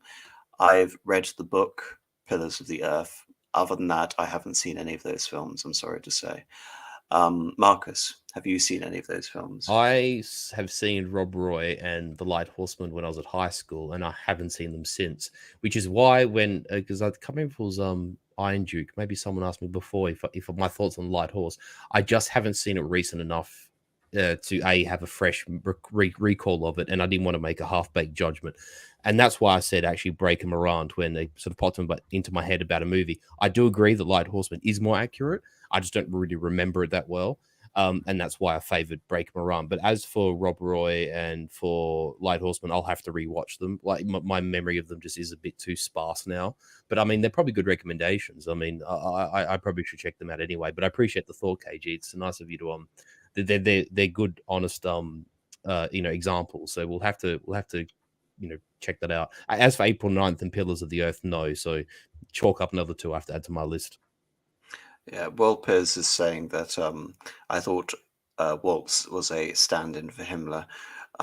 I've read the book Pillars of the Earth. Other than that, I haven't seen any of those films, I'm sorry to say. Marcus, have you seen any of those films? I have seen Rob Roy and The Light Horseman when I was at high school, and I haven't seen them since. Which is why because I can't remember if it was Iron Duke. Maybe someone asked me before if my thoughts on Light Horse. I just haven't seen it recent enough to have a fresh recall of it, and I didn't want to make a half-baked judgment. And that's why I said actually break them around when they sort of popped into my head about a movie. I do agree that Light Horseman is more accurate. I just don't really remember it that well. And that's why I favored Break 'em Around. But as for Rob Roy and for Light Horseman, I'll have to rewatch them. Like my memory of them just is a bit too sparse now. But I mean, they're probably good recommendations. I mean, I probably should check them out anyway. But I appreciate the thought, KG. It's nice of you to they're good, honest examples. So we'll have to check that out. As for April 9th and Pillars of the Earth, no. So chalk up another two I have to add to my list. Yeah, Piers is saying that I thought Waltz was a stand-in for Himmler.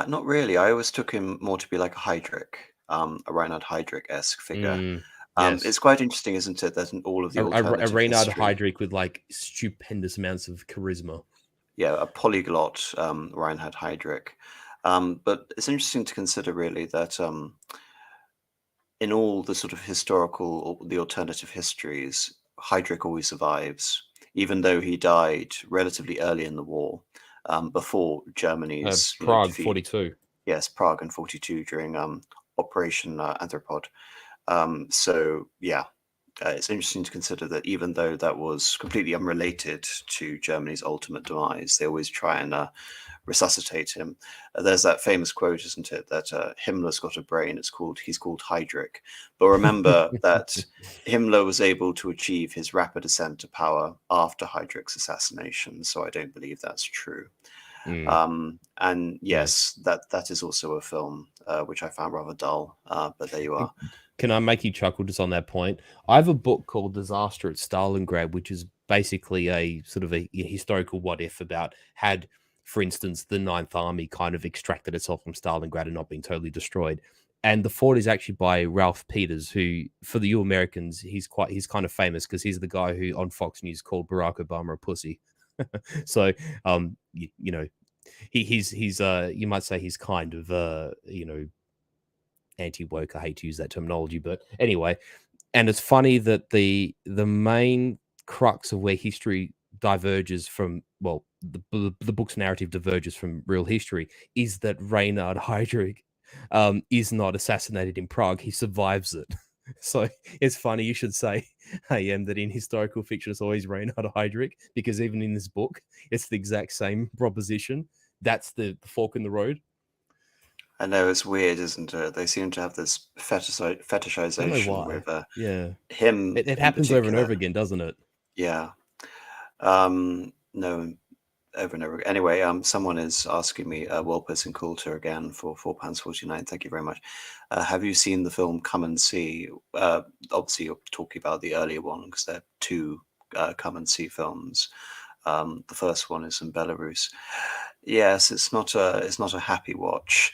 Not really. I always took him more to be like a Heydrich, a Reinhard Heydrich-esque figure. Yes. It's quite interesting, isn't it, that in all of the alternative a Reinhard history, Heydrich with like stupendous amounts of charisma. Yeah, a polyglot Reinhard Heydrich. But it's interesting to consider, really, that in all the sort of historical, the alternative histories, Heydrich always survives, even though he died relatively early in the war, before Germany's Prague defeat. 42. Yes, Prague in 42 during Operation Anthropod. So yeah, it's interesting to consider that even though that was completely unrelated to Germany's ultimate demise, they always try and resuscitate him. There's that famous quote, isn't it, that Himmler's got a brain. He's called Heydrich. But remember that Himmler was able to achieve his rapid ascent to power after Heydrich's assassination. So I don't believe that's true. And yes, that is also a film which I found rather dull. But there you are. Can I make you chuckle just on that point? I have a book called Disaster at Stalingrad, which is basically a sort of a historical what if about had, for instance, the Ninth Army kind of extracted itself from Stalingrad and not been totally destroyed. And the fort is actually by Ralph Peters, who, for the you Americans, he's kind of famous because he's the guy who on Fox News called Barack Obama a pussy. So, he's you might say he's kind of anti-woke. I hate to use that terminology, but anyway. And it's funny that the main crux of where history diverges from, well, the book's narrative diverges from real history is that Reinhard Heydrich is not assassinated in Prague. He survives it. So it's funny you should say, that in historical fiction it's always Reinhard Heydrich, because even in this book, it's the exact same proposition. That's the fork in the road. I know, it's weird, isn't it? They seem to have this fetishization with him. It happens over and over again, doesn't it? Yeah. No, over and over again. Anyway, someone is asking me, Walpus and Coulter again for £4.49. Thank you very much. Have you seen the film Come and See? Obviously, you're talking about the earlier one because they're two come and see films. The first one is in Belarus. Yes, it's not a happy watch.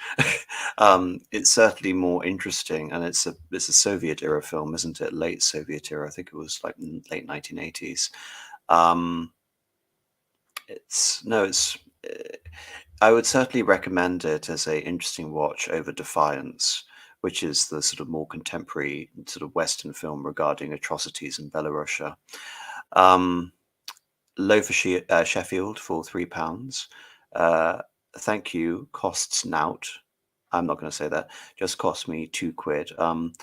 It's certainly more interesting, and it's a Soviet era film, isn't it? Late Soviet era. I think it was like late 1980s. I would certainly recommend it as a interesting watch over Defiance, which is the sort of more contemporary sort of Western film regarding atrocities in Belarusia. Low for Sheffield for £3. Thank you costs nout. I'm not going to say that. Just cost me £2.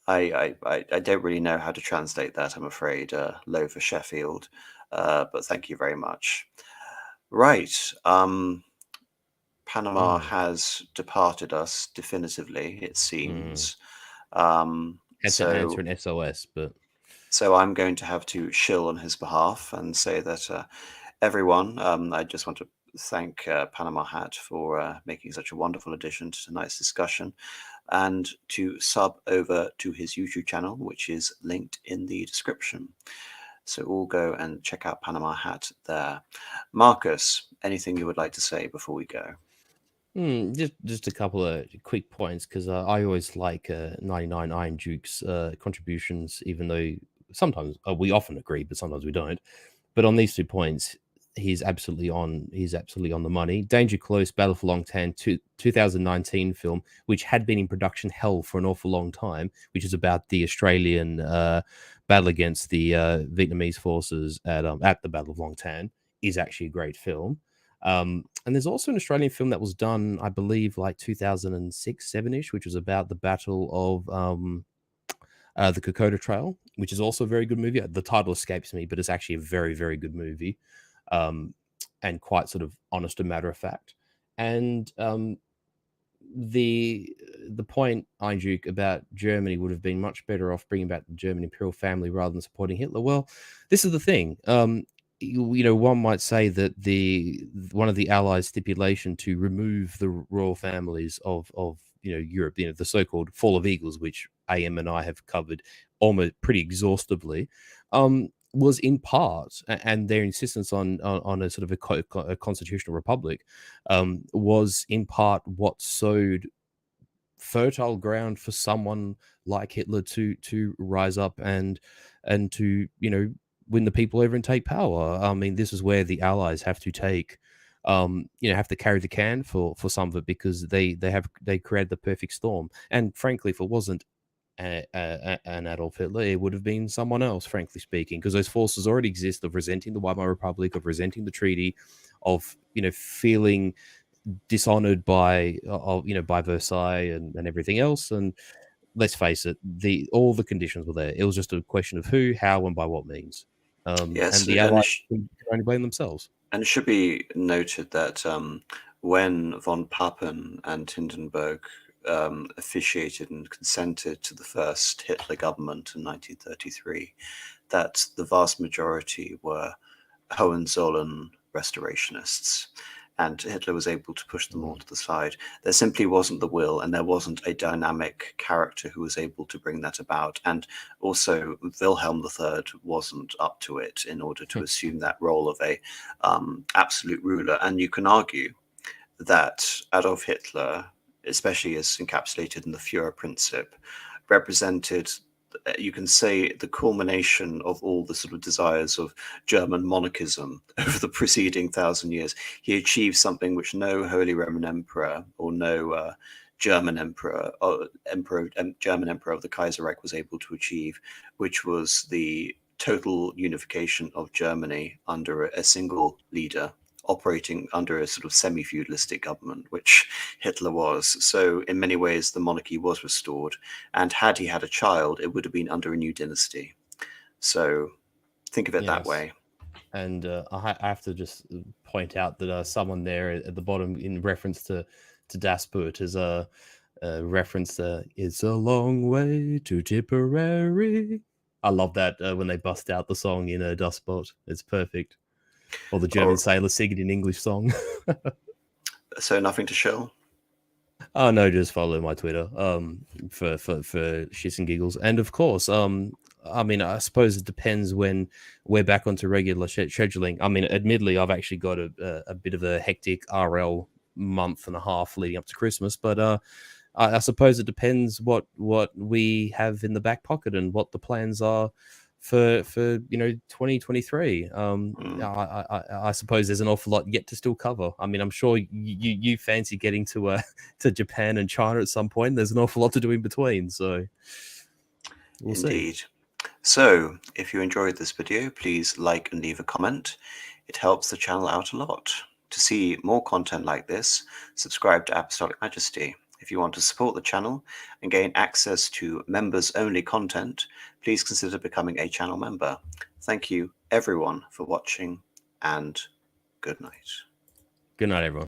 I don't really know how to translate that, I'm afraid. Low for Sheffield, but thank you very much. Right. Panama has departed us definitively, it seems. Had to answer an SOS, but so I'm going to have to shill on his behalf and say that everyone, I just want to thank Panama Hat for making such a wonderful addition to tonight's discussion, and to sub over to his YouTube channel, which is linked in the description. So all go and check out Panama Hat there. Marcus, anything you would like to say before we go? Just a couple of quick points, because I always like 99 Iron Duke's contributions, even though sometimes we often agree, but sometimes we don't. But on these 2 points, he's absolutely on the money. Danger Close, Battle for Long Tan, 2019 film, which had been in production hell for an awful long time, which is about the Australian battle against the Vietnamese forces at the Battle of Long Tan, is actually a great film. And there's also an Australian film that was done, I believe, like 2006, 7-ish, which was about the Battle of the Kokoda Trail, which is also a very good movie. The title escapes me, but it's actually a very, very good movie, and quite sort of honest and matter of fact. And the point, Iron Duke, about Germany would have been much better off bringing back the German imperial family rather than supporting Hitler. Well, this is the thing. One might say that one of the Allies' stipulation to remove the royal families of Europe, the so-called Fall of Eagles, which AM and I have covered almost pretty exhaustively, was in part, and their insistence on a sort of a constitutional republic, was in part what sowed fertile ground for someone like Hitler to rise up and to win the people over and take power. I mean, this is where the Allies have to take, have to carry the can for some of it, because they created the perfect storm. And frankly, if it wasn't an Adolf Hitler, it would have been someone else, frankly speaking, because those forces already exist of resenting the Weimar Republic, of resenting the treaty, of feeling dishonored by Versailles and everything else. And let's face it, all the conditions were there. It was just a question of who, how, and by what means. Yes, and the Allies can only blame themselves. And it should be noted that when von Papen and Hindenburg officiated and consented to the first Hitler government in 1933, that the vast majority were Hohenzollern restorationists, and Hitler was able to push them all to the side. There simply wasn't the will, and there wasn't a dynamic character who was able to bring that about. And also, Wilhelm III wasn't up to it in order to assume that role of a absolute ruler. And you can argue that Adolf Hitler, especially as encapsulated in the Führerprinzip, represented, you can say, the culmination of all the sort of desires of German monarchism over the preceding 1,000 years. He achieved something which no Holy Roman Emperor or no German Emperor of the Kaiserreich was able to achieve, which was the total unification of Germany under a single leader, operating under a sort of semi-feudalistic government, which Hitler was. So in many ways, the monarchy was restored. And had he had a child, it would have been under a new dynasty. So think of it that way. And I have to just point out that someone there at the bottom, in reference to Das Boot, is a reference to "It's a long way to Tipperary." I love that when they bust out the song in a Das Boot. It's perfect. Or the German sailor singing an English song. So nothing to show? Oh no, just follow my Twitter for shits and giggles. And of course, I mean, I suppose it depends when we're back onto regular scheduling. I mean, admittedly, I've actually got a bit of a hectic RL month and a half leading up to Christmas, but I suppose it depends what we have in the back pocket and what the plans are for 2023. I suppose there's an awful lot yet to still cover. I mean, I'm sure you fancy getting to Japan and China at some point. There's an awful lot to do in between, so we'll Indeed. see. So, if you enjoyed this video, please like and leave a comment. It helps the channel out a lot. To see more content like this, subscribe to Apostolic Majesty. If you want to support the channel and gain access to members-only content, please consider becoming a channel member. Thank you, everyone, for watching, and good night. Good night, everyone.